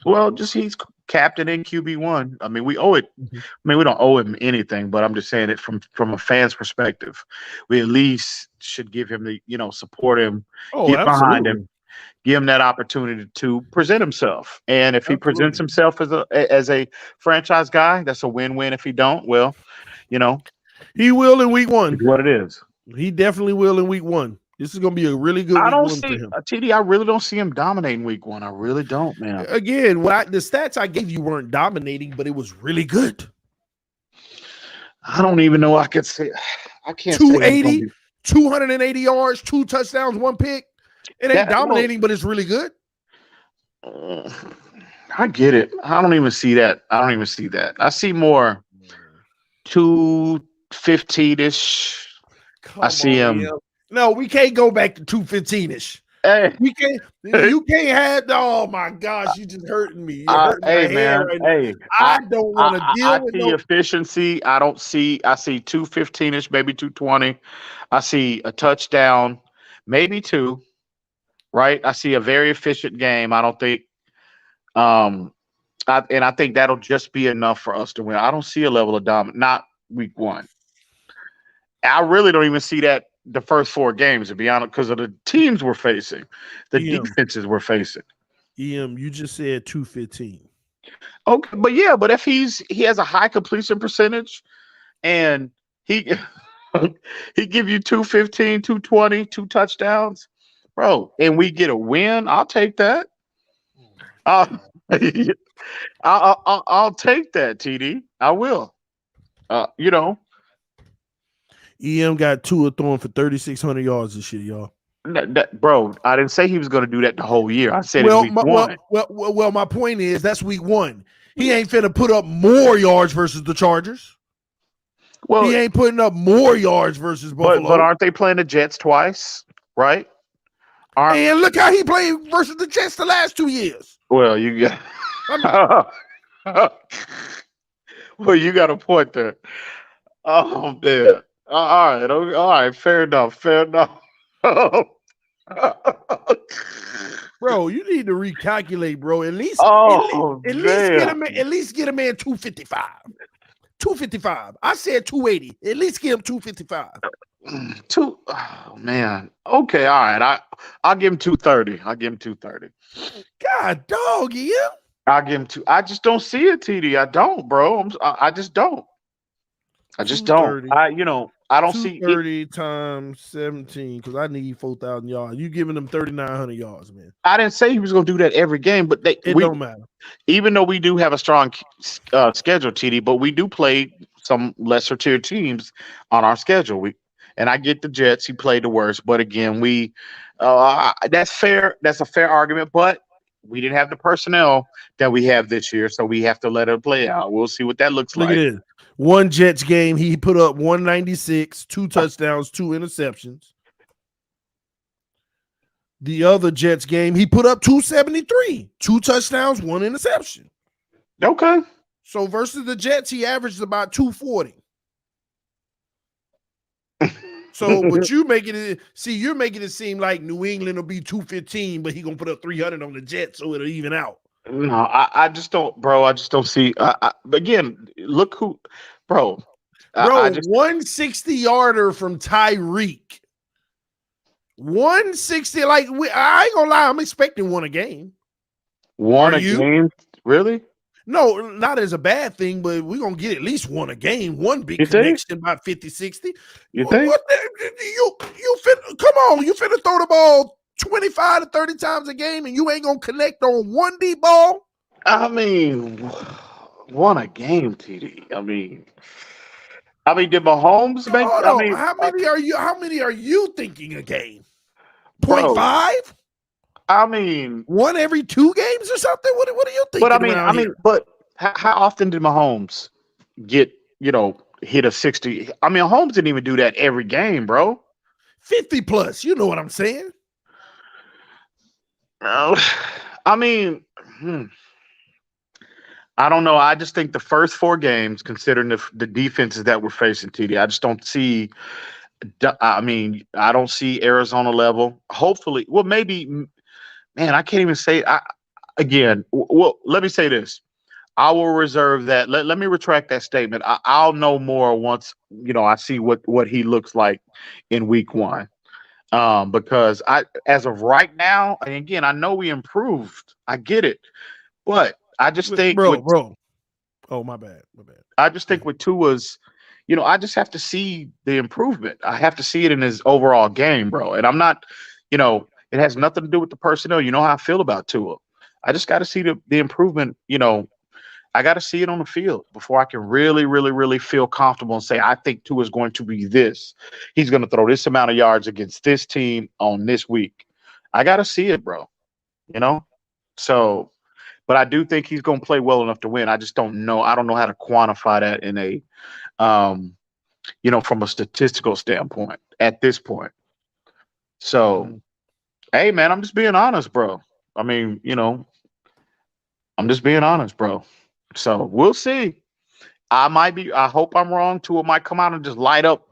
Well, just he's captain in QB1. I mean, we owe it. I mean, we don't owe him anything, but I'm just saying it from a fan's perspective. We at least should give him the, support him, get behind him, give him that opportunity to present himself. And if he presents himself as a franchise guy, that's a win-win. If he don't, well, he will in week one. It's what it is. He definitely will in week one. This is going to be a really good week one for him. TD, I really don't see him dominating week one. I really don't, man. Again, the stats I gave you weren't dominating, but it was really good. I don't even know I could say. I can't 280, 280 yards, 2 touchdowns, 1 pick. It ain't dominating, but it's really good. I get it. I don't even see that. I see more 215-ish. I see him. Man. No, we can't go back to 215-ish. Hey, we can't. You can't have. Oh my gosh, you just hurting me. Hey man. Hey, I don't want to deal with the efficiency. I see 215-ish, maybe 220. I see a touchdown, maybe 2. Right. I see a very efficient game. I don't think. I think that'll just be enough for us to win. I don't see a level of dominance. Not week one. I really don't even see that. The first 4 games, to be honest, because of the teams we're facing, the defenses we're facing. You just said 215. Okay, but if he has a high completion percentage, and he give you 215, 220, 2 touchdowns, bro, and we get a win. I'll take that. I'll, I'll take that, TD. I will. You know, EM got Tua throwing for 3,600 yards this year, y'all. bro, I didn't say he was going to do that the whole year. I said in week one. Well, my point is that's week one. He ain't finna put up more yards versus the Chargers. Well, he ain't putting up more yards versus Buffalo. But aren't they playing the Jets twice, right? And look how he played versus the Jets the last 2 years. Well, you got well, you got a point there. Oh man. All right. Fair enough. Bro, you need to recalculate, bro. At least get a man 255. 255. I said 280. At least give him 255. Oh man. Okay, all right. I'll give him 230. God dog, yeah. I'll give him two. I just don't see it, TD. I don't, bro. I just don't. I don't see 30 times 17 because I need 4,000 yards. You giving them 3,900 yards, man. I didn't say he was going to do that every game, but it don't matter. Even though we do have a strong schedule, TD, but we do play some lesser tier teams on our schedule. And I get the Jets. He played the worst, but again, that's fair. That's a fair argument, but we didn't have the personnel that we have this year, so we have to let it play out. We'll see what that looks like. Look at this. One Jets game, he put up 196, 2 touchdowns, 2 interceptions. The other Jets game, he put up 273, 2 touchdowns, 1 interception. Okay. So versus the Jets, he averaged about 240. So, but you're making it seem like New England will be 215, but he gonna put up 300 on the Jets, so it'll even out. No, I just don't, bro. I just don't see. Again, look who, bro. 160 yarder from Tyreek. 160. I ain't gonna lie. I'm expecting one a game. One a game, really? No, not as a bad thing, but we're going to get at least one a game. One big connection, about 50, 60. You think? Come on. You finna throw the ball 25 to 30 times a game and you ain't going to connect on one deep ball? I mean, one a game, TD. I mean, did Mahomes make? How many are you thinking a game? 0.5? I mean, one every 2 games or something. What are you thinking? But how often did Mahomes get hit a 60? I mean, Mahomes didn't even do that every game, bro. 50 plus. You know what I'm saying? I mean, I don't know. I just think the first 4 games, considering the defenses that we're facing, TD, I just don't see. I mean, I don't see Arizona level. Hopefully, well, maybe. Man, I can't even say. Let me say this. I will reserve that. Let me retract that statement. I'll know more once I see what he looks like in week 1. Because as of right now, and again, I know we improved. I get it, but I just think, bro. Oh, my bad. I just think with Tua's, I just have to see the improvement. I have to see it in his overall game, bro. And I'm not, it has nothing to do with the personnel. You know how I feel about Tua. I just got to see the improvement. I got to see it on the field before I can really, really, really feel comfortable and say, I think Tua is going to be this. He's going to throw this amount of yards against this team on this week. I got to see it, bro. So, but I do think he's going to play well enough to win. I just don't know. I don't know how to quantify that in a, from a statistical standpoint at this point. So, hey, man, I'm just being honest, bro. I mean, I'm just being honest, bro. So we'll see. I hope I'm wrong. Tua might come out and just light up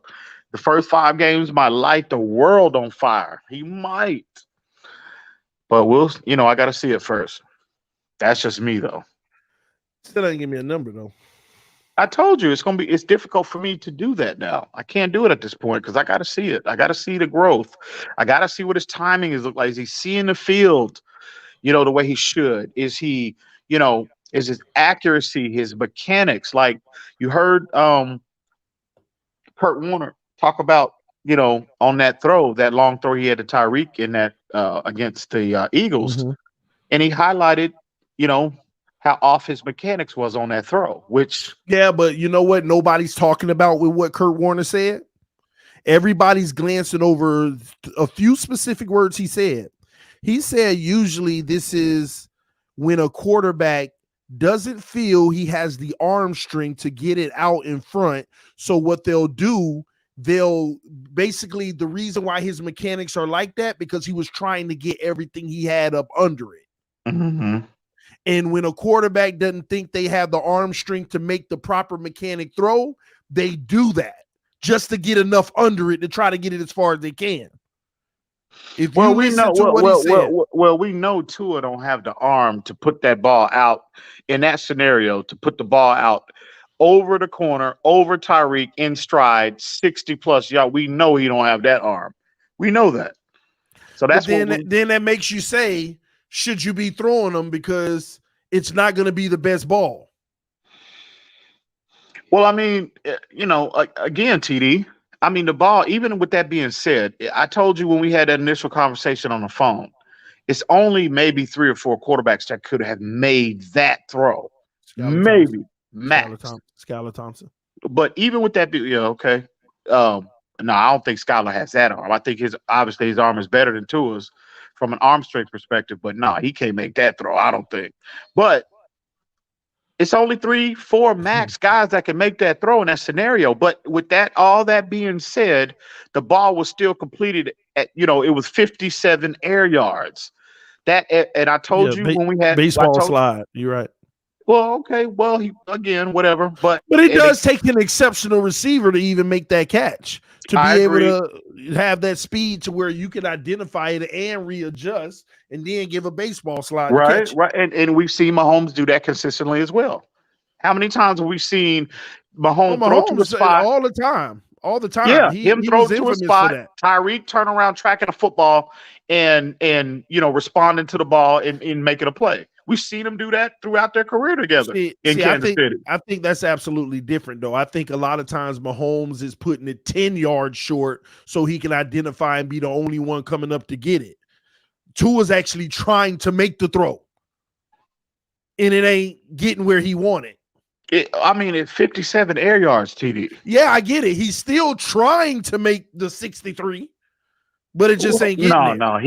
the first 5 games, might light the world on fire. He might. But I got to see it first. That's just me, though. Still ain't give me a number, though. I told you it's difficult for me to do that now. I can't do it at this point because I got to see it. I got to see the growth. I got to see what his timing is look like. Is he seeing the field, the way he should? Is he, is his accuracy, his mechanics? Like you heard Kurt Warner talk about, on that throw, that long throw he had to Tyreek in that against the Eagles, and he highlighted, how off his mechanics was on that throw. Which but you know what? Nobody's talking about with what Kurt Warner said. Everybody's glancing over a few specific words he said. He said usually this is when a quarterback doesn't feel he has the arm strength to get it out in front. So what they'll do, they'll basically, the reason why his mechanics are like that, because he was trying to get everything he had up under it. And when a quarterback doesn't think they have the arm strength to make the proper mechanic throw, they do that just to get enough under it to try to get it as far as they can. We know Tua don't have the arm to put that ball out in that scenario, to put the ball out over the corner, over Tyreek in stride, 60+ yards. We know he don't have that arm. We know that. So that's then that makes you say, should you be throwing them, because it's not going to be the best ball? Well, I mean, again, TD, I mean, the ball, even with that being said, I told you when we had that initial conversation on the phone, it's only maybe 3 or 4 quarterbacks that could have made that throw. Maybe. Max. Skylar Thompson. But even with that, okay. No, I don't think Skylar has that arm. I think his arm is better than Tua's from an arm strength perspective, but no, he can't make that throw, I don't think. But it's only 3, 4 max guys that can make that throw in that scenario. But with all that being said, the ball was still completed at, it was 57 air yards. And I told you when we had baseball slide, you're right. Well, okay. Well, whatever. But it does take an exceptional receiver to even make that catch, to be able to have that speed to where you can identify it and readjust and then give a baseball slide. Right. And we've seen Mahomes do that consistently as well. How many times have we seen Mahomes throw to the spot? All the time. All the time. Yeah, him throw to a spot, Tyreek turn around tracking a football and responding to the ball and making a play. We've seen them do that throughout their career together in Kansas City. I think that's absolutely different, though. I think a lot of times Mahomes is putting it 10 yards short so he can identify and be the only one coming up to get it. Tua's actually trying to make the throw, and it ain't getting where he wanted. It's 57 air yards, TD. Yeah, I get it. He's still trying to make the 63, but it just ain't getting there.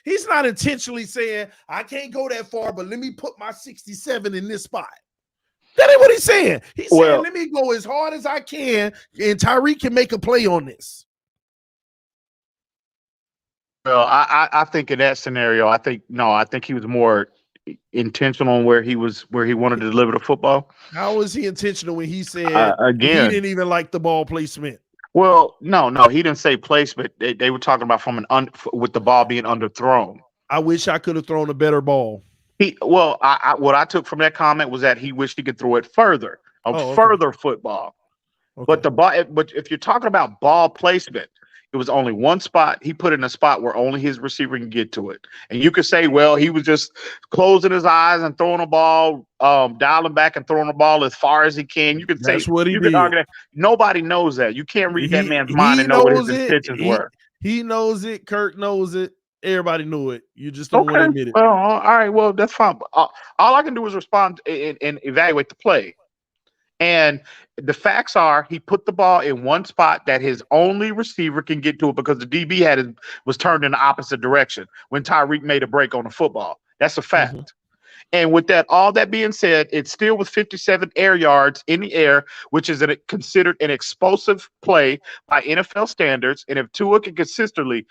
He's not intentionally saying, I can't go that far, but let me put my 67 in this spot. That ain't what he's saying. He's saying, let me go as hard as I can, and Tyreek can make a play on this. Well, I think in that scenario, I think he was more intentional on where he wanted to deliver the football. How was he intentional when he said he didn't even like the ball placement? Well, no, he didn't say placement. They were talking about with the ball being underthrown. I wish I could have thrown a better ball. What I took from that comment was that he wished he could throw it further, further football. Okay. But if you're talking about ball placement, it was only one spot. He put it in a spot where only his receiver can get to it. And you could say, well, he was just closing his eyes and throwing a ball, dialing back and throwing the ball as far as he can. You could say that's what he did. Nobody knows that. You can't read that man's mind and know what his intentions were. He knows it. Kirk knows it. Everybody knew it. You just don't want to admit it. Well, all right. Well, that's fine. All I can do is respond and evaluate the play. And the facts are he put the ball in one spot that his only receiver can get to it because the DB was turned in the opposite direction when Tyreek made a break on the football. That's a fact. Mm-hmm. And with all that being said, it still was 57 air yards in the air, which is considered an explosive play by NFL standards. And if Tua can consistently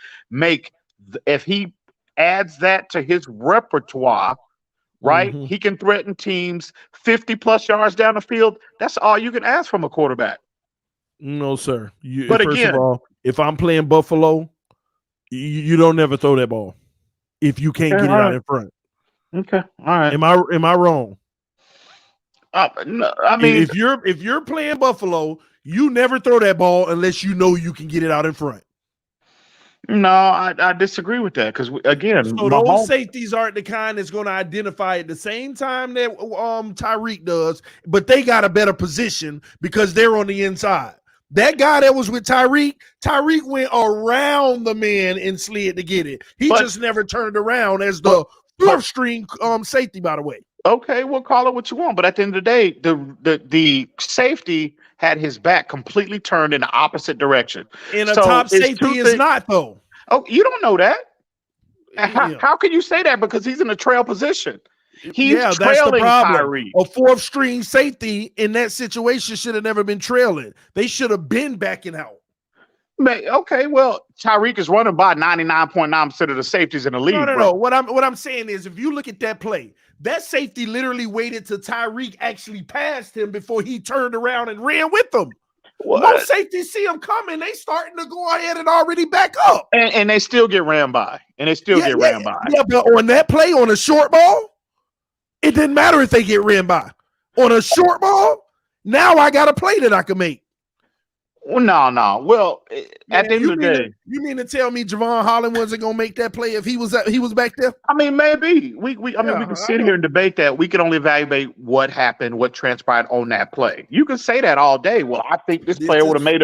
if he adds that to his repertoire, right? Mm-hmm. He can threaten teams 50+ yards down the field. That's all you can ask from a quarterback. No, sir. First of all, if I'm playing Buffalo, you don't never throw that ball if you can't get it out in front. Okay, all right. Am I wrong? No, I mean, if you're playing Buffalo, you never throw that ball unless you know you can get it out in front. No, I disagree with that because again, so those safeties aren't the kind that's going to identify at the same time that Tyreek does, but they got a better position because they're on the inside. That guy that was with Tyreek went around the man and slid to get it. He just never turned around as the fourth string safety, by the way. Okay, we'll call it what you want. But at the end of the day, the safety had his back completely turned in the opposite direction. And a top safety is not, though. Oh, you don't know that? How can you say that? Because he's in a trail position. He's that's the problem. Tyreek. A fourth string safety in that situation should have never been trailing. They should have been backing out. Okay, well, Tyreek is running by 99.9% of the safeties in the league. No. What I'm saying is, if you look at that play, that safety literally waited till Tyreek actually passed him before he turned around and ran with him. What? Most safeties see him coming, they starting to go ahead and already back up, and they still get ran by, Yeah, but on that play, on a short ball, it didn't matter if they get ran by. On a short ball, now I got a play that I can make. Well, no. Well, at the end of the day, you mean to tell me Javon Holland wasn't gonna make that play if he was back there? I mean, maybe we can sit here and debate that. We can only evaluate what happened, what transpired on that play. You can say that all day. Well, I think this player would have made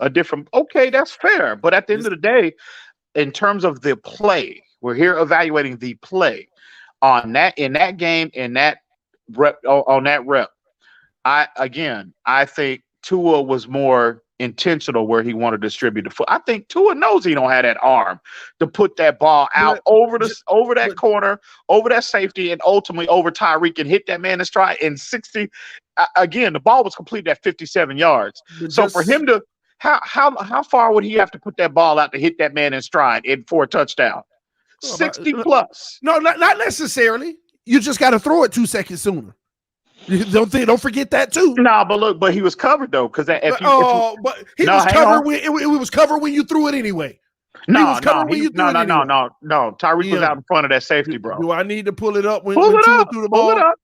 a different. Okay, that's fair. But at the end of the day, in terms of the play, we're here evaluating the play on that in that game in that rep on that rep. I think Tua was more intentional where he wanted to distribute the foot. I think Tua knows he don't have that arm to put that ball out over that corner, over that safety, and ultimately over Tyreek and hit that man in stride in 60. Again, the ball was completed at 57 yards. So for him to how far would he have to put that ball out to hit that man in stride for a touchdown? 60 plus. No, not necessarily. You just got to throw it 2 seconds sooner. Don't forget that too. No, but he was covered though, because but he was covered when it was covered when you threw it anyway. No. Tyreek was out in front of that safety, bro. Do I need to pull it up when Tua threw the ball? Pull it up.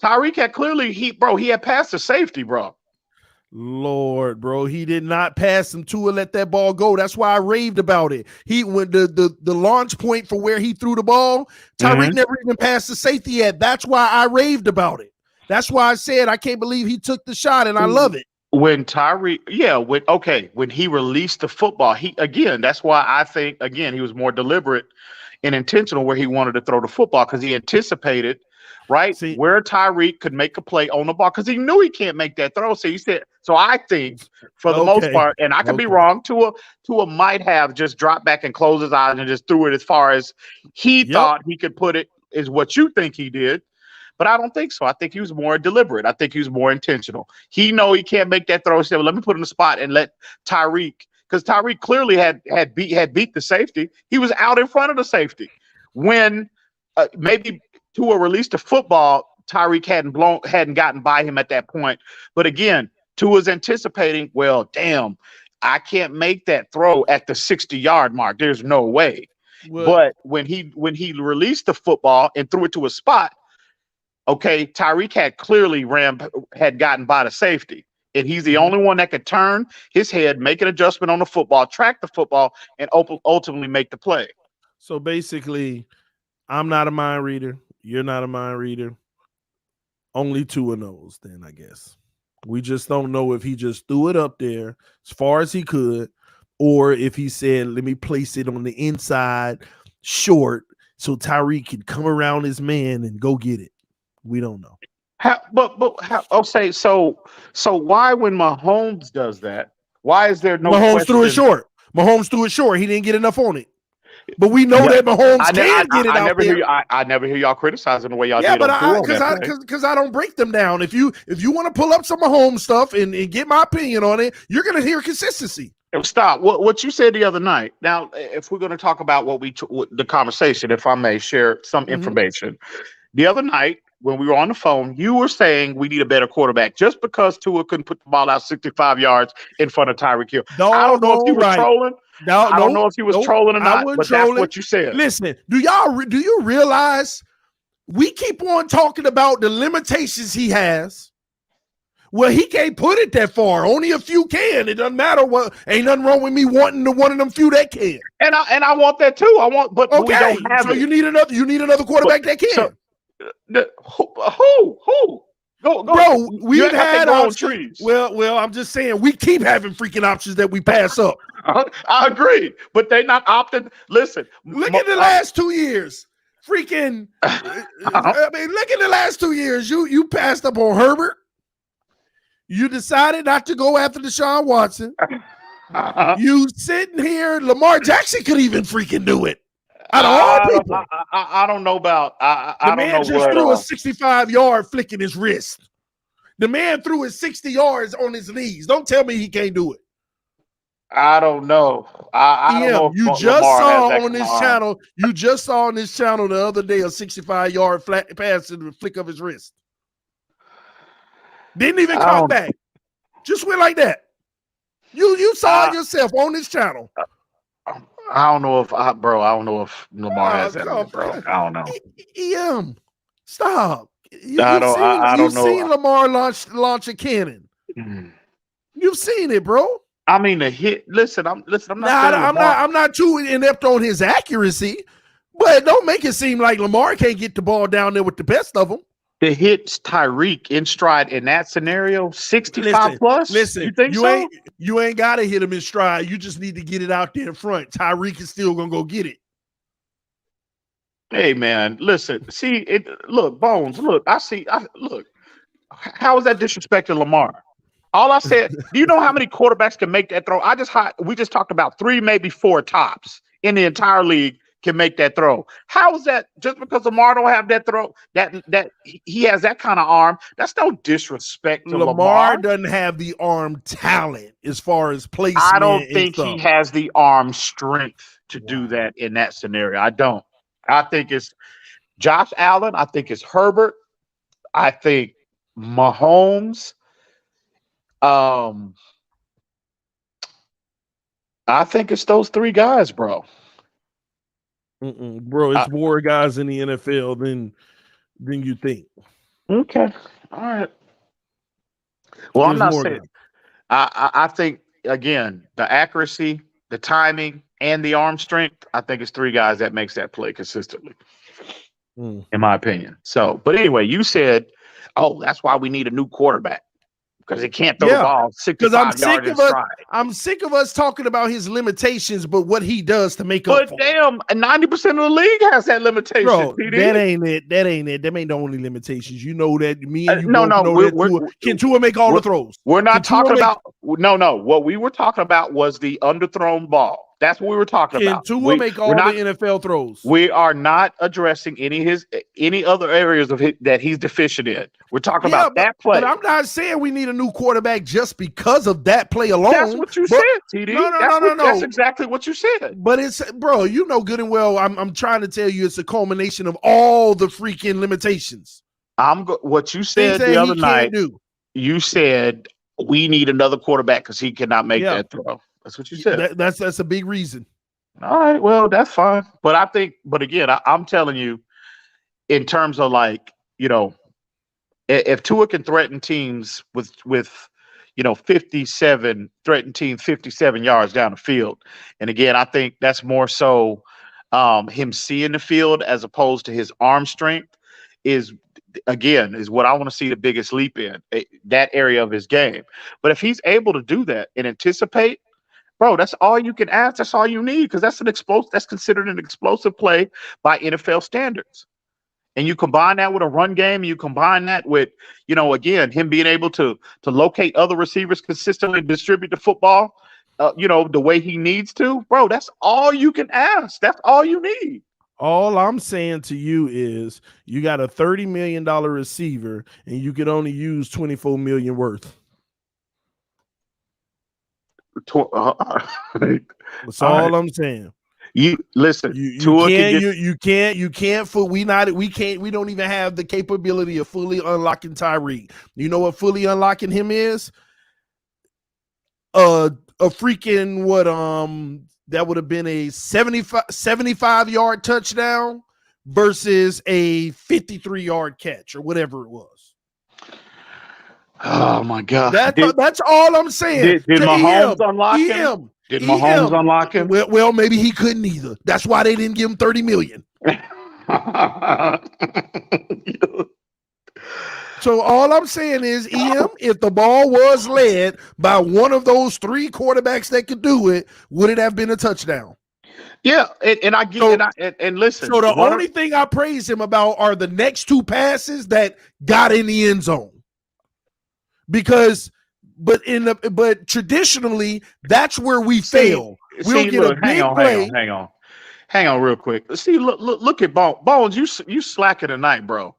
Tyreek had clearly he had passed the safety, bro. Lord, bro, he did not pass him to let that ball go. That's why I raved about it. He went the launch point for where he threw the ball. Tyreek never even passed the safety yet. That's why I raved about it. That's why I said I can't believe he took the shot, and I love it. When Tyreek, when he released the football, that's why I think he was more deliberate and intentional where he wanted to throw the football because he anticipated, right, where Tyreek could make a play on the ball because he knew he can't make that throw. So he said, I think for the most part, and I could be wrong, Tua might have just dropped back and closed his eyes and just threw it as far as he thought he could put it, is what you think he did. But I don't think so. I think he was more deliberate. I think he was more intentional. He know he can't make that throw. He said, well, let me put him in the spot and let Tyreek, because Tyreek clearly had beat the safety. He was out in front of the safety. When maybe Tua released the football, Tyreek hadn't gotten by him at that point. But again, Tua's anticipating, well, damn, I can't make that throw at the 60-yard mark. There's no way. Well, but when he released the football and threw it to a spot, okay, Tyreek had clearly had gotten by the safety, and he's the only one that could turn his head, make an adjustment on the football, track the football, and ultimately make the play. So basically, I'm not a mind reader. You're not a mind reader. Only Tua knows then, I guess. We just don't know if he just threw it up there as far as he could, or if he said, let me place it on the inside short so Tyreek can come around his man and go get it. We don't know. So why when Mahomes does that, why is there no Mahomes threw it short? Mahomes threw it short. He didn't get enough on it. But we know that Mahomes can get it out there. I never hear y'all criticizing the way y'all did. Yeah, but because I don't break them down. If you want to pull up some Mahomes stuff and get my opinion on it, you're going to hear consistency. Stop. What you said the other night. Now, if we're going to talk about the conversation, if I may share some information. The other night, when we were on the phone, you were saying we need a better quarterback just because Tua couldn't put the ball out 65 yards in front of Tyreek Hill. I don't know if he was trolling. I don't know if he was trolling or not, but that's what you said. Listen, do you realize we keep on talking about the limitations he has? Well, he can't put it that far. Only a few can. It doesn't matter what. Ain't nothing wrong with me wanting one of them few that can. And I want that too. But we don't have it. You need another quarterback that can. Who? Go. Bro, we've had options. Trees. Well, I'm just saying we keep having freaking options that we pass up. I agree, but they not opting. Listen, look at the last 2 years. Freaking, I mean, look at the last 2 years. You passed up on Herbert. You decided not to go after Deshaun Watson. You sitting here, Lamar Jackson could even freaking do it. Out of all people, I don't know about. The man just threw a 65-yard flick in his wrist. The man threw his 60 yards on his knees. Don't tell me he can't do it. I don't know. I don't know. You just saw on this channel. You just saw on this channel the other day a 65-yard flat pass in the flick of his wrist. Didn't even come back. Just went like that. You saw it yourself on this channel. I don't know if I don't know if Lamar has that, bro. I don't know. Stop. I don't know. You've seen Lamar launch a cannon. You've seen it, bro. I mean, the hit. Listen, I'm not. I'm not too inept on his accuracy, but don't make it seem like Lamar can't get the ball down there with the best of them. The hits Tyreek in stride in that scenario, 65 plus. Listen, you think so? You ain't got to hit him in stride. You just need to get it out there in front. Tyreek is still gonna go get it. Hey man, listen. See it. Look, Bones. Look, look. How is that disrespecting Lamar? All I said. Do you know how many quarterbacks can make that throw? We just talked about 3, maybe 4 tops in the entire league can make that throw. How is that? Just because Lamar don't have that throw, that he has that kind of arm, that's no disrespect to Lamar. Lamar doesn't have the arm talent as far as placement. I don't think he has the arm strength to do that in that scenario. I don't. I think it's Josh Allen. I think it's Herbert. I think Mahomes. I think it's those 3 guys, bro. Bro, it's more guys in the NFL than you think. Okay, all right. Well, I'm not saying. I think again the accuracy, the timing, and the arm strength. I think it's 3 guys that makes that play consistently, in my opinion. So, but anyway, you said, "Oh, that's why we need a new quarterback." Because he can't throw the ball 65 yards in stride. I'm sick of us talking about his limitations, but what he does to make up for. But damn, 90% of the league has that limitation. Bro, PD. that ain't it. That ain't it. Them ain't the only limitations. You know that. Me and you know that. Can Tua make all the throws? We're not talking about. No. What we were talking about was the underthrown ball. That's what we were talking about. Can Tua make all the NFL throws? We are not addressing any other areas of that he's deficient in. We're talking about that play. But I'm not saying we need a new quarterback just because of that play alone. That's what you said, TD. No. That's exactly what you said. But it's, bro, you know good and well. I'm trying to tell you, it's a culmination of all the freaking limitations. What you said the other night. You said we need another quarterback because he cannot make that throw. That's what you said. That's a big reason. All right, well, that's fine. But again, I'm telling you, in terms of if Tua can threaten teams with 57 yards down the field, and again, I think that's more so him seeing the field as opposed to his arm strength is what I want to see the biggest leap in that area of his game. But if he's able to do that and anticipate, bro, that's all you can ask. That's all you need, because that's considered an explosive play by NFL standards. And you combine that with a run game, you combine that with, again, him being able to locate other receivers consistently, distribute the football, the way he needs to, bro, that's all you can ask. That's all you need. All I'm saying to you is you got a $30 million receiver and you could only use $24 million worth. That's all I'm saying. You listen. We don't even have the capability of fully unlocking Tyreek. You know what fully unlocking him is? A freaking that would have been a 75-yard touchdown versus a 53-yard catch or whatever it was. Oh my God! That's all I'm saying. Did Mahomes unlock him? Did Mahomes unlock him? Well, maybe he couldn't either. That's why they didn't give him $30 million. So all I'm saying is, EM, if the ball was led by one of those three quarterbacks that could do it, would it have been a touchdown? Yeah, and I get and listen. So the only thing I praise him about are the next two passes that got in the end zone. Because but traditionally that's where we fail. We'll get a big play. Hang on real quick. See, look at Bones. You slacking tonight, bro.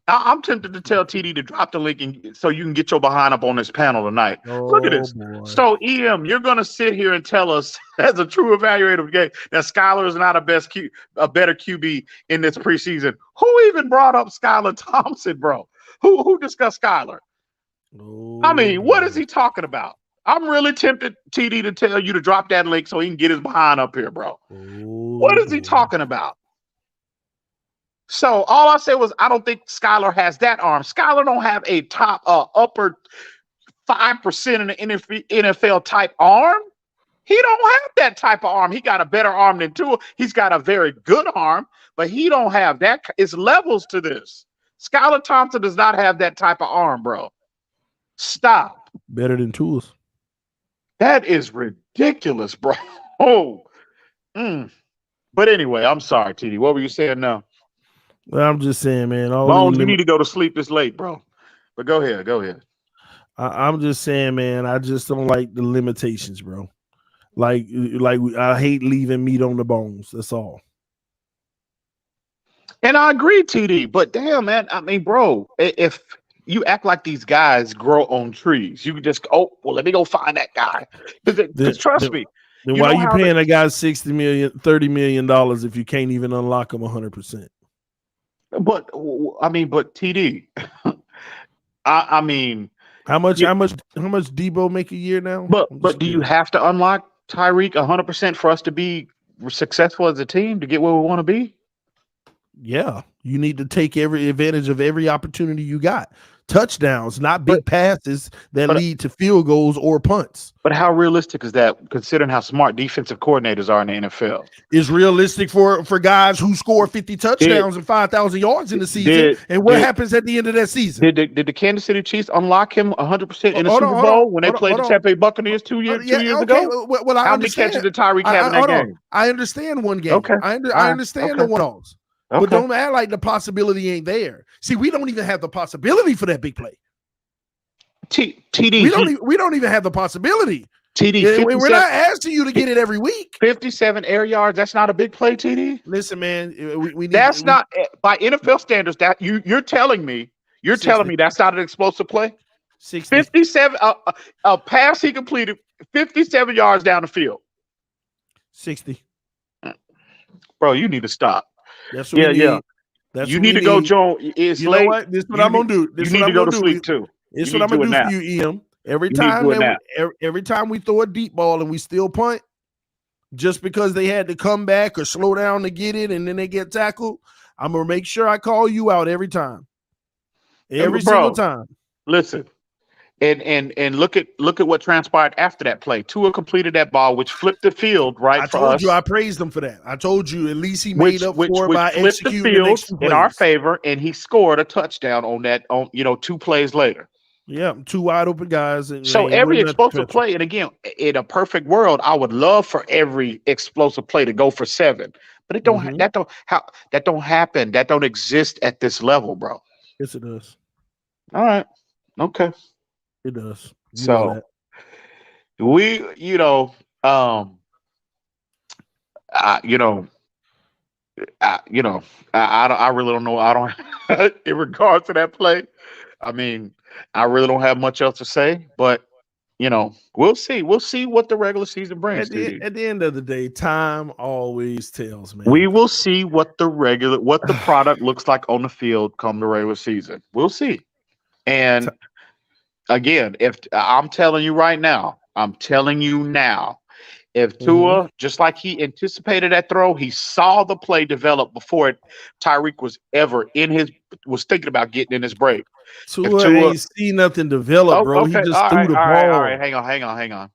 I'm tempted to tell TD to drop the link so you can get your behind up on this panel tonight. Look at this. Boy. So, EM, you're going to sit here and tell us, as a true evaluator of the game, that Skylar is not a better QB in this preseason. Who even brought up Skylar Thompson, bro? Who discussed Skylar? I mean, what is he talking about? I'm really tempted, TD, to tell you to drop that link so he can get his behind up here, bro. What is he talking about? So all I said was I don't think Skylar has that arm. Skylar don't have a top upper 5% in the NFL type arm. He don't have that type of arm. He got a better arm than Tua. He's got a very good arm, but he don't have that. It's levels to this. Skylar Thompson does not have that type of arm, bro. Stop. Better than Tua's. That is ridiculous, bro. Oh. But anyway, I'm sorry, TD. What were you saying now? Well, I'm just saying, man. Bones, you need to go to sleep this late, bro. But go ahead. I'm just saying, man. I just don't like the limitations, bro. Like I hate leaving meat on the bones. That's all. And I agree, TD. But damn, man. I mean, bro, if you act like these guys grow on trees, you can just let me go find that guy. Because trust me. Then why are you paying a guy $60 million, $30 million if you can't even unlock him 100%? But TD, I mean, how much Debo make a year now? But do you have to unlock Tyreek 100% for us to be successful as a team to get where we want to be? Yeah, you need to take every advantage of every opportunity you got. Touchdowns, not big passes that lead to field goals or punts. But how realistic is that, considering how smart defensive coordinators are in the NFL? Is realistic for guys who score 50 touchdowns and 5,000 yards in the season. And what happens at the end of that season? Did the Kansas City Chiefs unlock him 100% in the Super Bowl when they played the Tampa Bay Buccaneers 2 years ago? Well, how many catches did Tyreek have in that game? I understand one game. Okay. I understand the one-offs. Okay. But don't act like the possibility ain't there. See, we don't even have the possibility for that big play. TD, we don't even have the possibility. TD, we're not asking you to get it every week. 57 air yards. That's not a big play, TD. Listen, man, we need. That's not by NFL standards. That you're telling me that's not an explosive play. 57 a pass he completed 57 yards down the field. 60. Bro, you need to stop. That's what we need. That's you need to go, Joe. It's you late. Know what? This is what I'm gonna do. You need to go to sleep too. This is what I'm gonna do for you, EM. Every time we throw a deep ball and we still punt, just because they had to come back or slow down to get it and then they get tackled, I'm gonna make sure I call you out every time. Single time. Listen. And look at what transpired after that play. Tua completed that ball, which flipped the field for us. I told you I praised him for that. I told you at least he made up for it by executing the next 2 plays in our favor, and he scored a touchdown on that. 2 plays later. Yeah, 2 wide open guys. So every explosive play, and again, in a perfect world, I would love for every explosive play to go for 7, but it don't. That don't happen. That don't exist at this level, bro. Yes, it does. All right. Okay. It does. So I really don't know. I don't in regards to that play. I mean, I really don't have much else to say, but we'll see. We'll see what the regular season brings. At the end of the day, time always tells, man. We will see what the product looks like on the field come the regular season. We'll see. And again, if I'm telling you now, if Tua, just like he anticipated that throw, he saw the play develop before Tyreek was thinking about getting in his break. Tua ain't see nothing develop, bro. Okay. He just threw the ball. All right, hang on.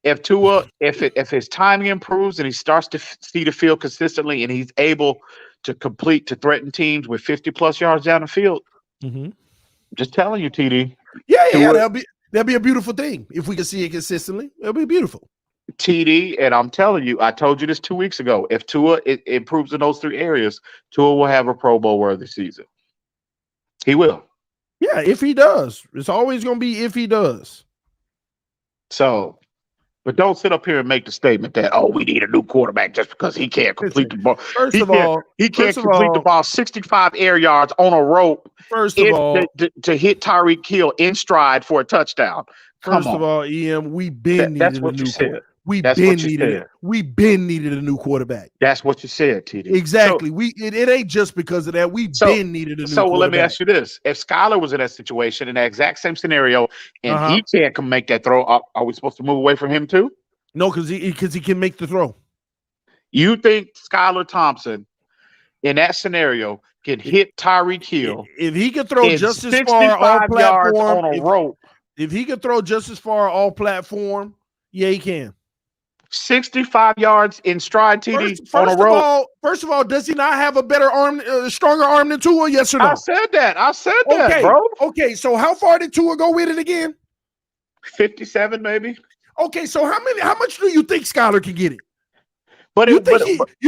If Tua, if his timing improves and he starts to see the field consistently and he's able to threaten teams with 50+ yards down the field, Just telling you, TD. Yeah, that'll be a beautiful thing if we can see it consistently. It'll be beautiful. TD, and I'm telling you, I told you this 2 weeks ago. If Tua improves in those 3 areas, Tua will have a Pro Bowl worthy season. He will. Yeah, if he does. It's always going to be if he does. So, but don't sit up here and make the statement that, oh, we need a new quarterback just because he can't complete the ball. First of all, he can't complete the ball 65 air yards on a rope. First of all, to hit Tyreek Hill in stride for a touchdown. First of all, EM, we been needed a new quarterback. We been needed a new quarterback. That's what you said, TD. Exactly. So, it ain't just because of that. We been needed a new quarterback. So let me ask you this: if Skyler was in that situation, in that exact same scenario, and he can't make that throw, are we supposed to move away from him too? No, because he can make the throw. You think Skylar Thompson in that scenario can hit Tyreek Hill if he can throw just as far all platform on a rope? If he can throw just as far all platform, yeah, he can. 65 yards in stride, TD, on a rope. First of all, does he not have a better arm, stronger arm than Tua? Yes or no? I said that, bro. Okay, so how far did Tua go with it again? 57, maybe. Okay, so how much do you think Skyler can get it? But you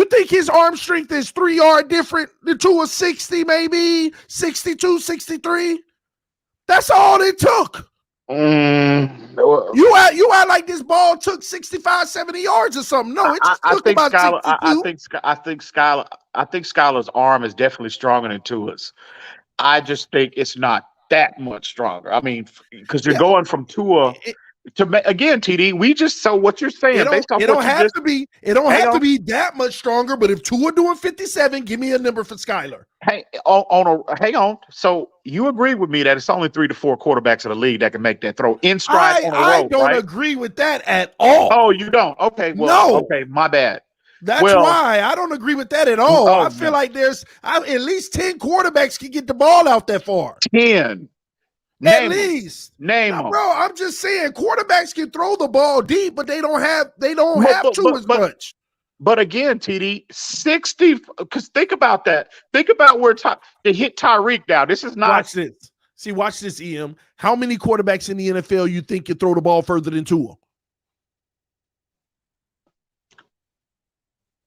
think his arm strength is 3 yards different than Tua's 60, maybe 62, 63? That's all it took. You act like this ball took 65, 70 yards or something. No, it just took about 62. I think Skyler's arm is definitely stronger than Tua's. I just think it's not that much stronger. I mean, because you're going from Tua to again, TD. We just what you're saying based off it don't have to be that much stronger. But if Tua doing 57, give me a number for Skyler. Hang on. So you agree with me that it's only 3 to 4 quarterbacks in the league that can make that throw in stride on a rope, I don't agree with that at all. Oh, you don't? Okay, well, okay, my bad. That's why I don't agree with that at all. I feel like there's at least 10 quarterbacks can get the ball out that far. 10. At least. Name them. Bro, I'm just saying quarterbacks can throw the ball deep, but they don't have as much. But again, TD, 60, because think about that. Think about where they hit Tyreek now. This is not. Watch this, EM. How many quarterbacks in the NFL you think can throw the ball further than Tua?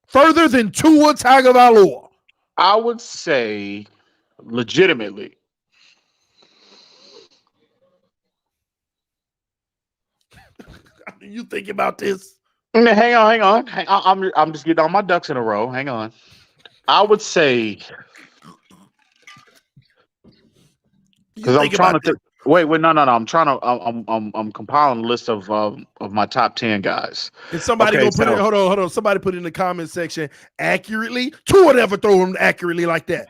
Further than Tua Tagovailoa? I would say legitimately. You think about this? Hang on. I'm just getting all my ducks in a row. Hang on. I would say because I'm trying to think. Wait, no. I'm trying to. I'm compiling a list of my top 10 guys. And somebody hold on. Somebody put in the comment section accurately. Tua never throw him accurately like that.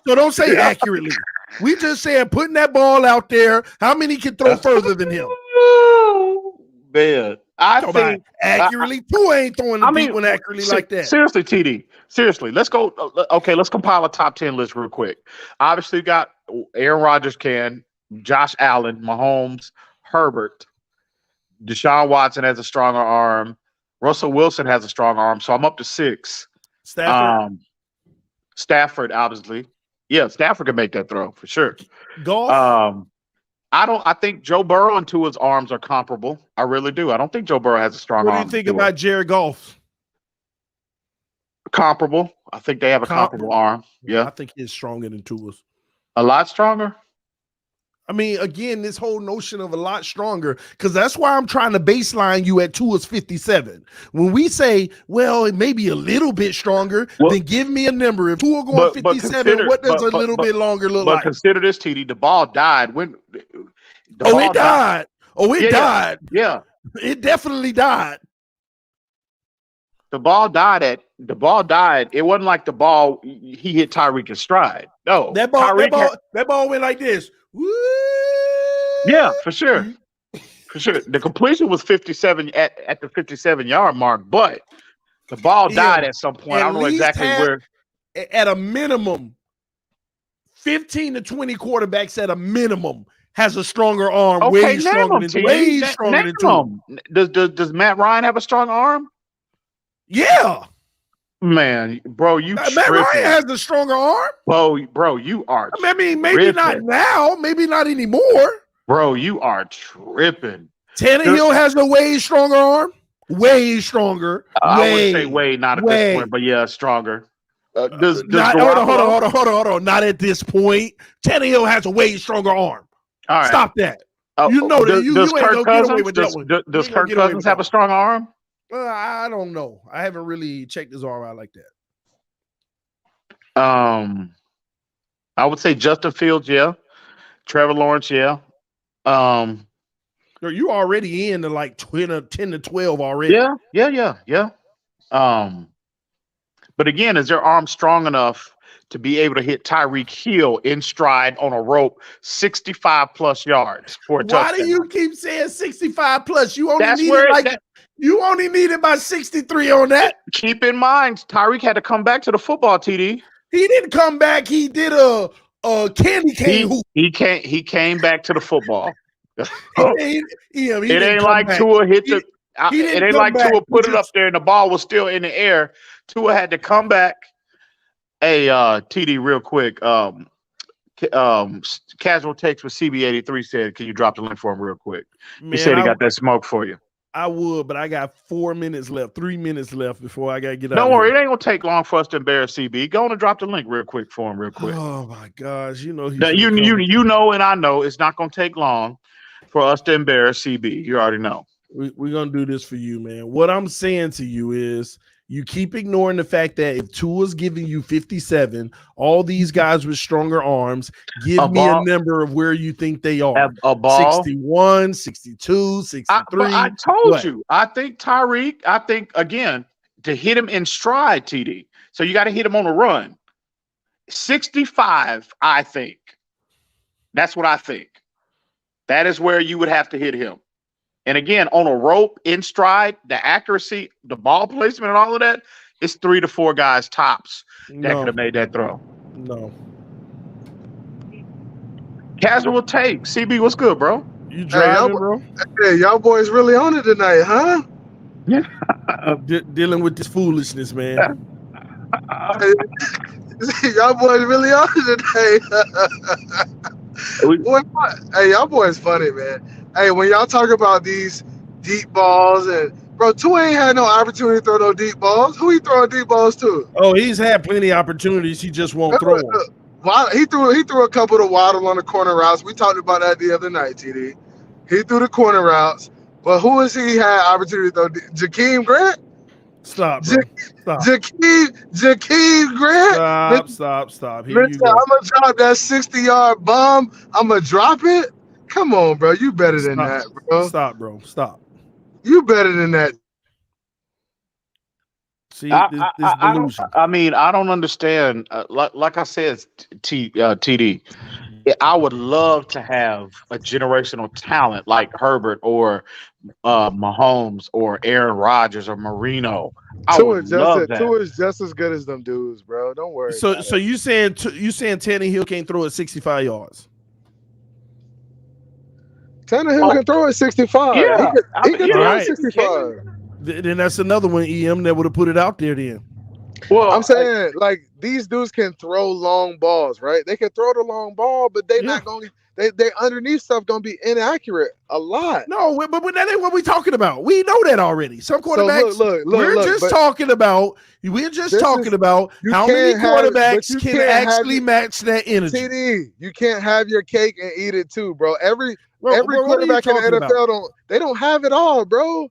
So don't say accurately. We just saying putting that ball out there. How many can throw further than him? Man, I think accurately. Tua ain't throwing the deep one accurately like that. Seriously, TD. Seriously, let's go. Okay, let's compile a top 10 list real quick. Obviously, got Aaron Rodgers Josh Allen, Mahomes, Herbert, Deshaun Watson has a stronger arm. Russell Wilson has a strong arm, so I'm up to 6. Stafford, obviously. Yeah, Stafford can make that throw for sure. Golf. I think Joe Burrow and Tua's arms are comparable. I really do. I don't think Joe Burrow has a strong arm. What do you think about Jared Goff? Comparable. I think they have a comparable arm. Yeah. I think he's stronger than Tua's. A lot stronger? I mean, again, this whole notion of a lot stronger, because that's why I'm trying to baseline you at Tua's 57. When we say, well, it may be a little bit stronger, then give me a number. If Tua going 57, what does a little bit longer look like? But consider this, TD. The ball died. It died. It died. Yeah. It definitely died. The ball died. It wasn't like the ball he hit Tyreek in stride. No. That ball went like this. Woo! Yeah, for sure. For sure. The completion was 57 at the 57-yard mark, but the ball died at some point. I don't know exactly where. At a minimum, 15 to 20 quarterbacks at a minimum has a stronger arm. Way stronger than Tua. Does Matt Ryan have a strong arm? Yeah. Man, bro, you Matt tripping. Ryan has the stronger arm. Bro, you are. I mean, maybe not now, maybe not anymore. Bro, you are tripping. Tannehill has a way stronger arm. Way stronger. I would say way not at this point, but yeah, stronger. Hold on. Not at this point. Tannehill has a way stronger arm. All right. Stop that. You know that you ain't gonna get away with that one. Does Kirk Cousins have a strong arm? I don't know. I haven't really checked his arm out like that. I would say Justin Fields, yeah. Trevor Lawrence, yeah. You already in the like 10 to 12 already. Yeah. But again, is their arm strong enough to be able to hit Tyreek Hill in stride on a rope 65 plus yards for a touchdown? Why do you keep saying 65 plus? You only needed about 63 on that. Keep in mind, Tyreek had to come back to the football, TD. He didn't come back. He did a candy cane hoop. He came back to the football. It ain't like Tua hit the. It ain't like Tua put it up there and the ball was still in the air. Tua had to come back. Hey, TD, real quick. Casual Takes with CB83 said, "Can you drop the link for him real quick?" He said he got that smoke for you. I would, but I got 4 minutes left, 3 minutes left before I gotta get out. Don't worry, it ain't gonna take long for us to embarrass CB. Go on and drop the link real quick for him, real quick. Oh my gosh, you know you know, and I know it's not gonna take long for us to embarrass CB. You already know. We're gonna do this for you, man. What I'm saying to you is, you keep ignoring the fact that if Tua's giving you 57, all these guys with stronger arms, give me a number of where you think they are. A ball. 61, 62, 63. I told you. I think Tyreek, again, to hit him in stride, TD. So you got to hit him on a run. 65, I think. That's what I think. That is where you would have to hit him. And again, on a rope, in stride, the accuracy, the ball placement, and all of that, it's 3 to 4 guys tops that could have made that throw. No. Casual Take. CB, what's good, bro? You driving, bro? Hey, y'all boys really on it tonight, huh? Yeah. Dealing with this foolishness, man. Y'all boys really on it today. Hey, y'all boys funny, man. Hey, when y'all talk about these deep balls and bro, Tua ain't had no opportunity to throw no deep balls. Who he throwing deep balls to? Oh, he's had plenty of opportunities. He just won't throw them. He threw a couple of Waddle on the corner routes. We talked about that the other night, TD. He threw the corner routes. But who has he had opportunity to throw? Jakeem Grant? Stop, bro. Stop. Jakeem Grant? Stop. Listen, I'm going to drop that 60-yard bomb. I'm going to drop it. Come on, bro. You better than that, bro. Stop, bro. Stop. You better than that. See, this delusion. I don't understand. Like I said, TD, I would love to have a generational talent like Herbert or Mahomes or Aaron Rodgers or Marino. Tua is just as good as them dudes, bro. Don't worry. So you saying Tannehill can't throw at 65 yards? Tannehill can throw at 65. Yeah, he can throw at 65. Then that's another one, EM, that would have put it out there then. Well, I'm saying, like, these dudes can throw long balls, right? They can throw the long ball, but they not going to – they underneath stuff going to be inaccurate a lot. No, but that ain't what we're talking about. We know that already. Some quarterbacks – we're just talking about how many quarterbacks can actually match that energy. TD, you can't have your cake and eat it too, bro. Every quarterback in the NFL don't have it all, bro.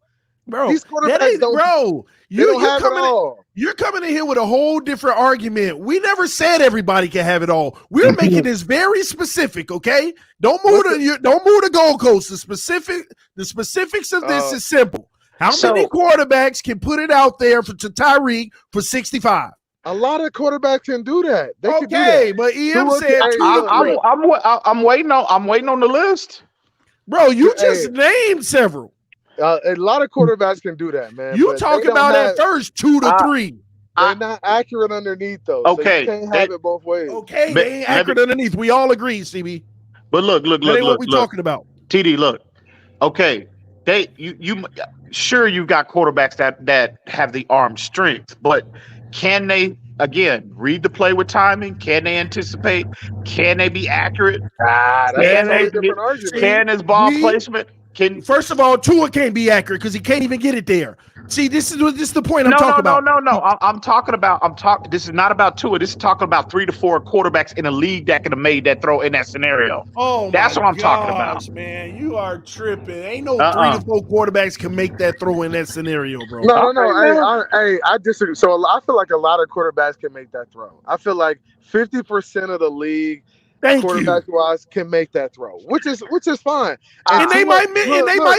Bro, these quarterbacks don't have it all. You're coming in here with a whole different argument. We never said everybody can have it all. We're making this very specific, okay? Don't move the goalposts. The specifics of this is simple. How many quarterbacks can put it out there to Tyreek for 65? A lot of quarterbacks can do that. They can do that. But EM said I'm waiting on the list. Bro, you just named several. A lot of quarterbacks can do that, man. You talk about at first 2 to 3. They're not accurate underneath, though. Okay, so you can't have it both ways. Okay, they ain't accurate underneath. We all agree, CB. But look. That ain't what we talking about. TD, look. Okay, you sure you've got quarterbacks that have the arm strength, but Can they, again, read the play with timing? Can they anticipate? Can they be accurate? That's a totally different argument. Can his ball placement? First of all, Tua can't be accurate because he can't even get it there. See, this is the point I'm talking about. No. I'm talking about. This is not about Tua. This is talking about 3 to 4 quarterbacks in a league that could have made that throw in that scenario. Oh, that's what I'm talking about, man. You are tripping. Ain't no 3 to 4 quarterbacks can make that throw in that scenario, bro. No. I disagree. So I feel like a lot of quarterbacks can make that throw. I feel like 50% of the league, quarterback-wise, can make that throw, which is fine. And they might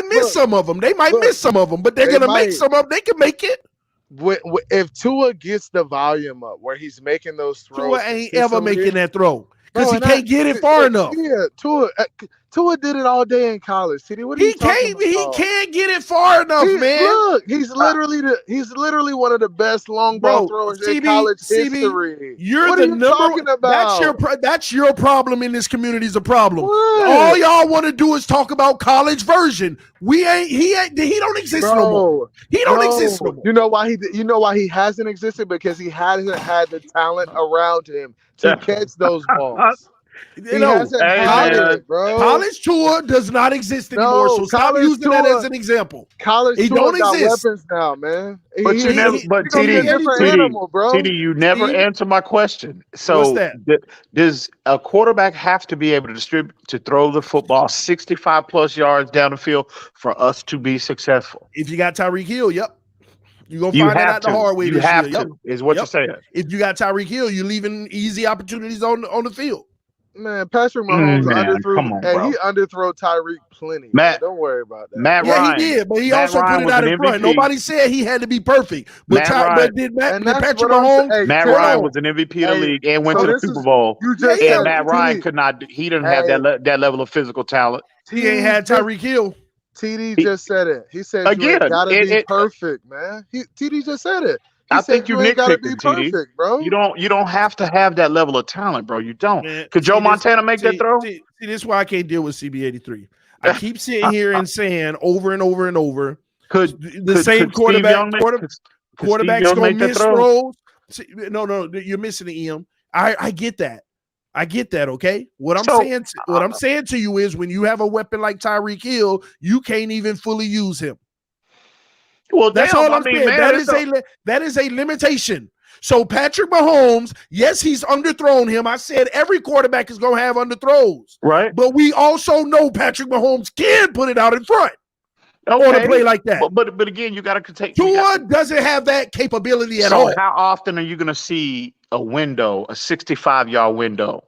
miss some of them. They might miss some of them, but they're gonna make some of them. They can make it. If Tua gets the volume up where he's making those throws, Tua ain't ever making that throw because he can't get it far enough. Yeah, Tua did it all day in college. He can't get it far enough, man. Look, he's literally one of the best long ball throwers in college history. What are you talking about? That's your problem in this community is a problem. What? All y'all want to do is talk about college version. He don't exist no more. He don't exist no more. You know why he hasn't existed? Because he hasn't had the talent around him to catch those balls. College Tua does not exist anymore, so stop using that as an example. College Tua got weapons now, man. But TD, you never answer my question. So what's that? Does a quarterback have to be able to throw the football 65 plus yards down the field for us to be successful? If you got Tyreek Hill, yep. You're going to find it out the hard way this year. Yep. Is what you're saying. If you got Tyreek Hill, you're leaving easy opportunities on the field. Man, Patrick Mahomes he underthrew Tyreek plenty. Matt, don't worry about that. Matt Ryan, he did, but he also put it out in front. Nobody said he had to be perfect. But did Patrick Mahomes? Matt Ryan was an MVP of the league and went to the Super Bowl. And Matt Ryan could not. He didn't have that level of physical talent. He ain't had Tyreek Hill. TD just said it. He said you gotta be perfect, man. TD just said it. I think you nitpicking, TD. Bro. You don't have to have that level of talent, bro. You don't. Could Joe Montana make that throw? See, this is why I can't deal with CB83. I keep sitting here and saying over and over and over. Could the same quarterback's gonna miss throws? No, you're missing the EM. I get that. Okay. What I'm saying to you is when you have a weapon like Tyreek Hill, you can't even fully use him. Well, that's all I'm saying. Man, that is a limitation. So Patrick Mahomes, yes, he's underthrown him. I said every quarterback is going to have underthrows. Right. But we also know Patrick Mahomes can put it out in front on a play like that. But again, you got to take. Tua doesn't have that capability at all. So how often are you going to see a 65-yard window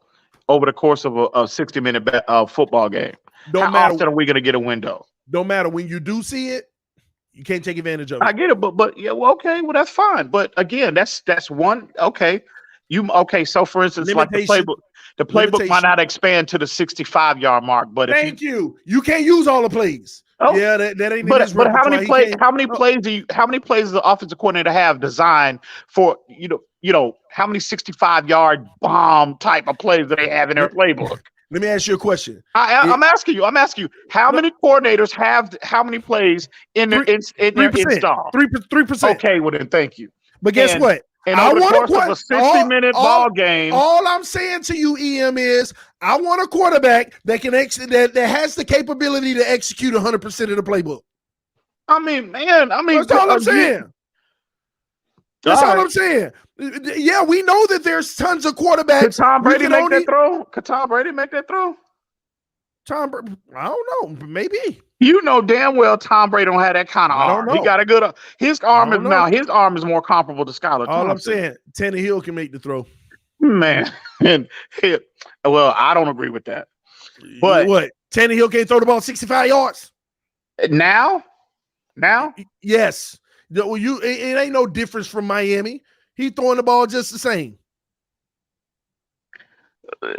over the course of a 60-minute football game? How often are we going to get a window? Don't matter. When you do see it, you can't take advantage of it. I get it, but yeah, well, okay, well that's fine. But again, that's one. Okay, So for instance, like the playbook might not expand to the 65-yard mark. But you can't use all the plays. Oh, yeah, that ain't. But how many plays? How many plays does the offensive coordinator have designed for how many 65-yard bomb type of plays do they have in their playbook? Let me ask you a question. I'm asking you. How many coordinators have how many plays in their install? 3%. Okay, well then, thank you. But guess what? And over the course of a 60-minute ball game, all I'm saying to you, EM, is I want a quarterback that can that has the capability to execute 100% of the playbook. That's all I'm saying. That's all I'm saying. Yeah, we know that there's tons of quarterbacks. Could Tom Brady make that throw? I don't know. Maybe. You know damn well Tom Brady don't have that kind of arm. He got a good his arm is more comparable to Skylar Thompson. All I'm saying, Tannehill can make the throw. Man. Well, I don't agree with that. But what? Tannehill can't throw the ball 65 yards? Now? Yes. It ain't no difference from Miami. He throwing the ball just the same.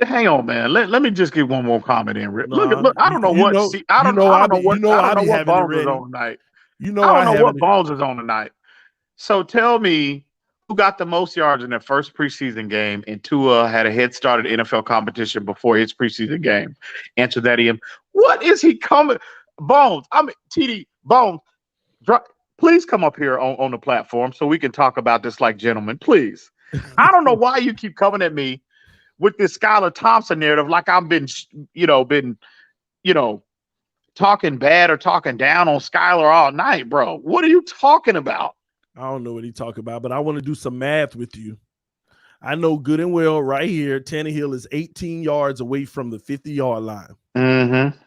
Hang on, man. Let me just give one more comment in. Look. I don't know what Bones is on tonight. I don't know what Bones is on tonight. So tell me who got the most yards in their first preseason game, and Tua had a head start at NFL competition before his preseason game. Answer that, Ian. What is he coming? Bones. TD. Bones. please come up here on the platform so we can talk about this like gentlemen, please. I don't know why you keep coming at me with this Skylar Thompson narrative like I've been talking bad or talking down on Skylar all night, bro. What are you talking about? I don't know what he's talking about, but I want to do some math with you. I know good and well right here, Tannehill is 18 yards away from the 50-yard line. Mm-hmm.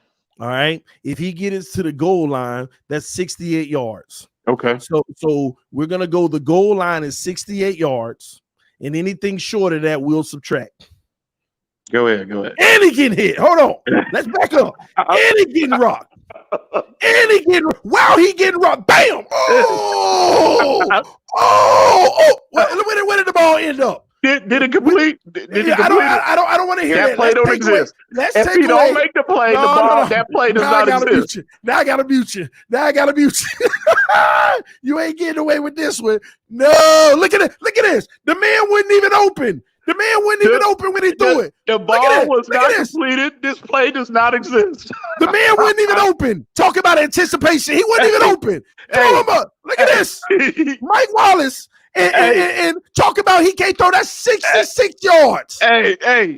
All right. If he gets to the goal line, that's 68 yards. Okay. So we're going to go, the goal line is 68 yards, and anything short of that, we'll subtract. Go ahead. And he getting hit. Hold on. Let's back up. And he getting rocked. And he getting, wow, he getting rocked. Bam. Oh. Where did the ball end up? Did it complete? Did it complete? I don't want to hear that. That play don't exist. If you don't make the play, that play does not exist. Now I gotta mute you. You ain't getting away with this one. No, look at it. Look at this. The man wouldn't even open. The man wasn't even open when he threw it. The ball was not completed. This play does not exist. The man wasn't even open. Talk about anticipation. He wasn't even open. Throw him up. Look at this. Mike Wallace and talk about he can't throw that 66 yards.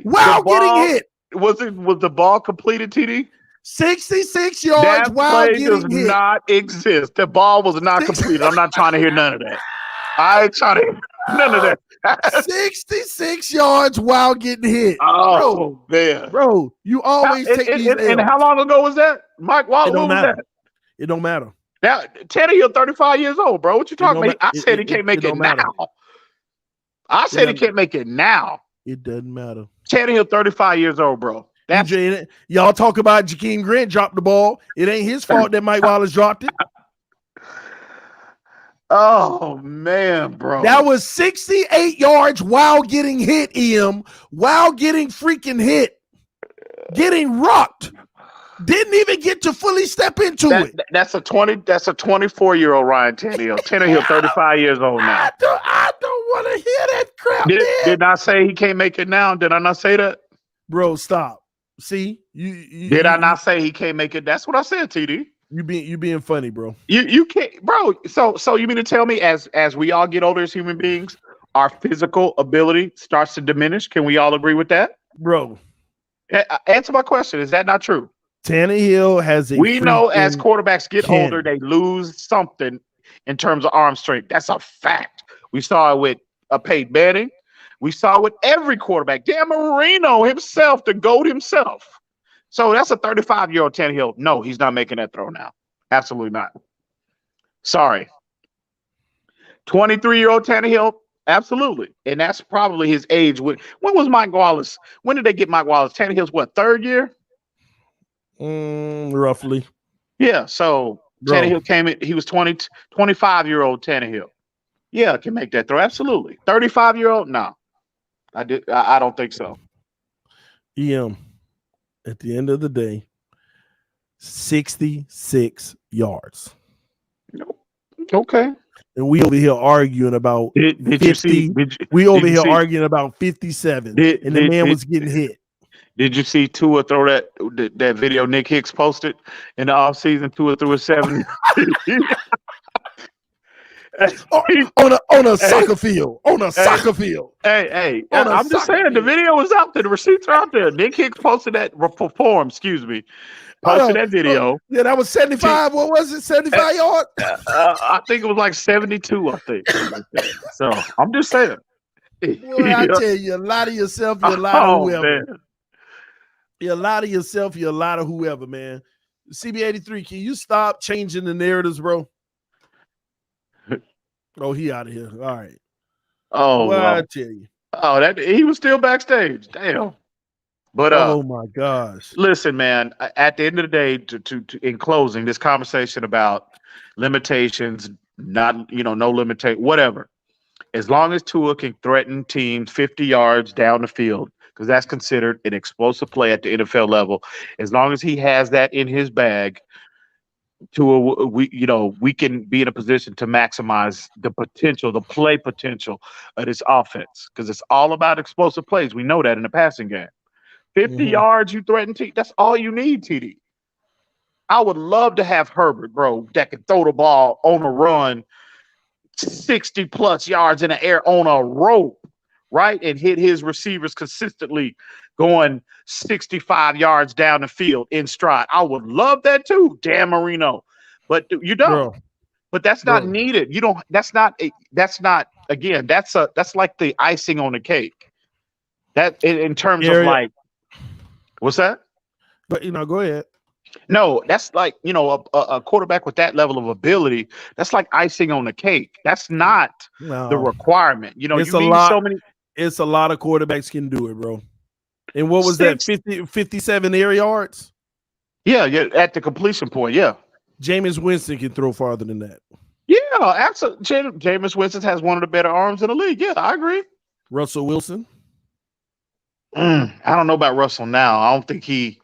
While getting hit. Was the ball completed, TD? 66 yards while getting hit. That play does not exist. The ball was not completed. I'm not trying to hear none of that. I ain't trying to hear none of that. 66 yards while getting hit. Oh, man. Bro, you always take these L's. And how long ago was that? Mike Wallace, what was that? It don't matter. Now, Tannehill 35 years old, bro. What you talking about? I said he can't make it now. I said he can't make it now. It doesn't matter. Tannehill 35 years old, bro. Y'all talk about Jakeem Grant dropped the ball. It ain't his fault that Mike Wallace dropped it. Oh, man, bro. That was 68 yards while getting hit, while getting freaking hit. Getting rocked. Didn't even get to fully step into it. That's a 24-year-old Ryan Tannehill. Tannehill 35 years old now. I don't want to hear that crap, man. Did I say he can't make it now? Did I not say that? Bro, stop. See? Did I not say he can't make it? That's what I said, TD. You being funny, bro. You can't, bro. So you mean to tell me as we all get older as human beings, our physical ability starts to diminish? Can we all agree with that, bro? Answer my question. Is that not true? Tannehill has a. We know as quarterbacks get older, they lose something in terms of arm strength. That's a fact. We saw it with Peyton Manning. We saw it with every quarterback. Dan Marino himself, the GOAT himself. So that's a 35-year-old Tannehill. No, he's not making that throw now. Absolutely not. Sorry. 23-year-old Tannehill, absolutely. And that's probably his age. When was Mike Wallace? When did they get Mike Wallace? Tannehill's what, third year? Roughly. Yeah, so Tannehill came in. He was 25-year-old Tannehill. Yeah, can make that throw. Absolutely. 35-year-old? No. I don't think so. At the end of the day, 66 yards. Okay. And we over here arguing about 50. We over here arguing about 57. And the man was getting hit. Did you see Tua throw that video Nick Hicks posted in the offseason? Tua threw a 70. on a soccer field. On a soccer field. Hey. I'm just saying the video was out there. The receipts are out there. Nick Hicks posted that posted that video. Yeah, that was 75. What was it? 75 yards? I think it was like 72, I think. So I'm just saying. Boy, I tell you, a lot of yourself, you're a lot of whoever. Man. You're a lot of yourself, you're a lot of whoever, man. CB83, can you stop changing the narratives, bro? Oh, he out of here. All right. Oh, well, I tell you. Oh, that he was still backstage. Damn. But oh my gosh. Listen, man. At the end of the day, to in closing, this conversation about limitations, no limitation, whatever. As long as Tua can threaten teams 50 yards down the field, because that's considered an explosive play at the NFL level. As long as he has that in his bag, we can be in a position to maximize the potential, the play potential of this offense, because it's all about explosive plays. We know that in the passing game. 50 yards, you threaten TD. That's all you need, TD. I would love to have Herbert, bro, that can throw the ball on a run 60 plus yards in the air on a rope, right? And hit his receivers consistently going 65 yards down the field in stride. I would love that too, Dan Marino. But you don't. Bro. But that's not needed. You don't, that's not again, that's like the icing on the cake. That in terms of like, what's that? But go ahead. No, that's like, a quarterback with that level of ability, that's like icing on the cake. That's not the requirement. It's a lot. It's a lot of quarterbacks can do it, bro. And what was that? 57 air yards? Yeah, at the completion point, yeah. Jameis Winston can throw farther than that. Yeah, absolutely. Jameis Winston has one of the better arms in the league. Yeah, I agree. Russell Wilson? I don't know about Russell now. I don't think he.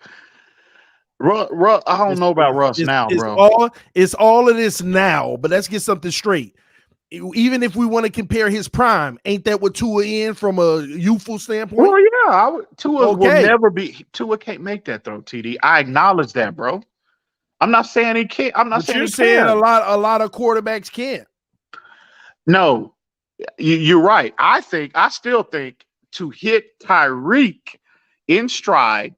I don't know about Russ now, bro. It's all of this now, but let's get something straight. Even if we want to compare his prime, ain't that what Tua in from a youthful standpoint? Well, yeah, Tua will never be. Tua can't make that throw, TD. I acknowledge that, bro. I'm not saying he can't. I'm not saying you're saying a lot of quarterbacks can't. No, you're right. I still think to hit Tyreek in stride,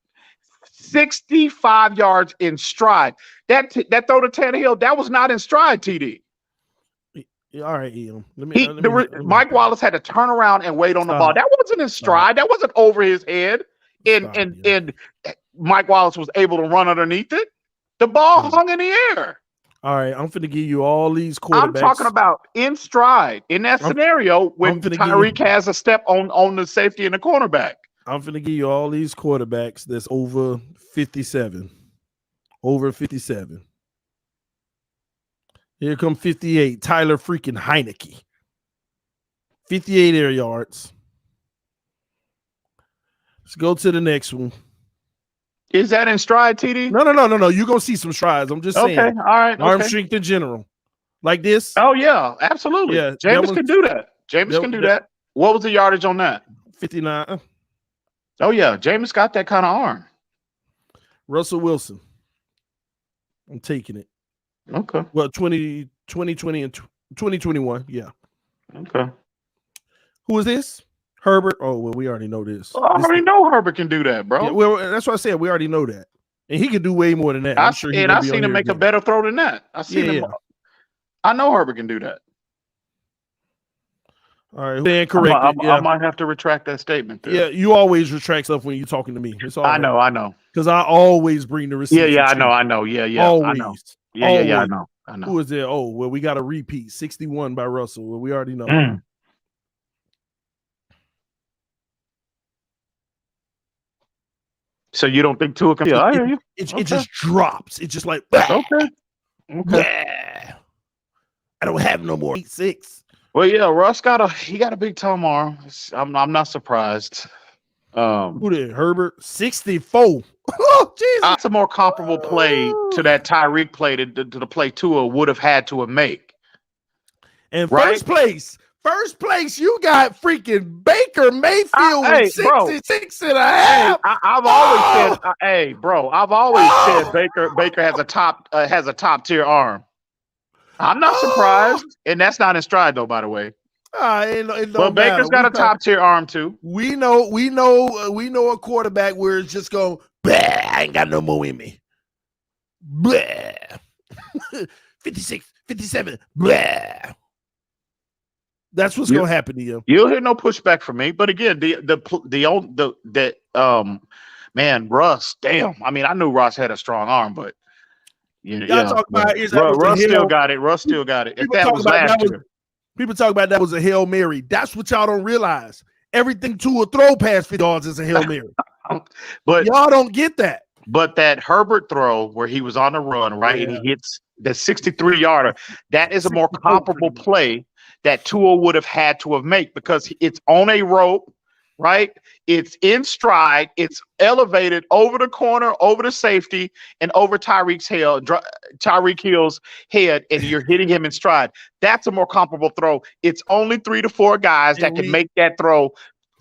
65 yards in stride. That throw to Tannehill, that was not in stride, TD. All right, Ian. Mike Wallace had to turn around and wait on the ball. That wasn't in stride. That wasn't over his head. And Mike Wallace was able to run underneath it. The ball hung in the air. All right, I'm finna give you all these quarterbacks. I'm talking about in stride. In that scenario, when Tyreek has a step on the safety and the cornerback. I'm finna give you all these quarterbacks that's over 57. Over 57. Here come 58. Tyler freaking Heineke. 58 air yards. Let's go to the next one. Is that in stride, TD? No. You're going to see some strides. I'm just saying. Okay, all right. Arm strength in general. Like this. Oh, yeah, absolutely. Yeah, Jameis can do that. Jameis can do that. What was the yardage on that? 59. Oh, yeah. Jameis got that kind of arm. Russell Wilson. I'm taking it. Okay. Well, 2020 and 2021. Yeah. Okay. Who is this? Herbert. Oh, well, we already know this. I already know Herbert can do that, bro. Yeah, well, that's what I said. We already know that. And he can do way more than that. I've seen him make a better throw than that. I know Herbert can do that. All right. Stand corrected. I might have to retract that statement there. Yeah, you always retract stuff when you're talking to me. It's all I know. Because I always bring the receipts. Yeah, I know. Yeah. Always. I know. Yeah, I know. Who is there? Oh, well, we got a repeat. 61 by Russell. Well, we already know. So you don't think Tua can? Yeah, I hear you. It just drops. It's just like okay. I don't have no more 8-6. Well, yeah, Russ got a big toe arm. I'm not surprised. Who did Herbert 64? Oh, Jesus! That's a more comparable play to that Tyreek play to the play Tua would have had to have made. And first place, you got freaking Baker Mayfield with 66 and a half. I've always said, I've always said Baker has a top tier arm. I'm not surprised, and that's not in stride though, by the way. But Baker's got a top tier arm too. We know a quarterback where it's just going, I ain't got no more in me. 56, 57, That's what's going to happen to you. You'll hear no pushback from me. But again, Russ, damn. I mean, I knew Russ had a strong arm, but Russ still got it. Russ still got it. If that was last year. People talk about that was a Hail Mary. That's what y'all don't realize. Everything to a throw past 50 yards is a Hail Mary. But y'all don't get that. But that Herbert throw where he was on the run, right, and he hits the 63-yarder, that is a more comparable play that Tua would have had to have made because it's on a rope, right? It's in stride. It's elevated over the corner, over the safety, and over Tyreek Hill's head, and you're hitting him in stride. That's a more comparable throw. It's only 3 to 4 guys that can make that throw.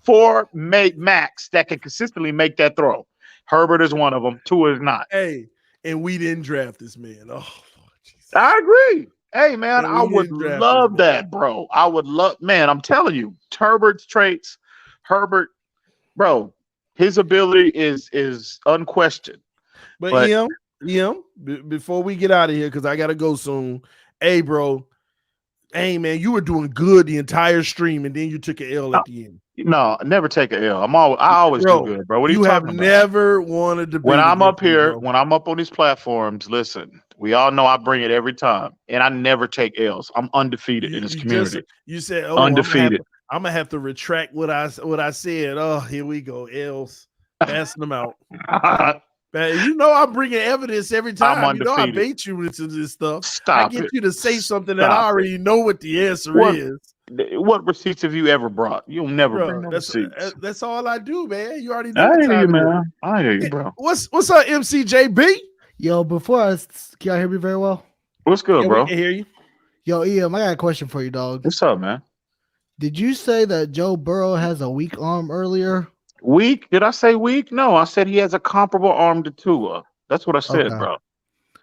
4 max that can consistently make that throw. Herbert is one of them. Tua is not. Hey, and we didn't draft this man. Oh, Jesus. I agree. Hey, man, And I we would didn't draft love this man. that, bro. I would love, man, I'm telling you, Herbert's traits, Herbert, bro, his ability is unquestioned. But But before we get out of here, because I gotta go soon. Hey, bro. Hey, man, you were doing good the entire stream, and then you took an L at the end. no, never take an L. I always do good, bro. What are you talking about? You have never won a debate. When I'm up against me, here, bro. when I'm up on these platforms, listen, we all know I bring it every time, and I never take L's. I'm undefeated in this community. You said, "Oh, undefeated." I'm gonna have to retract what I said." Oh, here we go, L's, passing them out. Man, you know I'm bringing evidence every time. I'm You know I undefeated. bait you into this stuff. Stop I get it. you to say something that Stop I already know what the answer is. What receipts have you ever brought? You'll never bring no receipts. That's all I do, man. You already know. I what hear you, time it is. man. I hear you, bro. What's up, MCJB? Yo, can y'all hear me very well? What's good, bro? We can hear you. Yo, EM, I got a question for you, dog. What's up, man? Did you say that Joe Burrow has a weak arm earlier? Weak? Did I say weak? No, I said he has a comparable arm to Tua. That's what I said, bro.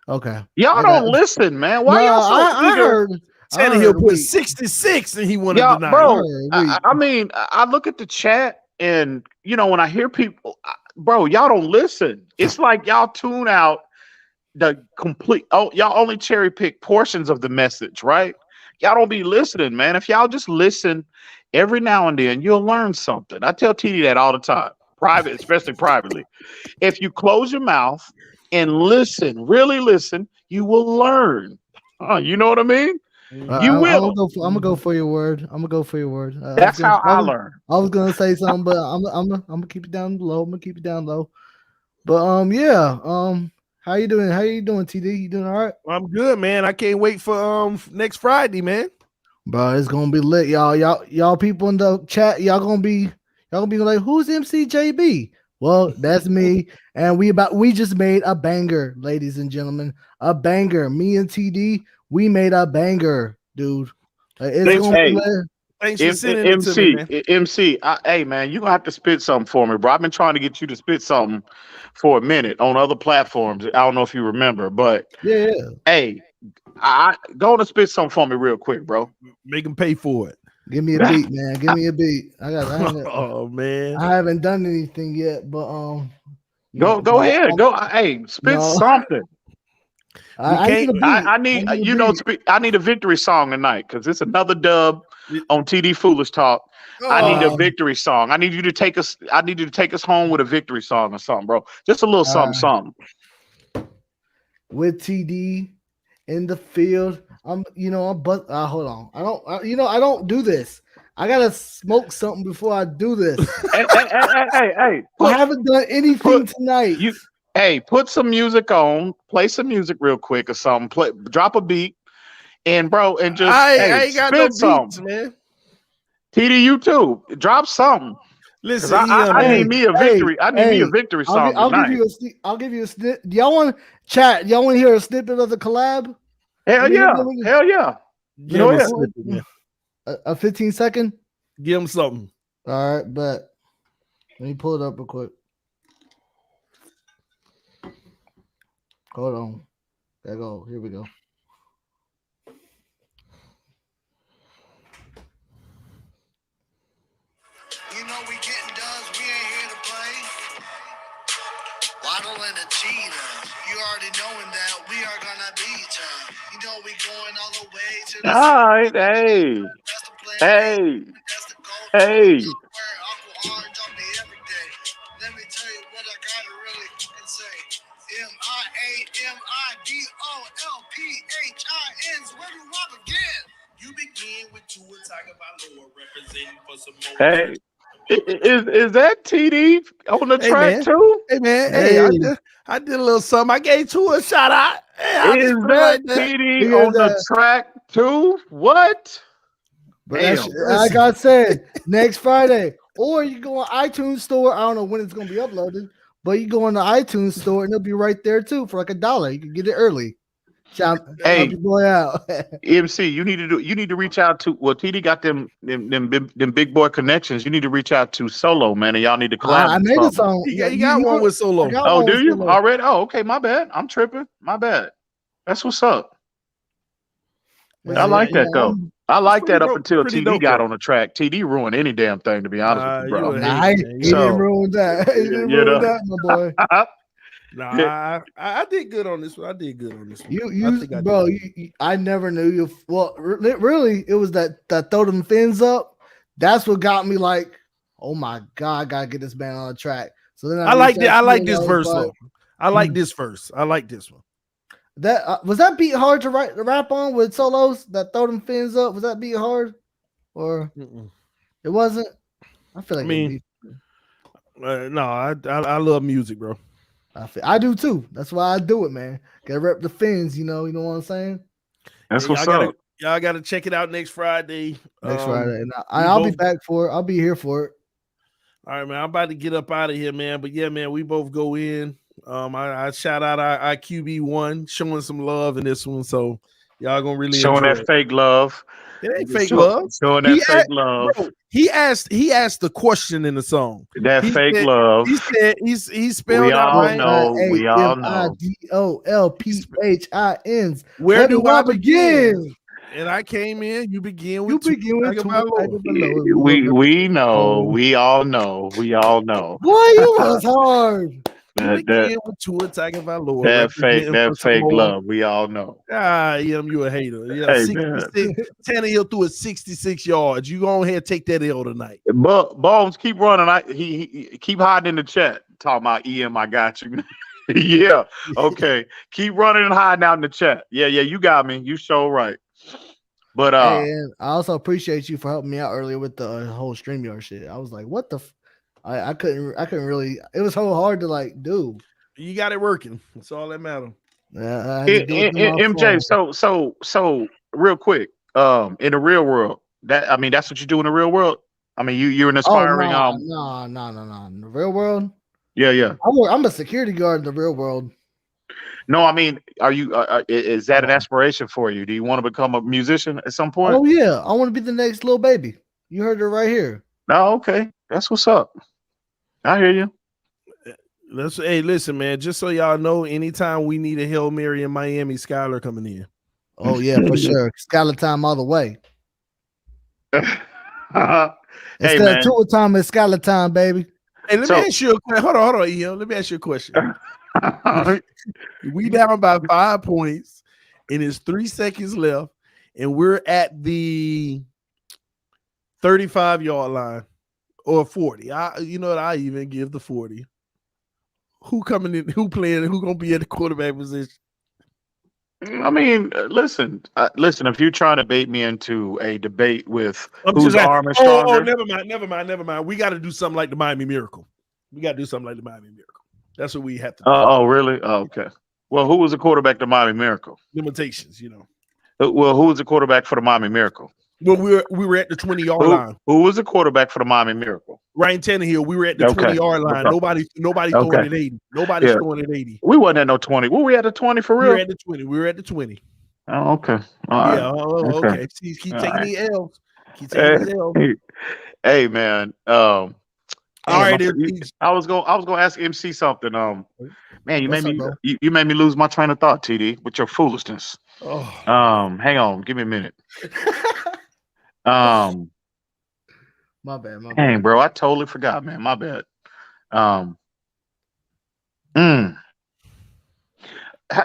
Okay. Y'all don't listen, man. Why y'all so I heard Tannehill put 66 and he wanted to deny. Bro, I mean, I look at the chat and, you know, when I hear people, bro, y'all don't listen. It's like y'all tune out the complete, y'all only cherry pick portions of the message, right? Y'all don't be listening, man. If y'all just listen every now and then, you'll learn something. I tell TD that all the time, especially privately. If you close your mouth and listen, really listen, you will learn. You know what I mean? You will. I'm gonna go for your word. That's how I learn. I was gonna say something, but I'm gonna keep it down low. But yeah. How you doing? TD? You doing all right? I'm good, man. I can't wait for next Friday, man. Bro, it's gonna be lit, y'all. Y'all people in the chat, y'all gonna be like, who's MCJB? Well, that's me, and we just made a banger, ladies and gentlemen, a banger. Me and TD, we made a banger, dude. It's gonna be lit. Thanks for sending it to me, man. MC, hey, man, you're going to have to spit something for me, bro. I've been trying to get you to spit something for a minute on other platforms. I don't know if you remember, but yeah. Hey, I go on and spit something for me real quick, bro. Make them pay for it. Give me a beat, man. Give me a beat. Oh, man. I haven't done anything yet, but go ahead. Hey, spit something. I need a victory song tonight because it's another dub on TD Foolish Talk. I need a victory song. I need you to take us home with a victory song or something, bro. Just a little something. With TD in the field, hold on. I don't do this. I gotta smoke something before I do this. Hey. I haven't done anything tonight. Put some music on, play some music real quick or something. Drop a beat, and bro, and just I ain't got no beats, man. TD, you too. Drop something. Listen, I need me a victory. I need me a victory song tonight. I'll give you a snip. Do y'all want chat? Y'all want to hear a snippet of the collab? Hell yeah. A 15-second. Give him something. All right, but let me pull it up real quick. Hold on. There go. Here we go. You know we getting dubs. We ain't here to play. Waddle and a cheetah. You already knowing that we are gonna beat ya. You know we going all the way to the Hey. Let me tell you what I gotta really say. MIAMIDOLPHINs. Where do I begin? You begin with Tua Tagovailoa representing for some more. Hey, is that TD on the track too? Hey man, I did a little something. I gave Tua a shout out. Is that TD on the track too? What? But like I said, next Friday, or you go on iTunes store. I don't know when it's gonna be uploaded, but you go on the iTunes store and it'll be right there too for like $1. You can get it early. Shout Hey, your boy out. MC, you need to reach out to TD got them big boy connections. You need to reach out to Solo, man, and y'all need to collab. I made a song. He got one with Solo. Oh, do you already? Oh, okay, my bad. I'm tripping. My bad. That's what's up. I like that though. I like that up until TD got on the track. TD ruined any damn thing, to be honest with you, bro. He didn't ruin that. He didn't ruin that, my boy. I did good on this one. I did good on this one. I never knew you. Well, really, it was that throw them fins up. That's what got me like, oh my god, I gotta get this band on the track. So then I like this verse though. I like this verse. I like this one. That was that beat hard to rap on with solos? That throw them fins up. Was that beat hard, or it wasn't? I feel like no. I love music, bro. I do too. That's why I do it, man. Gotta rep the fins, you know what I'm saying? That's what's up. Y'all gotta check it out next Friday. Friday. And I'll be back for it. I'll be here for it. All right, man. I'm about to get up out of here, man. But yeah, man, we both go in. I shout out our QB1 showing some love in this one. So y'all gonna really showing that fake love. It ain't fake love. Showing that fake love. Bro, he asked the question in the song. That fake love. He said he spelled we out all right. know. We all know. DOLPHINS. Where do I begin? And I came in. You begin with Tua Tagovailoa. We know. We all know. We all know. Boy, you was hard. That Tua Tagovailoa. That fake love. We all know. You a hater. Yeah, hey, 66. Tannehill threw it 66 yards. You go ahead and take that L tonight. But Bones, keep running. He keep hiding in the chat. Talking about EM, I got you. Yeah. Okay. Keep running and hiding out in the chat. Yeah. You got me. You show right. But and I also appreciate you for helping me out earlier with the whole StreamYard shit. I was like, what the I couldn't really. It was so hard to like do. You got it working. That's all that matters. Yeah, MJ. So real quick. In the real world, that's what you do in the real world. I mean, you're an aspiring. No. In the real world. Yeah. I'm a security guard in the real world. No, I mean, are you? Is that an aspiration for you? Do you want to become a musician at some point? Oh yeah, I want to be the next little baby. You heard it right here. Oh, okay, that's what's up. I hear you. Hey, listen, man. Just so y'all know, anytime we need a Hail Mary in Miami, Skylar coming in. Oh yeah, for sure. Skylar time all the way. Instead of Tua time, it's Skylar time, baby. Hey, let me ask you a question. Hold on, Ian. Let me ask you a question. We down by 5 points, and it's 3 seconds left, and we're at the 35-yard line or 40. I even give the 40. Who coming in? Who playing? Who gonna be at the quarterback position? I mean, listen. If you're trying to bait me into a debate with whose arm is stronger, never mind. We got to do something like the Miami Miracle. That's what we have to do. Oh, really? Oh, okay. Well, who was the quarterback to Miami Miracle? Limitations, Well, who was the quarterback for the Miami Miracle? Well, we were at the 20-yard line. Who was the quarterback for the Miami Miracle? Ryan Tannehill. We were at the 20-yard line. Okay. Nobody throwing at 80. Nobody's throwing at 80. We wasn't at no 20. Were we at the 20 for real? We were at the 20. Oh, okay. Okay. Keep taking the L's. These L's. Hey, man. All right. I was gonna ask MC something. Man, you made me lose my train of thought, TD, with your foolishness. Oh. Hang on, give me a minute. My bad. Dang, bro, I totally forgot, man. My bad.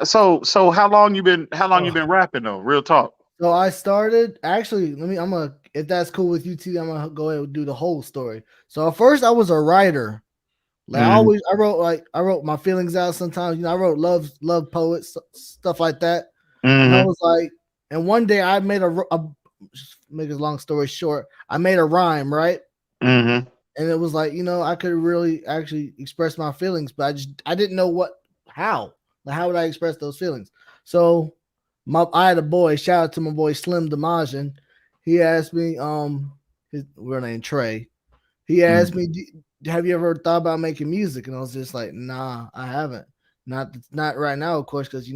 So how long you been rapping though? Real talk. So I started actually. If that's cool with you, T, I'm gonna go ahead and do the whole story. So at first I was a writer. Like I wrote my feelings out sometimes. I wrote love poets, stuff like that. And I was like, and one day I made make a long story short, I made a rhyme, right? Mm-hmm. And it was like, I could really actually express my feelings, but I didn't know how would I express those feelings? So I had a boy, shout out to my boy Slim Damajan. He asked me, his real name Trey. He asked me, have you ever thought about making music? And I was just like, nah, I haven't. Not right now, of course, because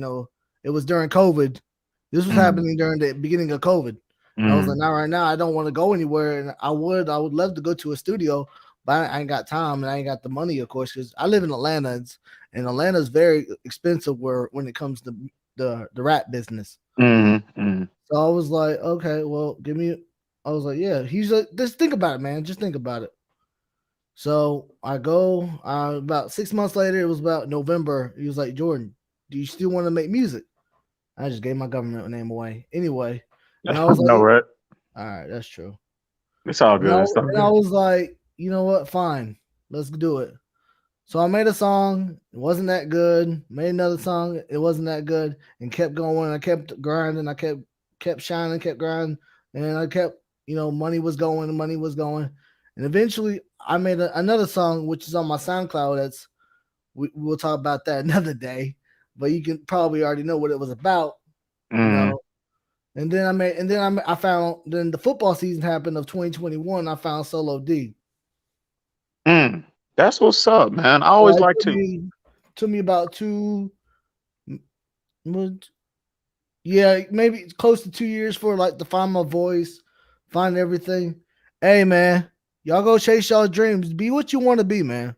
it was during COVID. This was happening during the beginning of COVID. And I was like, not right now. I don't want to go anywhere. And I would love to go to a studio, but I ain't got time and I ain't got the money, of course, because I live in Atlanta, and Atlanta's very expensive when it comes to the rap business. So I was like, okay, well, I was like, yeah. He's like, just think about it, man. Just think about it. So I go about 6 months later. It was about November. He was like, Jordan, do you still want to make music? I just gave my government name away. Anyway. And I was like, right? All right, that's true. It's all good. And I was like, you know what? Fine. Let's do it. So I made a song. It wasn't that good. Made another song. It wasn't that good. And kept going. I kept grinding. I kept shining, kept grinding. And I kept, money was going. And eventually I made another song, which is on my SoundCloud. We'll talk about that another day. But you can probably already know what it was about. And then I found the football season happened of 2021. I found Solo D. That's what's up, man. I always like to. Took me about maybe close to 2 years for to find my voice, find everything. Hey, man, y'all go chase y'all dreams. Be what you want to be, man.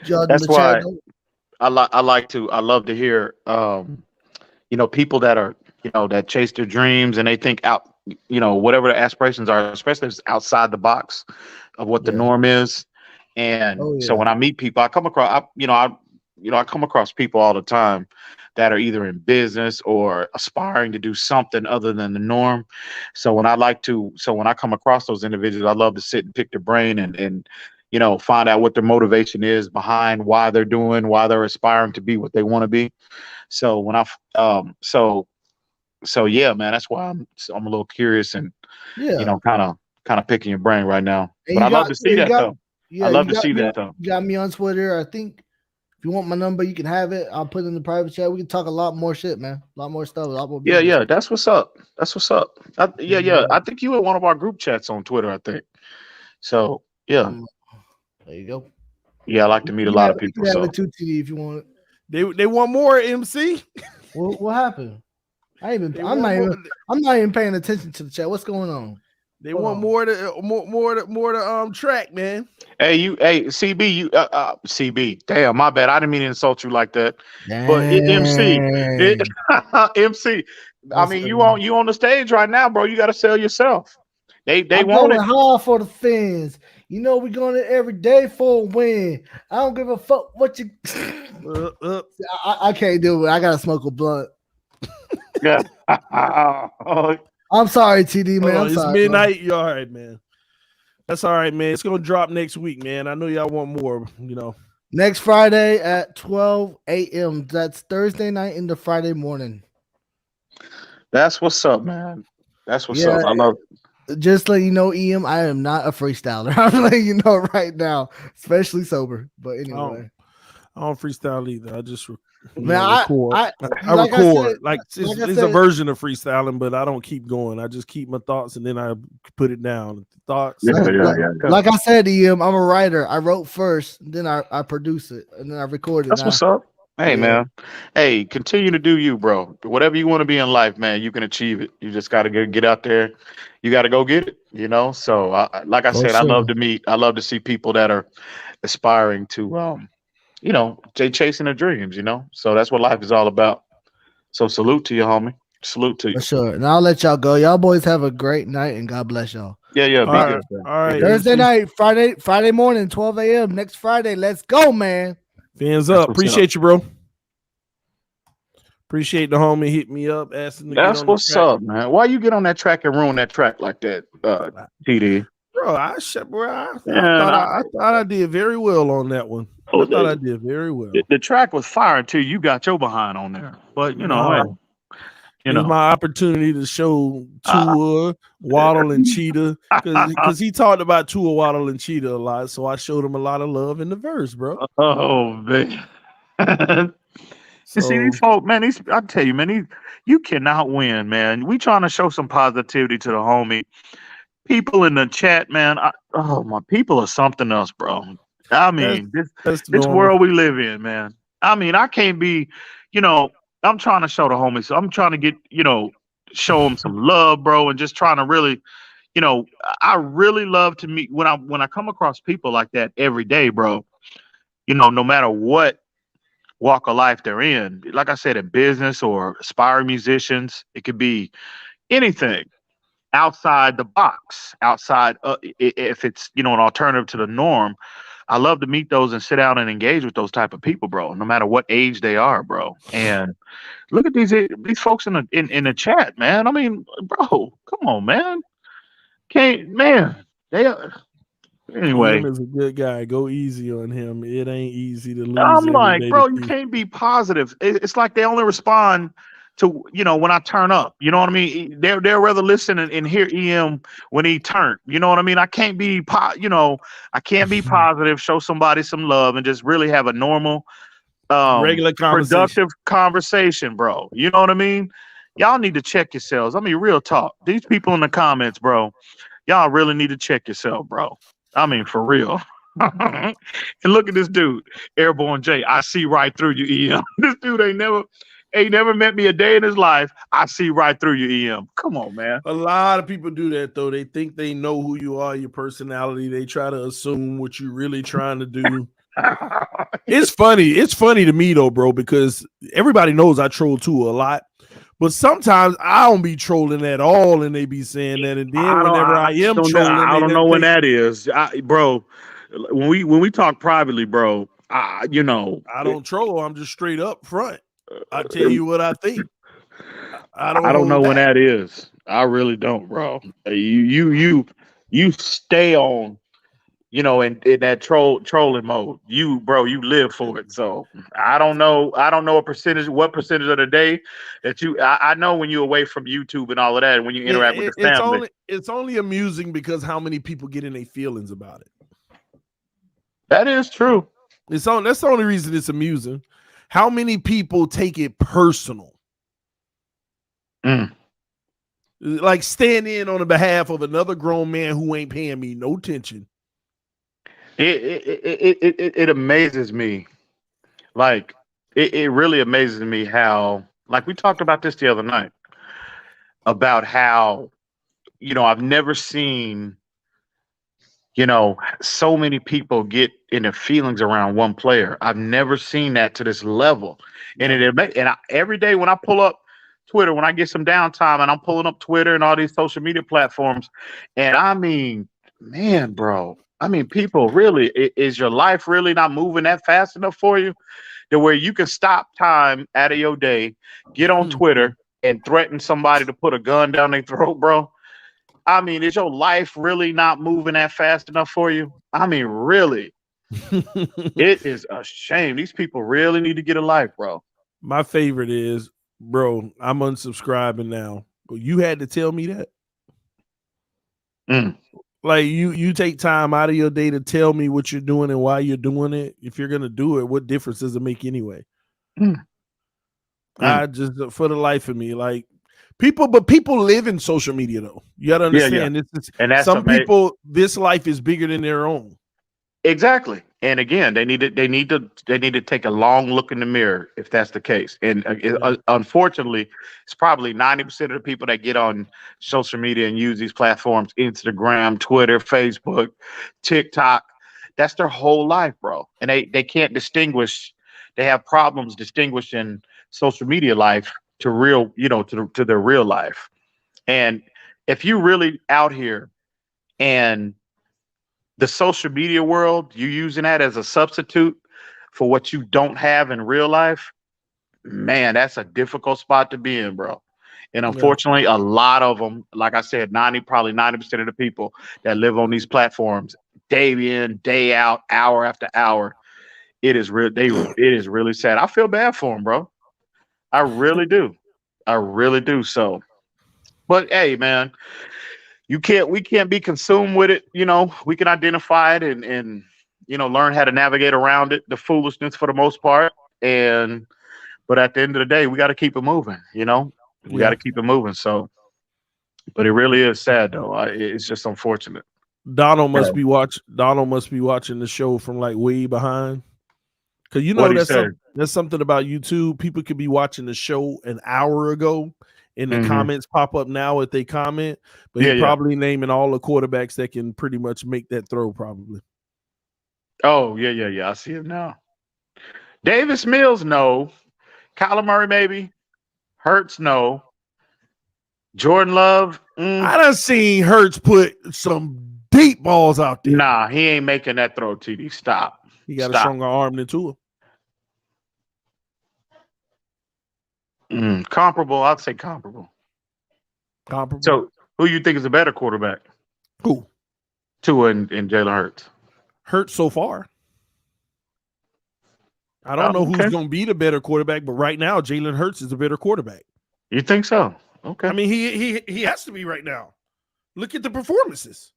That's why I love to hear, people that are, that chase their dreams and they think out, whatever the aspirations are, especially if it's outside the box of what the norm is. And so when I meet people, I come across, I come across people all the time that are either in business or aspiring to do something other than the norm. So when I come across those individuals, I love to sit and pick their brain and find out what their motivation is behind why they're aspiring to be what they want to be. So when yeah, man, that's why I'm a little curious and kind of picking your brain right now. But I love to see that though. Yeah, I love to see that though. You got me on Twitter. I think if you want my number, you can have it. I'll put it in the private chat. We can talk a lot more shit, man. A lot more stuff. Yeah. That's what's up. I think you were one of our group chats on Twitter, I think. So yeah. There you go. Yeah, I like to meet a lot of people. You can have it too, TD, if you want it. They want more, MC. What happened? I'm not even paying attention to the chat. What's going on? They want more to track, man. Hey, CB, CB. Damn, my bad. I didn't mean to insult you like that. Dang. But MC. I mean, you on the stage right now, bro. You got to sell yourself. They want it hard for the fans. We're going there every day for a win. I don't give a fuck what you. I can't do it. I gotta smoke a blunt. Yeah. I'm sorry, TD, man. It's midnight. You're all right, man. That's all right, man. It's gonna drop next week, man. I know y'all want more. Next Friday at 12 a.m. That's Thursday night into Friday morning. That's what's up, man. That's what's up. I love it. Just let you know, EM, I am not a freestyler. I'm letting you know right now, especially sober. But anyway, I don't freestyle either. I just record. I record. It's a version of freestyling, but I don't keep going. I just keep my thoughts and then I put it down. Thoughts. Like I said, EM, I'm a writer. I wrote first, then I produce it, and then I record it. That's what's up. Hey, man. Hey, continue to do you, bro. Whatever you want to be in life, man, you can achieve it. You just got to get out there. You got to go get it, So, like I said, sure. I love to see people that are aspiring to, chasing their dreams, So that's what life is all about. So salute to you, homie. Salute to you. For sure. And I'll let y'all go. Y'all boys have a great night, and God bless y'all. Yeah. All right. Thursday night, Friday morning, 12 a.m. Next Friday. Let's go, man. Fans up. Appreciate you, bro. Appreciate the homie hit me up asking to That's what's up, man. Why you get on that track and ruin that track like that, TD? Bro, I thought I did very well on that one. I thought I did very well. The track was fire until you got your behind on there. But it was my opportunity to show Tua, Waddle, and Cheetah because he talked about Tua, Waddle, and Cheetah a lot. So I showed him a lot of love in the verse, bro. Oh man. So, see these folk, man. I tell you, man, you cannot win, man. We trying to show some positivity to the homie. People in the chat, man. My people are something else, bro. I mean, this world we live in, man. I mean, I can't be, I'm trying to show the homies. I'm trying to get, show them some love, bro, and just trying to really, I really love to meet when I come across people like that every day, bro. No matter what walk of life they're in, like I said, in business or aspiring musicians, it could be anything outside the box, outside if it's an alternative to the norm. I love to meet those and sit down and engage with those type of people, bro, no matter what age they are, bro. And look at these folks in the chat, man. I mean, bro, come on, man. They are. Anyway, Him is a good guy. Go easy on him. It ain't easy to lose. I'm like, bro, you can't be positive. It's like they only respond to when I turn up. You know what I mean? They'll rather listen and hear EM when he turned. You know what I mean? I can't be I can't be positive. Show somebody some love and just really have a normal, regular productive conversation, bro. You know what I mean? Y'all need to check yourselves. I mean, real talk. These people in the comments, bro. Y'all really need to check yourself, bro. I mean, for real. And look at this dude, Airborne J. I see right through you, EM. This dude ain't never met me a day in his life. I see right through you, EM. Come on, man. A lot of people do that, though. They think they know who you are, your personality. They try to assume what you're really trying to do. It's funny. It's funny to me, though, bro, because everybody knows I troll too a lot. But sometimes I don't be trolling at all, and they be saying that. And then whenever I am trolling, I don't know when that is, bro. When we talk privately, bro, I don't troll. I'm just straight up front. I tell you what I think. I don't know when that is. I really don't, bro. You stay on, in that trolling mode. You live for it. So I don't know what percentage of the day that I know when you're away from YouTube and all of that, and when you interact with your family. It's only amusing because how many people get in their feelings about it. That is true. That's the only reason it's amusing. How many people take it personal? Like stand in on the behalf of another grown man who ain't paying me no attention. It amazes me. Like it really amazes me how, like we talked about this the other night, about how, I've never seen, so many people get in their feelings around one player. I've never seen that to this level. And every day when I pull up Twitter, when I get some downtime and I'm pulling up Twitter and all these social media platforms, and I mean, man, bro, people really, is your life really not moving that fast enough for you to where you can stop time out of your day, get on Twitter and threaten somebody to put a gun down their throat, bro? I mean, is your life really not moving that fast enough for you? I mean, really? It is a shame. These people really need to get a life, bro. My favorite is, bro, I'm unsubscribing now. You had to tell me that. Like you take time out of your day to tell me what you're doing and why you're doing it. If you're gonna do it, what difference does it make anyway? I just, for the life of me, like people live in social media though. You gotta understand this. And that's some people, this life is bigger than their own. Exactly. And again, they need to take a long look in the mirror if that's the case. And unfortunately, it's probably 90% of the people that get on social media and use these platforms, Instagram, Twitter, Facebook, TikTok, that's their whole life, bro. And they can't distinguish. They have problems distinguishing social media life to real, to their real life. And if you really out here and the social media world, you using that as a substitute for what you don't have in real life, man, that's a difficult spot to be in, bro. And unfortunately, a lot of them, like I said, probably 90% of the people that live on these platforms, day in, day out, hour after hour, it is really sad. I feel bad for them, bro. I really do. So, but hey, man, we can't be consumed with it. We can identify it and learn how to navigate around it, the foolishness for the most part. But at the end of the day, we got to keep it moving. We got to keep it moving. So, but it really is sad though. It's just unfortunate. Donald must be watching the show from like way behind. Cause There's something about YouTube. People could be watching the show an hour ago, and the comments pop up now if they comment. But he's probably naming all the quarterbacks that can pretty much make that throw. Probably. Oh yeah. I see him now. Davis Mills, no. Kyler Murray, maybe. Hurts, no. Jordan Love. I done seen Hurts put some deep balls out there. Nah, he ain't making that throw, TD. Stop. He got a stronger arm than Tua. Comparable. I'd say comparable. Comparable. So, who you think is a better quarterback? Who? Tua and Jalen Hurts. Hurts so far. I don't know who's going to be the better quarterback, but right now, Jalen Hurts is a better quarterback. You think so? Okay. I mean, he has to be right now. Look at the performances.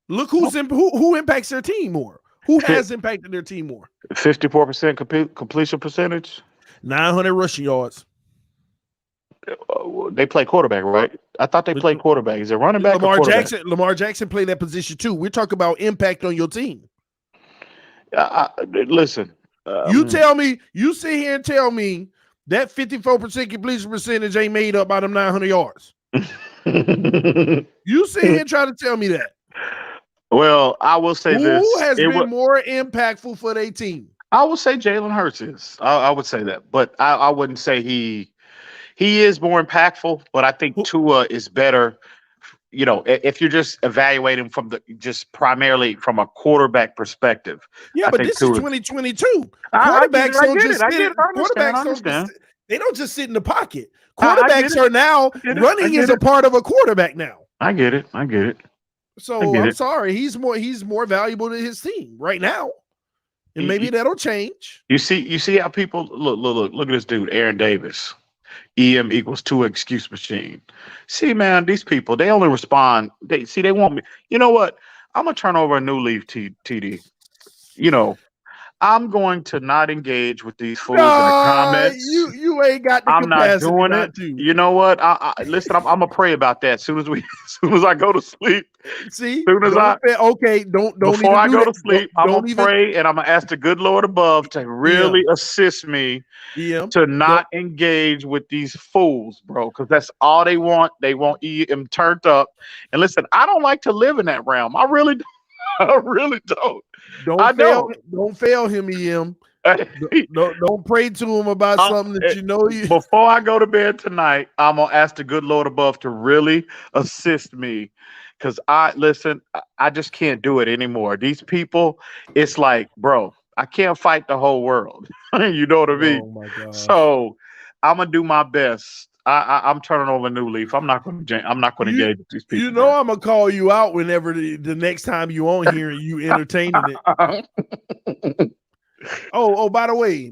Look who impacts their team more. Who has impacted their team more? 54% completion percentage. 900 rushing yards. They play quarterback, right? I thought they played quarterback. Is it running back or quarterback? Lamar Jackson played that position too. We're talking about impact on your team. Listen. You sit here and tell me that 54% completion percentage ain't made up by them 900 yards. You sit here and try to tell me that. Well, I will say this. Who has been more impactful for their team? I would say Jalen Hurts is. I would say that. But I wouldn't say he is more impactful, but I think Tua is better. You know, if you're just evaluating from primarily from a quarterback perspective. Yeah, but this is 2022. Quarterbacks don't just sit. Quarterbacks they don't just sit in the pocket. Quarterbacks are now running is a part of a quarterback now. I get it. So I'm sorry, he's more valuable to his team right now, and maybe that'll change. You see how people look at this dude, Aaron Davis. EM equals 2 excuse machine. See, man, these people, they only respond. They want me. You know what? I'm going to turn over a new leaf, TD. You know, I'm going to not engage with these fools in the comments. You ain't got the capacity. I'm not doing it. You know what? Listen, I'm going to pray about that as soon as I go to sleep. See? Before I go to sleep, I'm going to pray and I'm going to ask the good Lord above to really assist me to not engage with these fools, bro, because that's all they want. They want EM turned up. And listen, I don't like to live in that realm. I really don't. Don't fail him, EM. Don't pray to him about something that you know. Before I go to bed tonight, I'm gonna ask the good Lord above to really assist me, because I just can't do it anymore. These people, it's like, bro, I can't fight the whole world. You know what I mean? Oh my God. So I'm gonna do my best. I'm turning over a new leaf. I'm not going to engage with these people. You know, I'm gonna call you out whenever the next time you on here and you entertaining it. By the way,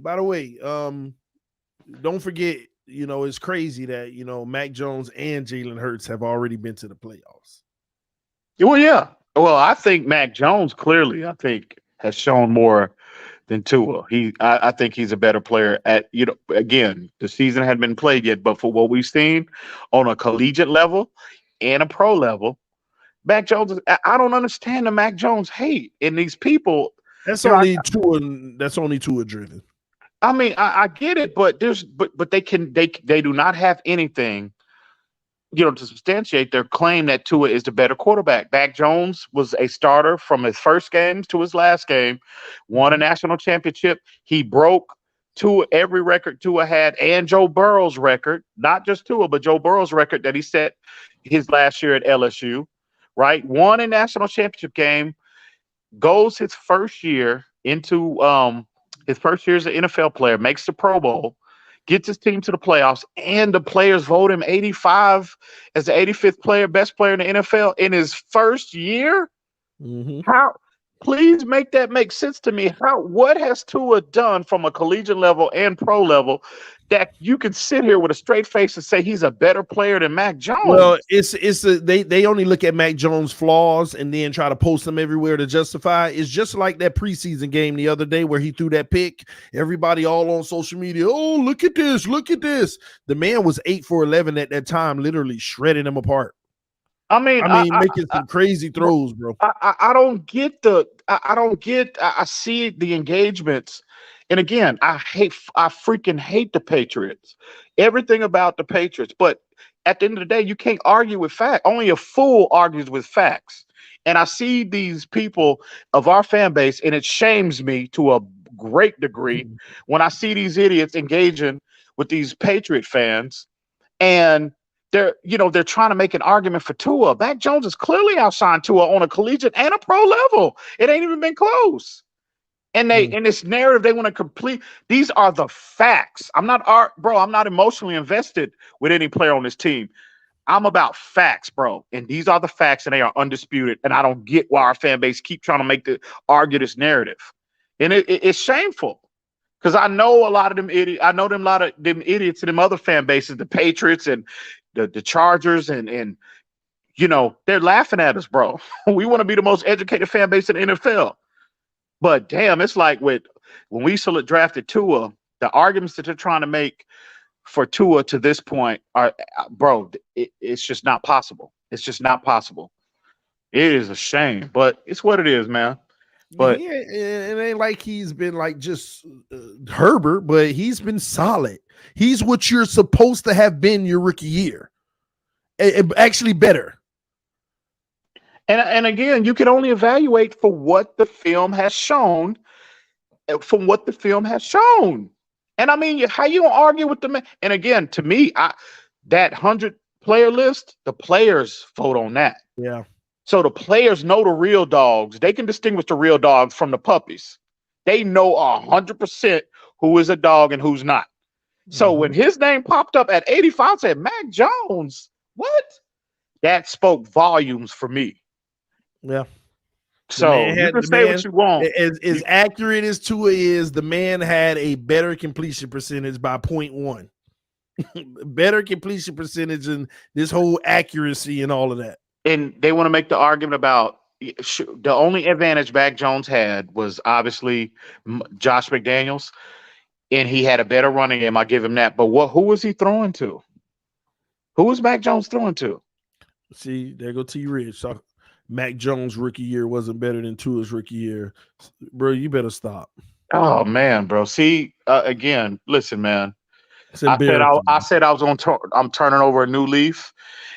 don't forget, you know, it's crazy that, you know, Mac Jones and Jalen Hurts have already been to the playoffs. Well, yeah. Well, I think Mac Jones clearly, has shown more than Tua. I think he's a better player at, you know, again, the season hadn't been played yet, but for what we've seen on a collegiate level and a pro level, Mac Jones, I don't understand the Mac Jones hate in these people. That's only Tua driven. I mean, I get it, but they do not have anything, you know, to substantiate their claim that Tua is the better quarterback. Mac Jones was a starter from his first game to his last game, won a national championship. He broke every record Tua had and Joe Burrow's record, not just Tua, but Joe Burrow's record that he set his last year at LSU, right? Won a national championship game, goes his first year into his first year as an NFL player, makes the Pro Bowl, gets his team to the playoffs, and the players vote him 85 as the 85th player, best player in the NFL in his first year. Mm-hmm. How? Please make that make sense to me. What has Tua done from a collegiate level and pro level that you can sit here with a straight face and say he's a better player than Mac Jones? Well, they only look at Mac Jones' flaws and then try to post them everywhere to justify. It's just like that preseason game the other day where he threw that pick. Everybody all on social media, oh, look at this. The man was 8 for 11 at that time, literally shredding them apart. I mean, making some crazy throws, bro. I don't get I see the engagements. And again, I freaking hate the Patriots. Everything about the Patriots. But at the end of the day, you can't argue with facts. Only a fool argues with facts. And I see these people of our fan base, and it shames me to a great degree when I see these idiots engaging with these Patriot fans, and they're trying to make an argument for Tua. Mac Jones is clearly outshined Tua on a collegiate and a pro level. It ain't even been close. And in this narrative, they want to complete. These are the facts. I'm not emotionally invested with any player on this team. I'm about facts, bro. And these are the facts, and they are undisputed. And I don't get why our fan base keep trying to argue this narrative. And it's shameful. Because I know a lot of them idiots. I know a lot of them idiots in them other fan bases, the Patriots and the Chargers, and they're laughing at us, bro. We want to be the most educated fan base in the NFL. But damn, it's like when we drafted Tua, the arguments that they're trying to make for Tua to this point are, bro, it's just not possible. It's just not possible. It is a shame, but it's what it is, man. But yeah, it ain't like he's been like just Herbert, but he's been solid. He's what you're supposed to have been your rookie year. Actually better. And again, you can only evaluate for what the film has shown. From what the film has shown. And I mean, how you gonna argue with the man? And again, to me, that 100-player list, the players vote on that. Yeah. So the players know the real dogs. They can distinguish the real dogs from the puppies. They know 100% who is a dog and who's not. So when his name popped up at 85, I said, Mac Jones, what? That spoke volumes for me. Yeah. So you can say what you want. As accurate as Tua is, the man had a better completion percentage by 0.1. Better completion percentage and this whole accuracy and all of that. And they want to make the argument about the only advantage Mac Jones had was obviously Josh McDaniels, and he had a better running game. I give him that. But who was he throwing to? Who was Mac Jones throwing to? See, there go T. Rich. So Mac Jones' rookie year wasn't better than Tua's rookie year. Bro, you better stop. Oh, man, bro. See, again, listen, man. I said I was I'm turning over a new leaf,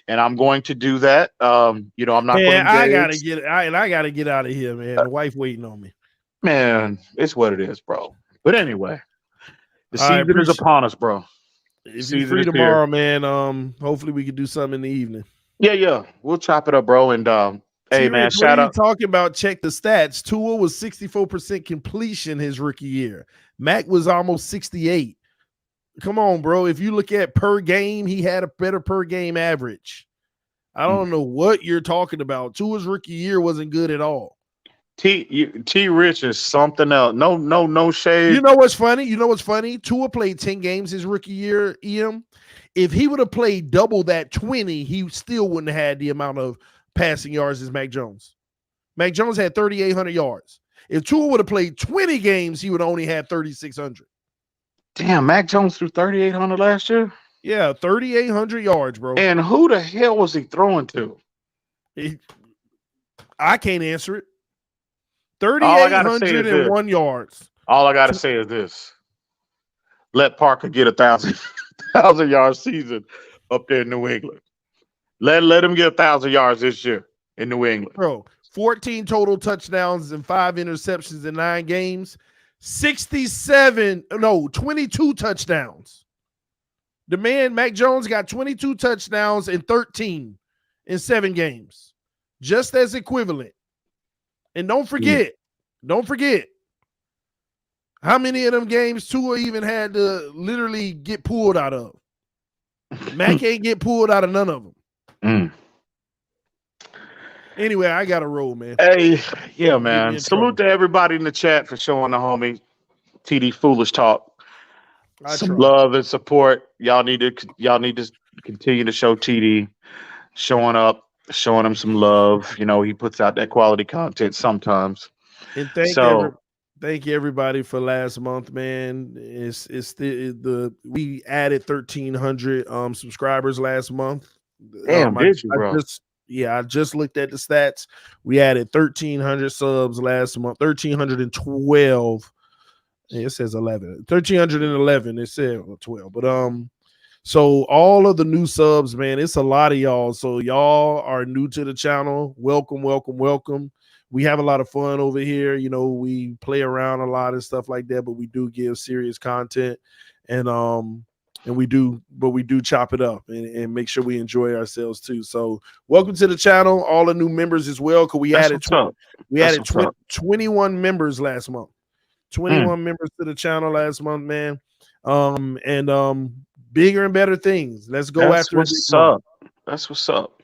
and I'm going to do that. I'm not going to I gotta get out of here, man. The wife waiting on me. Man, it's what it is, bro. But anyway, the season is upon us, bro. If you're free tomorrow, man, hopefully we can do something in the evening. Yeah. We'll chop it up, bro. And hey, man, shout out. Talking about, check the stats. Tua was 64% completion his rookie year. Mac was almost 68. Come on, bro. If you look at per game, he had a better per game average. I don't know what you're talking about. Tua's rookie year wasn't good at all. T Rich is something else. No shade. You know what's funny? Tua played 10 games his rookie year, EM. If he would have played double that 20, he still wouldn't have had the amount of passing yards as Mac Jones. Mac Jones had 3,800 yards. If Tua would have played 20 games, he would only have 3,600. Damn, Mac Jones threw 3,800 last year? Yeah, 3,800 yards, bro. And who the hell was he throwing to? I can't answer it. 3,801 yards. All I got to say is this. Let Parker get a 1,000-yard season up there in New England. Let him get 1,000 yards this year in New England. Bro, 14 total touchdowns and 5 interceptions in 9 games. 22 touchdowns. The man, Mac Jones, got 22 touchdowns and 13 in 7 games. Just as equivalent. And don't forget, how many of them games Tua even had to literally get pulled out of. Mac ain't get pulled out of none of them. Anyway, I got to roll, man. Hey, yeah, man. Salute to everybody in the chat for showing the homie TD Foolish Talk some love and support. Y'all need to continue to show TD showing up, showing him some love. He puts out that quality content sometimes. And thank you everybody for last month, man. We added 1,300 subscribers last month. Damn, did you, bro? Yeah, I just looked at the stats. We added 1,300 subs last month, 1,312. It says 11, 1,311. It said 12, but so all of the new subs, man, it's a lot of y'all. So y'all are new to the channel. Welcome, welcome, welcome. We have a lot of fun over here. You know, we play around a lot and stuff like that, but we do give serious content, and we do chop it up and make sure we enjoy ourselves too. So welcome to the channel, all the new members as well. Cause we added 21 members last month. 21 members to the channel last month, man. Bigger and better things. Let's go after what's up. That's what's up.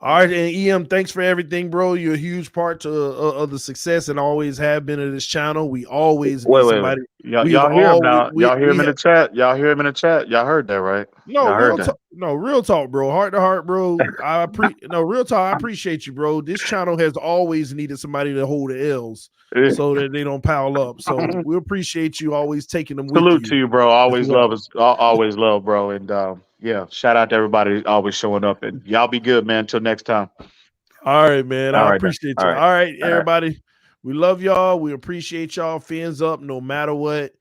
All right, and EM, thanks for everything, bro. You're a huge part of the success and always have been of this channel. We always need somebody. Y'all hear him now. Y'all hear him in the chat. Y'all hear him in the chat. Y'all heard that, right? No, real talk, bro. Heart to heart, bro. Real talk. I appreciate you, bro. This channel has always needed somebody to hold the L's so that they don't pile up. So we appreciate you always taking them. Salute to you, bro. Always love, bro. And yeah, shout out to everybody always showing up. And y'all be good, man. Until next time. All right, man. I appreciate you. All right, everybody. We love y'all. We appreciate y'all. Fins up no matter what.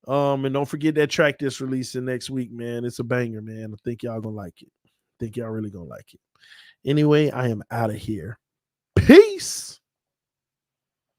And don't forget that track that's releasing next week, man. It's a banger, man. I think y'all gonna like it. I think y'all really gonna like it. Anyway, I am out of here. Peace.